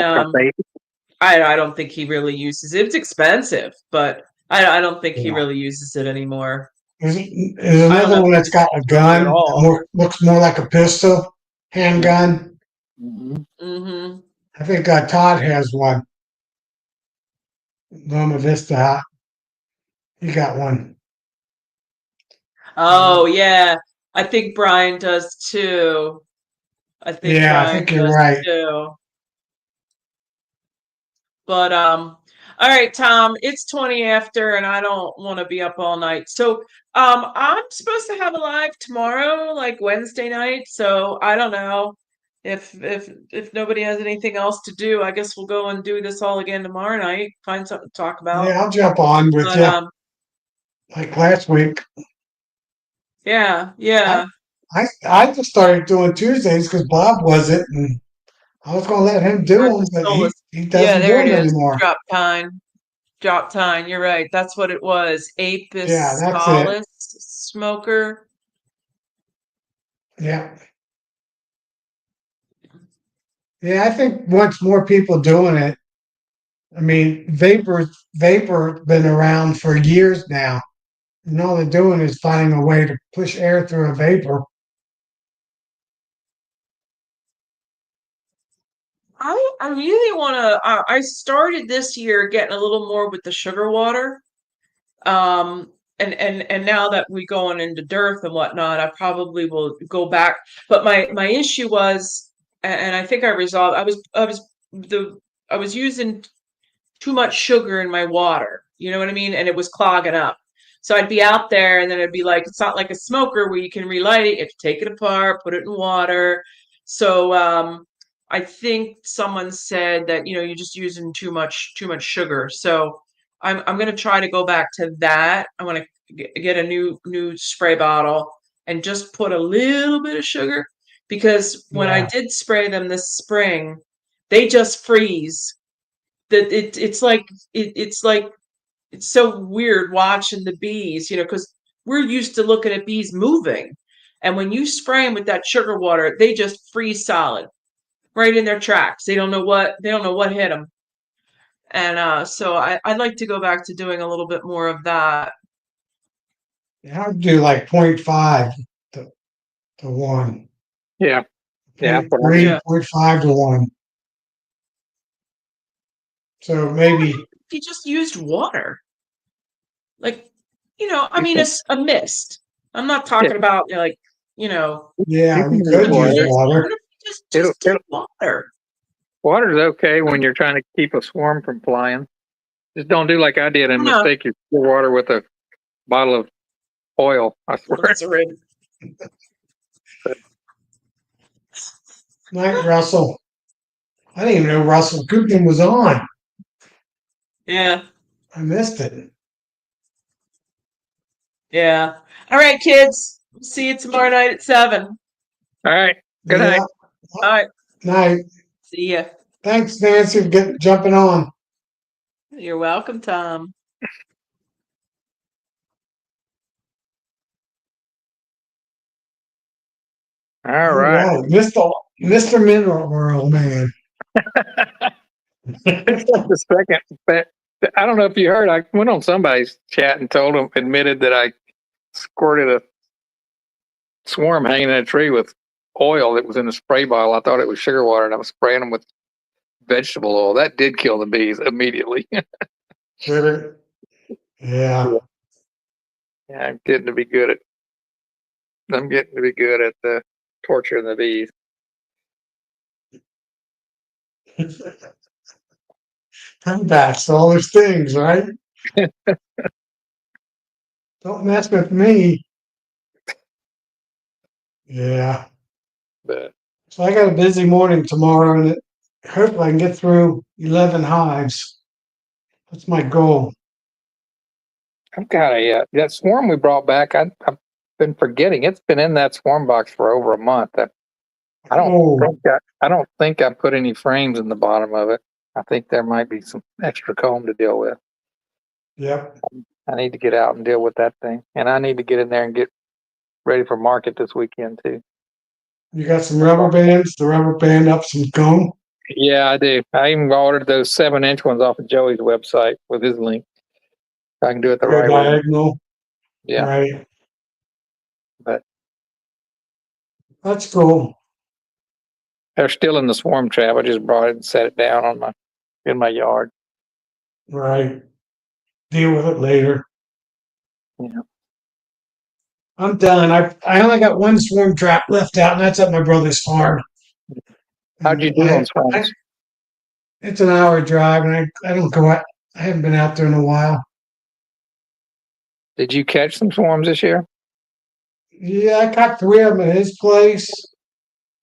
I don't think he really uses it. It's expensive, but I don't think he Yeah. really uses it anymore. There's I don't another know one if that's he got uses a it really at gun that all. looks more like a pistol, handgun. Mhm. Mm-hmm. I think Todd has one. Loma Vista. He got one. Oh yeah, I think Brian does too. I think Yeah, I Brian think you're does right. too. But all right, Tom, it's 20 after and I don't want to be up all night. So I'm supposed to have a live tomorrow, like Wednesday night. So I don't know if nobody has anything else to do, I guess we'll go and do this all again tomorrow night, find something to talk about. Yeah, I'll jump on with But you like last week. yeah, I yeah. I just started doing Tuesdays because Bob wasn't, and I was gonna let him do Not them, the but soulless. he Yeah, doesn't do there it them is. anymore. Drop time. Drop time. You're right. That's what it was. Yeah, Apis that's it. solace smoker. Yeah, yeah. I think once more people doing it, I mean, vapor been around for years now, and all they're doing is finding a way to push air through a vapor. I really want to. I started this year getting a little more with the sugar water. And now that we going into dearth and whatnot, I probably will go back. But my issue was, and I think I resolved. I was using too much sugar in my water. You know what I mean? And it was clogging up. So I'd be out there and then it'd be like, it's not like a smoker where you can relight it. You have to take it apart, put it in water. So I think someone said that, you're just using too much sugar. So I'm gonna try to go back to that. I want to get a new spray bottle and just put a little bit of sugar because when I Yeah, did spray them this spring, they just freeze that it's so weird watching the bees, because we're used to looking at bees moving, and when you spray them with that sugar water, they just freeze solid right in their tracks. They don't know what hit them, and so I'd like to go back to doing a little bit more of that. yeah. I'd do like 0.5 to 1, Yeah, yeah. point Well, three, Yeah, 0.5 to 1. So maybe, if you just used water, like I you mean, can, a mist. I'm not yeah, talking about like you know you yeah, we can use could a use water. mist. water. What if you just It'll, just did water? water's okay when you're trying to keep a swarm from flying. Just don't do like I did and No, mistake your water with a bottle of oil. I swear. glycerin. Night, Russell. I didn't even know Russell Cooking was on. Yeah, I missed it. yeah. All right, kids. See you tomorrow night at 7. All right. Good night. Yeah. All right. Night. See ya. Thanks, Nancy, for jumping on. You're welcome, Tom. All All right. right, Mr. Mineral World Man. It's like the second. But I don't know if you heard. I went on somebody's chat and admitted that I squirted a swarm hanging in a tree with oil that was in a spray bottle. I thought it was sugar water, and I was spraying them with vegetable oil. That did kill the bees immediately. Did it? Yeah. Yeah, I'm getting to be good at the torturing the bees. That's all those things, right? Don't mess with me. Yeah. But So I got a busy morning tomorrow, and hopefully I can get through 11 hives. That's my goal. I'm kind of that swarm we brought back. I've been forgetting. It's been in that swarm box for over a month. Oh, I don't think I put any frames in the bottom of it. I think there might be some extra comb to deal with. yep. I need to get out and deal with that thing, and I need to get in there and get ready for market this weekend too. You got some rubber bands to rubber band up some comb. Yeah, I do. I even ordered those 7-inch ones off of Joey's website with his link. I can do it the Go right way. diagonal. Yeah, Right. but That's cool. they're still in the swarm trap. I just brought it and set it down in my yard. Right. Deal with it later. Yeah. I'm done. I only got one swarm trap left out, and that's at my brother's farm. How'd you And do on I, swarms? it's an hour drive, and I don't go out. I haven't been out there in a while. Did you catch some swarms this year? Yeah, I caught 3 of them at his place.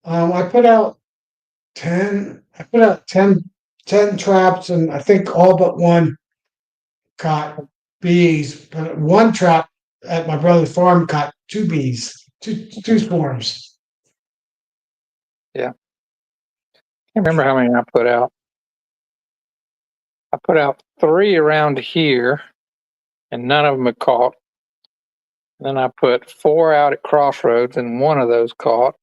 I put out 10. I put out 10 traps, and I think all but one caught bees. But one trap at my brother's farm caught 2 bees, two swarms. Yeah. Can't remember how many I put out. I put out 3 around here, and none of them had caught. Then I put 4 out at Crossroads, and one of those caught.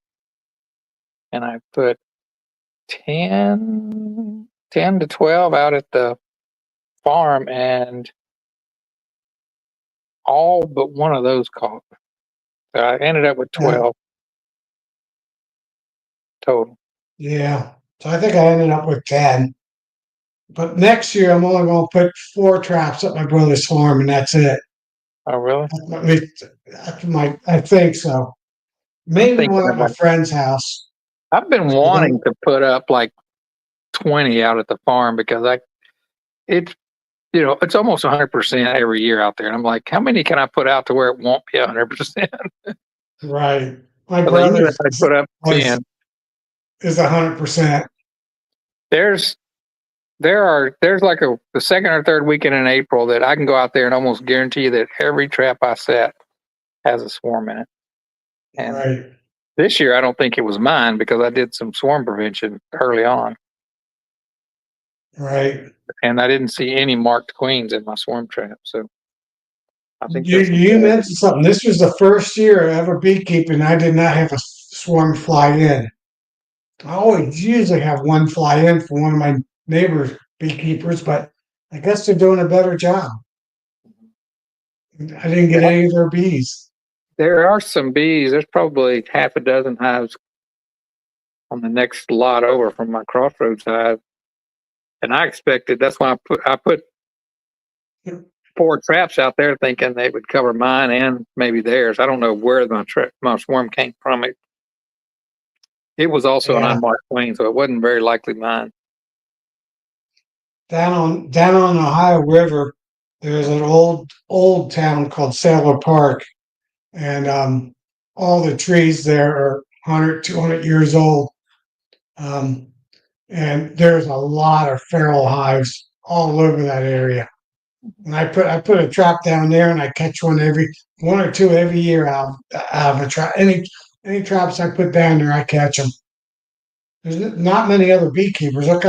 And I put 10 to 12 out at the farm, and all but one of those caught. So I ended up with Yeah. 12 total. Yeah. So I think I ended up with 10. But next year, I'm only going to put 4 traps at my brother's farm, and that's it. Oh, really? I mean, I think so. I'm Maybe thinking one at my about it. friend's house. I've been wanting to put up like 20 out at the farm because it's almost 100% every year out there. And I'm like, how many can I put out to where it won't be 100%? Right. My Because I usually brother's I put up place 10. is 100%. There's like the second or third weekend in April that I can go out there and almost guarantee that every trap I set has a swarm in it. And Right. this year I don't think it was mine because I did some swarm prevention early on, Right. and I didn't see any marked queens in my swarm trap. So I think You mentioned something. This was the first year ever beekeeping. I did not have a swarm fly in. I always usually have one fly in for one of my neighbors, beekeepers, but I guess they're doing a better job. I didn't get any of their bees. there are some bees. There's probably half a dozen hives on the next lot over from my Crossroads hive, and I expected that's why I put 4 traps out there thinking they would cover mine and maybe theirs. I don't know where my swarm came from. It was also an Yeah. unmarked queen, so it wasn't very likely mine. Down on the Ohio River, there's an old town called Sailor Park, and all the trees there are 100, 200 years old. Um, and there's a lot of feral hives all over that area. And I put a trap down there, and I catch one or two every year out of a trap. Any traps I put down there, I catch them. There's not many other beekeepers. Look,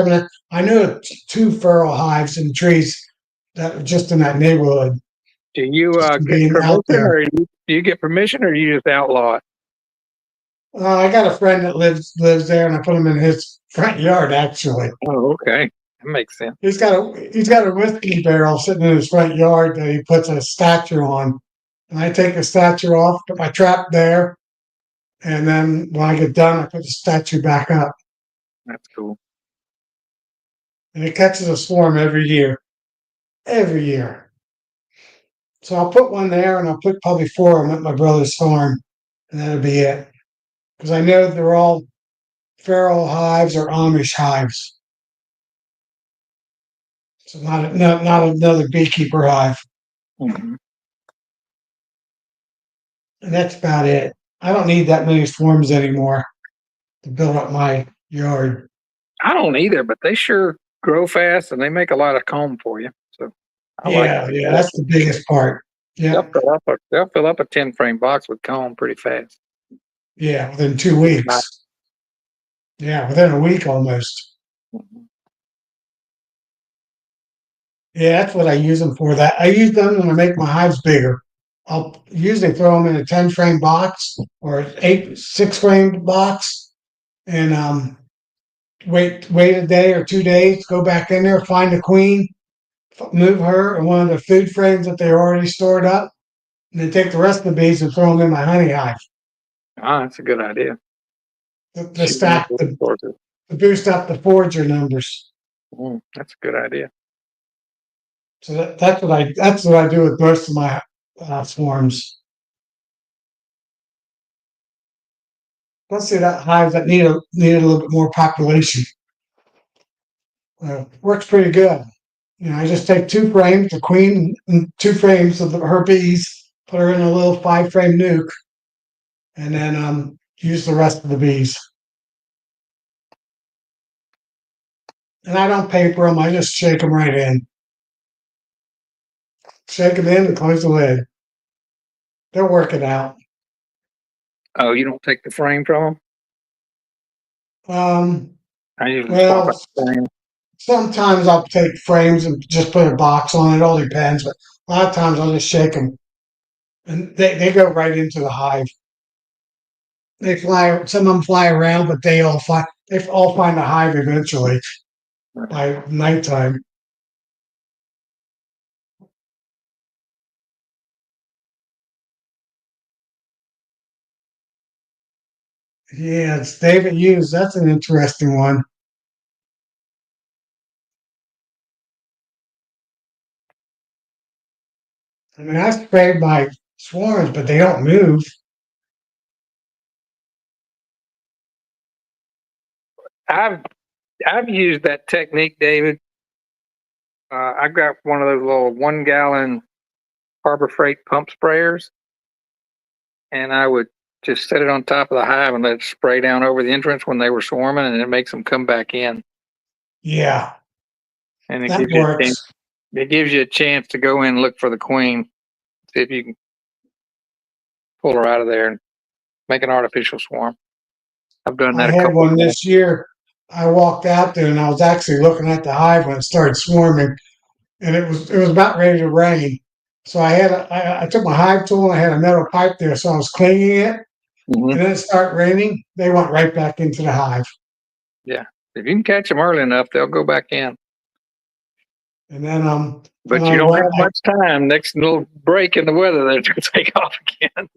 I knew 2 feral hives in trees that were just in that neighborhood. Do you get Being out permission, there. or do you get permission, or you just outlaw it? I got a friend that lives there, and I put him in his front yard. Actually, Oh, okay, that makes sense. he's got a whiskey barrel sitting in his front yard that he puts a statue on, and I take the statue off, put my trap there, and then when I get done, I put the statue back up, That's cool. and it catches a swarm every year. So I'll put one there, and I'll put probably 4 of them at my brother's farm, and that'll be it. Because I know they're all feral hives or Amish hives. So not another beekeeper hive. Mm-hmm. And that's about it. I don't need that many swarms anymore to build up my yard. I don't either, but they sure grow fast and they make a lot of comb for you. So I like Yeah, it. yeah, that's the biggest part. Yeah, They'll fill up a 10 frame box with comb pretty fast. yeah, within 2 weeks. Yeah, within a week almost. Yeah, that's what I use them for. That I use them when I make my hives bigger. I'll usually throw them in a 10 frame box or 6 frame box, and wait a day or 2 days, go back in there, find the queen, move her in one of the food frames that they already stored up, and then take the rest of the bees and throw them in my honey hive Ah, that's a good idea. to stack to boost up the forager numbers. That's a good idea. So that's what I do with most of my swarms. Especially that hive that need a little bit more population. Works pretty good. You know, I just take 2 frames, the queen, and 2 frames of her bees, put her in a little 5 frame nuke, and then use the rest of the bees. And I don't paper them; I just shake them right in. Shake them in and close the lid. They'll work it out. Oh, you don't take the frame from them? I usually swap out Well, the frame. sometimes I'll take frames and just put a box on it. It all depends, but a lot of times I'll just shake them, and they go right into the hive. They fly. Some of them fly around, but they all fly. They all find the hive eventually by nighttime. Yeah, it's David Hughes. That's an interesting one. I mean, I sprayed my swarms, but they don't move. I've used that technique, David. I've got one of those little 1 gallon Harbor Freight pump sprayers, and I would just set it on top of the hive and let it spray down over the entrance when they were swarming, and it makes them come back in. Yeah, And it that gives you a chance. works. It gives you a chance to go in and look for the queen, see if you can pull her out of there and make an artificial swarm. I've done I that a had couple of one times. this year. I walked out there and I was actually looking at the hive when it started swarming, and it was about ready to rain. So I took my hive tool and I had a metal pipe there, so I was cleaning it, Mhm. and then it started raining. They went right back into the hive, Yeah, if you can catch them early enough, they'll go back in. and then But I you don't went. have much time. Next little break in the weather, they're going to take off again.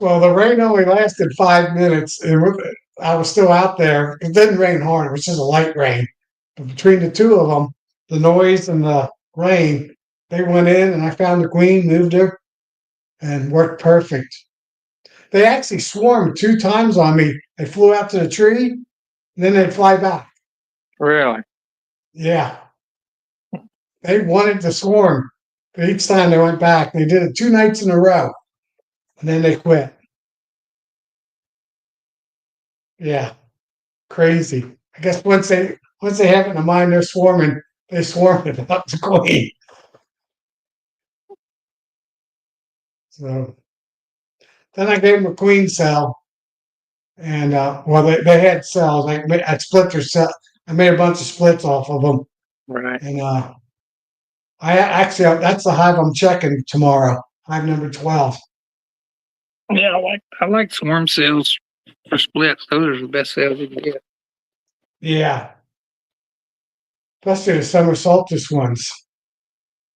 Well, the rain only lasted 5 minutes, and I was still out there. It didn't rain hard; it was just a light rain. But between the two of them, the noise and the rain, they went in, and I found the queen, moved her, and worked perfect. They actually swarmed 2 times on me. They flew out to the tree, and then they'd fly back. Really? Yeah, they wanted to swarm, but each time they went back. They did it 2 nights in a row, and then they quit. Yeah. Crazy. I guess once they have it in the mind they're swarming, they swarm about the queen. So then I gave them a queen cell, and well, they had cells. I split their cell. I made a bunch of splits off of them, Right. and I actually that's the hive I'm checking tomorrow. Hive number 12. Yeah, I like swarm cells for splits. Those are the best cells you can get. Yeah, especially the summer solstice ones.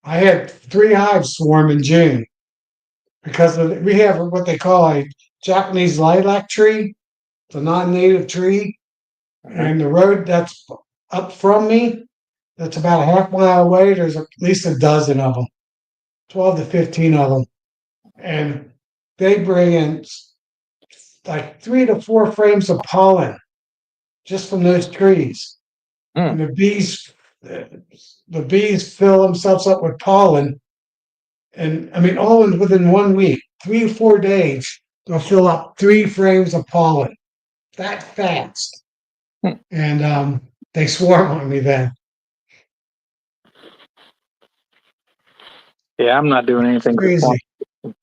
I had 3 hives swarm in June because we have what they call a Japanese lilac tree. It's a non-native tree, Uh-huh. and the road that's up from me, that's about a half mile away. There's at least a dozen of them, 12 to 15 of them, and they bring in like 3 to 4 frames of pollen just from those trees. Hmm. And the bees fill themselves up with pollen, and I mean, within 1 week, 3 or 4 days, they'll fill up 3 frames of pollen that fast. Hmm. And they swarm on me then. Yeah, I'm not doing anything for swarm. Crazy.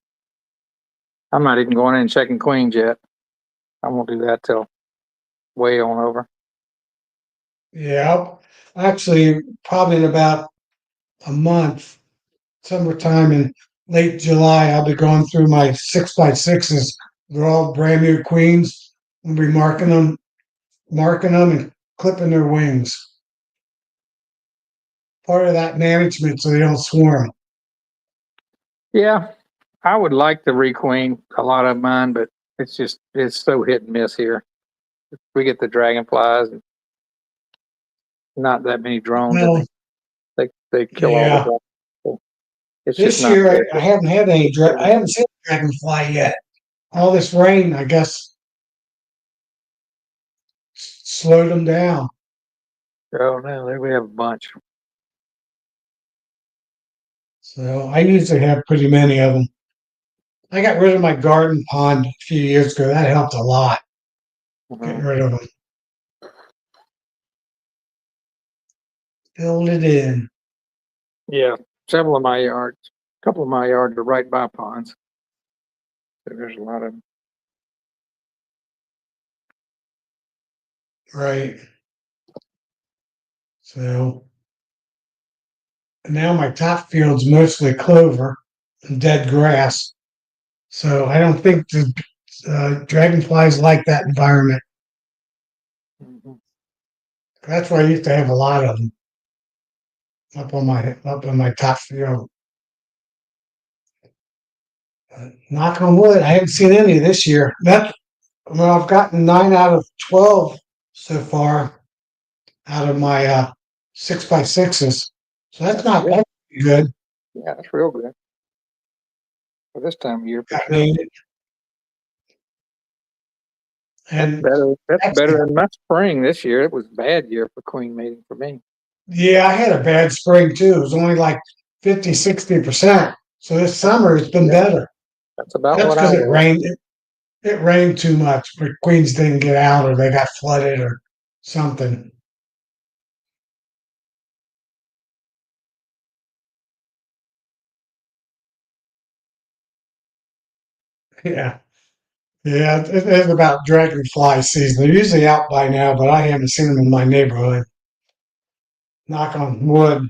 I'm not even going in and checking queens yet. I won't do that till way on over. Yeah, actually, probably in about a month, summertime in late July, I'll be going through my 6x6s. They're all brand new queens. We'll be marking them and clipping their wings. Part of that management so they don't swarm. Yeah, I would like to requeen a lot of mine, but it's so hit and miss here. We get the dragonflies, and not that many drones, and Well, they kill all the yeah. drones. So it's just This not year fair. I haven't had I haven't seen a dragonfly yet. All this rain, I guess, slowed them down. Oh no, there we have a bunch. So I usually have pretty many of them. I got rid of my garden pond a few years ago. That helped a lot, getting Mhm. rid of them. Filled it in. Yeah, several of my yards, a couple of my yards are right by ponds. So there's a lot of them. Right. So now my top field's mostly clover and dead grass. So I don't think the dragonflies like that environment. Mhm. That's why I used to have a lot of them up on my top field. Knock on wood, I haven't seen any this year. Well, I've gotten 9 out of 12 so far out of my 6x6s. So that's not Yeah, bad. Good. yeah, that's real good for this time of year for I sure. mean, and That's actually, better than my spring this year. It was a bad year for queen mating for me. yeah, I had a bad spring too. It was only like 50, 60%. So this summer it's been Yeah, better. that's about That's what I because it was. rained. It rained too much. The queens didn't get out or they got flooded or something. Yeah. Yeah, it is about dragonfly season. They're usually out by now, but I haven't seen them in my neighborhood. Knock on wood,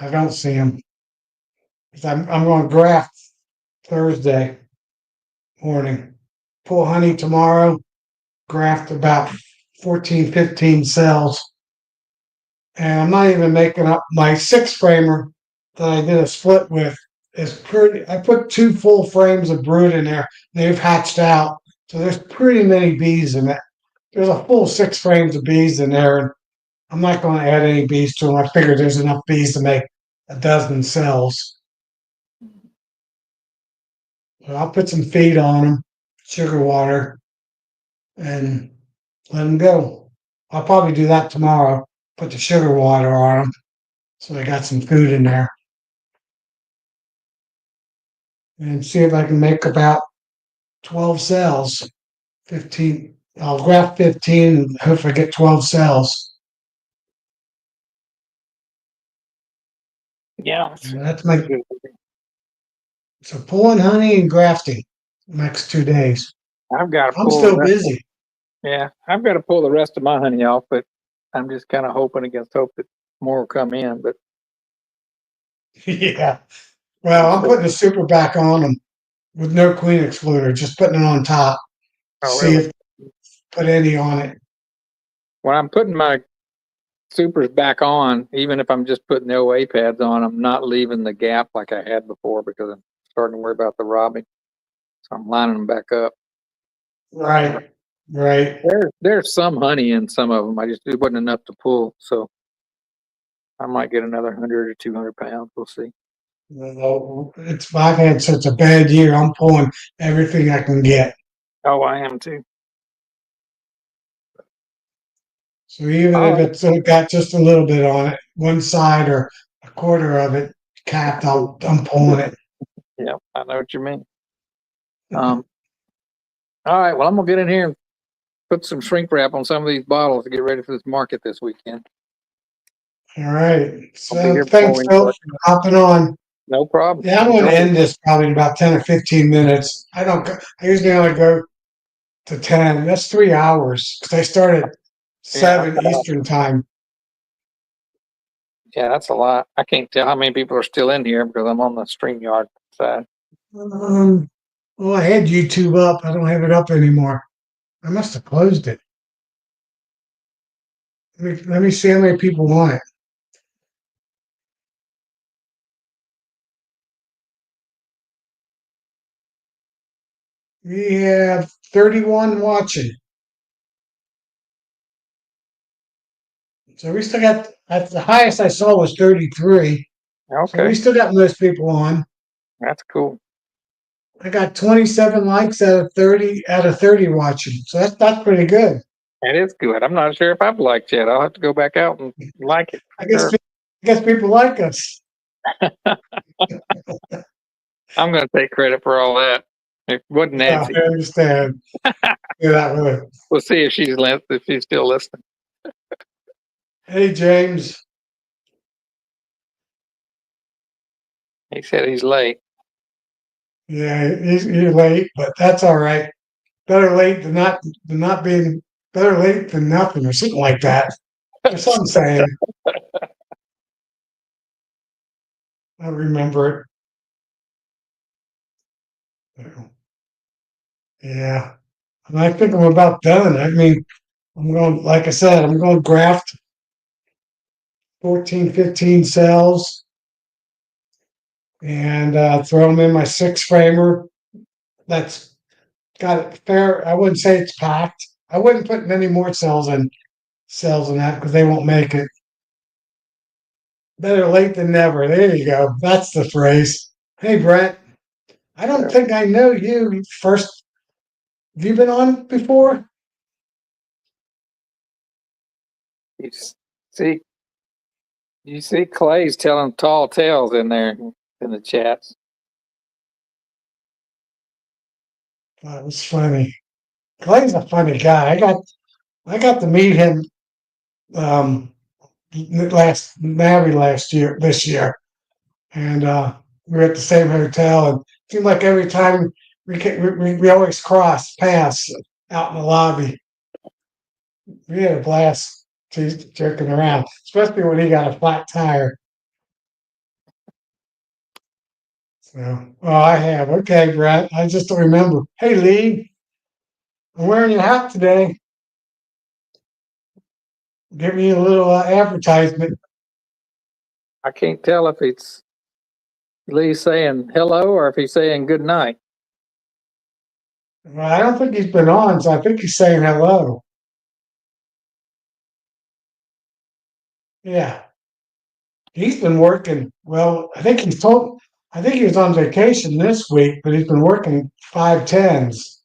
I don't see them. I'm going to graft Thursday morning, pull honey tomorrow, graft about 14, 15 cells. And I'm not even making up my six framer that I did a split with is pretty. I put two full frames of brood in there. They've hatched out. So there's pretty many bees in it. There's a full six frames of bees in there. And I'm not going to add any bees to them. I figure there's enough bees to make a dozen cells. So I'll put some feed on them, sugar water, and let them go. I'll probably do that tomorrow. Put the sugar water on them so they got some food in there. And see if I can make about 12 cells. 15. I'll graft 15 and hopefully get 12 cells. Yeah, And that's my so pulling honey and grafting next 2 days. I've got to I'm pull the still rest. busy. Yeah, I've got to pull the rest of my honey off, but I'm just kind of hoping against hope that more will come in. But Yeah. Well, I'm putting a super back on them with no queen excluder, just putting it on top. oh, See really? if put any on it. When I'm putting my supers back on, even if I'm just putting the OA pads on, I'm not leaving the gap like I had before because I'm starting to worry about the robbing. So I'm lining them back up. Right. Right. There's some honey in some of them. It wasn't enough to pull, so I might get another 100 or 200 pounds. We'll see. Well, I've had such a bad year. I'm pulling everything I can get. Oh, I am too. So even if Oh, it's got just a little bit on it, one side or a quarter of it capped, I'm pulling it. yeah, I know what you mean. Um, all right. Well, I'm gonna get in here and put some shrink wrap on some of these bottles to get ready for this market this weekend. All right. I'll be So here before thanks, we Phil, start. for hopping on. No problem. Yeah, I'm going Enjoy to it. end this probably in about 10 or 15 minutes. I usually only go to 10. That's 3 hours because I start at Yeah, 7 Eastern time. Yeah, that's a lot. I can't tell how many people are still in here because I'm on the StreamYard side. Well, I had YouTube up. I don't have it up anymore. I must have closed it. Let me see how many people want it. We have 31 watching. So we still got, at the highest I saw was 33. So we Okay, still got most people on. that's cool. I got 27 likes out of 30 watching. So that's pretty good. That is good. I'm not sure if I've liked yet. I'll have to go back out and like it. I guess Sure. I guess people like us. I'm going to take credit for all that. It wasn't Yeah, Nancy. I understand. Yeah, that way. We'll see if she's still listening. Hey James. He said he's late. Yeah, he's late, but that's all right. Better late than not being better late than nothing or something like that. There's some saying. I remember it. Yeah. And I think I'm about done. I mean, I'm going, like I said, I'm going to graft 14, 15 cells and throw them in my 6 framer. That's got it fair. I wouldn't say it's packed. I wouldn't put many more cells in that because they won't make it. Better late than never. There you go. That's the phrase. Hey, Brent. I don't think I know you. First, have you been on before? You see, you see Clay's telling tall tales in there in the chats. That was funny. Clay's a funny guy. I got to meet him um, this year, and we were at the same hotel, and it seemed like every time we always cross paths out in the lobby. We had a blast jerking around, especially when he got a flat tire. So, oh, I have. Okay, Brett. I just don't remember. Hey, Lee, I'm wearing your hat today. Give me a little advertisement. I can't tell if it's Lee saying hello or if he's saying good night. Well, I don't think he's been on, so I think he's saying hello. Yeah, he's been working. Well, I think he was on vacation this week, but he's been working 5/10s.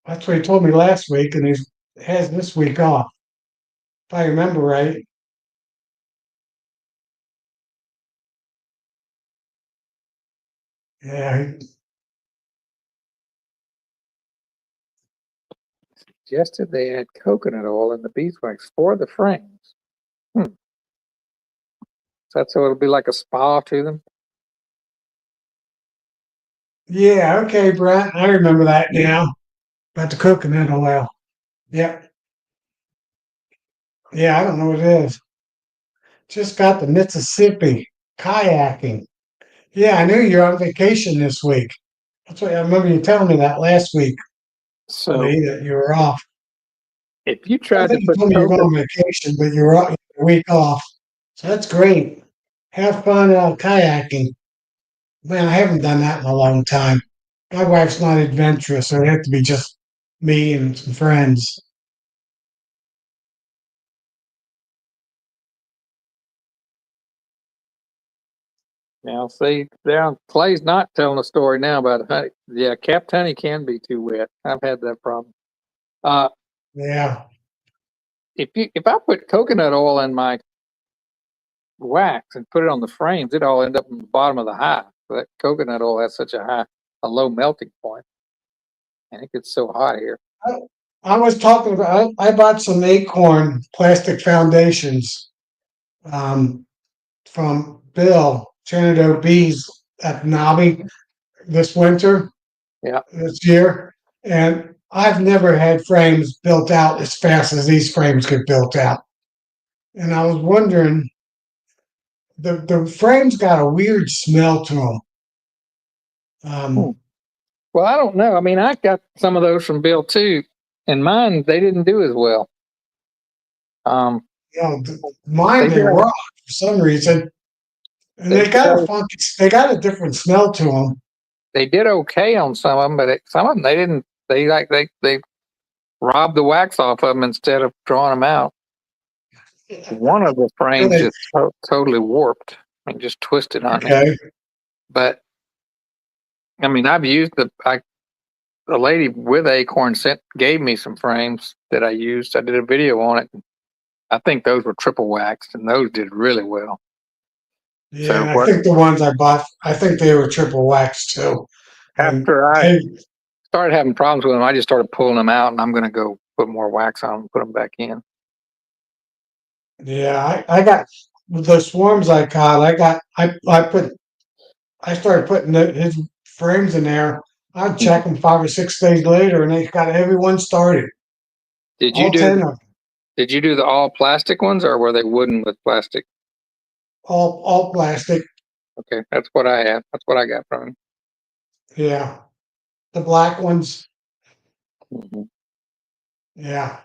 That's what he told me last week, and he has this week off, if I remember right. Yeah, Suggested they add coconut oil in the beeswax for the frames. So it'll be like a spa to them. yeah, okay, Brent. I remember that now. About the coconut oil. Yep. Yeah, I don't know what it is. Just got the Mississippi kayaking. Yeah, I knew you're on vacation this week. That's what I remember you telling me that last week, So Lee, that you were off. if you I tried to think you put told me you were going coconut, on vacation, but you were a week off. So that's great. Have fun kayaking. Man, I haven't done that in a long time. My wife's not adventurous, so it had to be just me and some friends. now see, now Clay's not telling a story now about honey. Yeah, capped honey can be too wet. I've had that problem. Uh, Yeah. if I put coconut oil in my wax and put it on the frames, it all end up in the bottom of the hive. That coconut oil has such a low melting point, and it gets so hot here. I was talking about, I bought some acorn plastic foundations um, from Bill, Shenandoah Bees at Nobby this winter, Yeah, this year. And I've never had frames built out as fast as these frames get built out. And I was wondering the frames got a weird smell to them. Well, I don't know. I mean, I got some of those from Bill too, and mine they didn't do as well. You know, mine They they did. rock for some reason, and they got a funky. They got a different smell to them. They did okay on some of them, but some of them they didn't. They robbed the wax off of them instead of drawing them out. One of the frames Really? just totally warped. I mean, just twisted on me. Okay. But I mean, I've used the lady with Acorn gave me some frames that I used. I did a video on it. I think those were triple waxed, and those did really well. Yeah, So and I think the ones I bought, I think they were triple wax too. And after I they, started having problems with them, I just started pulling them out, and I'm going to go put more wax on them and put them back in. yeah, I got the swarms I caught. I started putting his frames in there. I'd check them 5 or 6 days later, and they got everyone started. Did you All 10 of them. Did you do the all plastic ones, or were they wooden with plastic? All plastic. Okay, that's what I have. That's what I got from him. Yeah. The black ones. Mm-hmm. Yeah.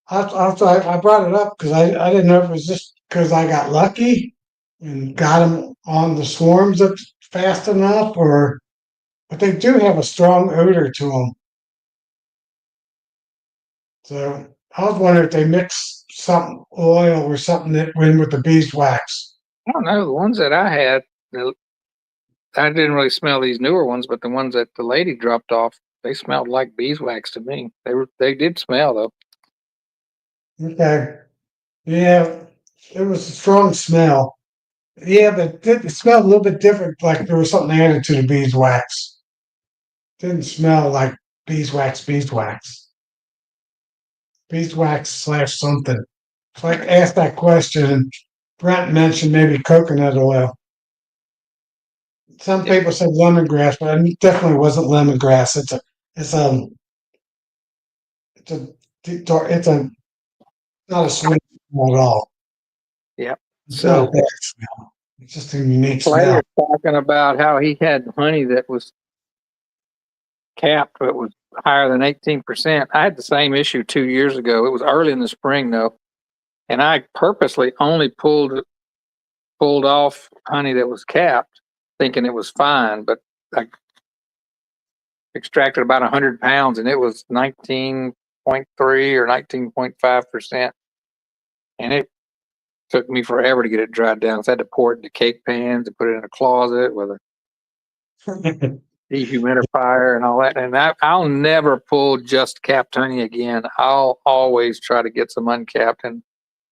I brought it up because I didn't know if it was just because I got lucky and got them on the swarms up fast enough, but they do have a strong odor to them. So I was wondering if they mix some oil or something that went with the beeswax. I don't know. The ones that I had, I didn't really smell these newer ones, but the ones that the lady dropped off, they smelled like beeswax to me. They did smell though. Okay. Yeah, it was a strong smell. Yeah, but it smelled a little bit different, like there was something added to the beeswax. Didn't smell like beeswax. Beeswax slash something. So I asked that question, and Brent mentioned maybe coconut oil. Some people said lemongrass, but it definitely wasn't lemongrass. It's a, it's a, it's a, not a sweet smell at all. Yep. It's not a So bad smell. It's just a unique Clay smell. is talking about how he had honey that was capped, but was higher than 18%. I had the same issue 2 years ago. It was early in the spring though, and I purposely only pulled off honey that was capped, thinking it was fine, but I extracted about 100 pounds and it was 19.3 or 19.5%. And it took me forever to get it dried down. So I had to pour it into cake pans and put it in a closet with a dehumidifier and all that. And I'll never pull just capped honey again. I'll always try to get some uncapped. And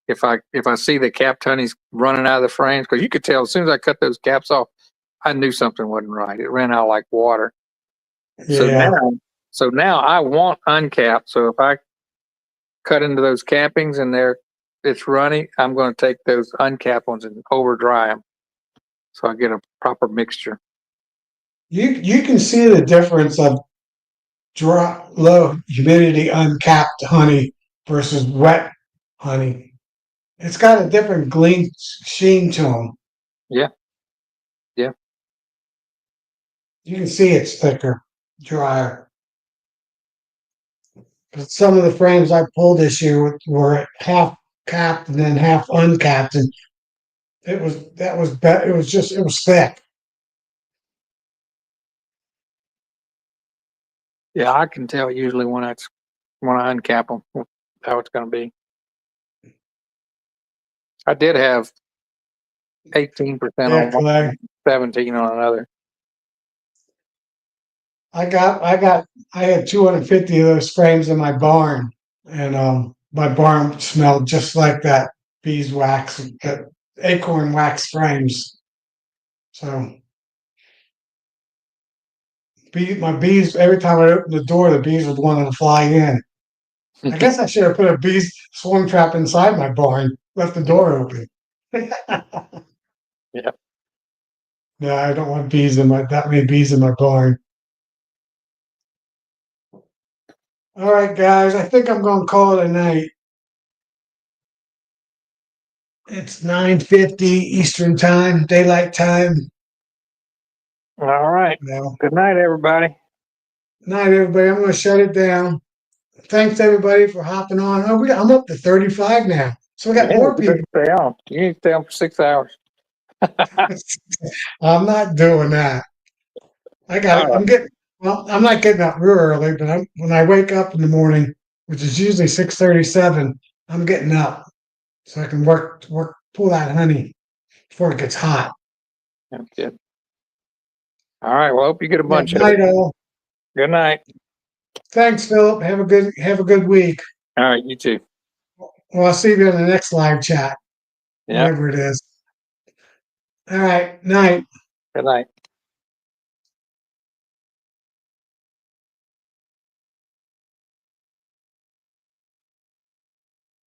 if I see the capped honey's running out of the frames, because you could tell as soon as I cut those caps off, I knew something wasn't right. It ran out like water. Yeah. So now I want uncapped. So if I cut into those cappings and it's runny, I'm going to take those uncapped ones and over dry them, so I get a proper mixture. You can see the difference of dry, low humidity uncapped honey versus wet honey. It's got a different gleam sheen to them. Yeah. Yeah. You can see it's thicker, drier. But some of the frames I pulled this year were half capped and then half uncapped, and it was thick. Yeah, I can tell usually when I uncap them how it's going to be. I did have 18% on one, Clay. 17 on another. I had 250 of those frames in my barn, and my barn smelled just like that beeswax, acorn wax frames. So my bees, every time I opened the door, the bees would want to fly in. I guess I should have put a bees swarm trap inside my barn, left the door open. Yeah. No, I don't want that many bees in my barn. All right, guys, I think I'm going to call it a night. It's 9:50 Eastern time, daylight time. All right. Well, Good night, everybody. night, everybody. I'm going to shut it down. Thanks, everybody, for hopping on. Oh, I'm up to 35 now. So we got Yeah, more you better people. stay on. You need to stay on for 6 hours. I'm not doing that. I got All it. right. Well, I'm not getting up real early, but when I wake up in the morning, which is usually 6:37, I'm getting up so I can pull that honey before it gets hot. That's good. All right. Well, hope you get a Yeah, bunch of night it. all. Good night. Thanks, Philip. Have a good week. All right. You too. Well, I'll see you in the next live chat, Yeah. whenever it is. All right. Night. Good night.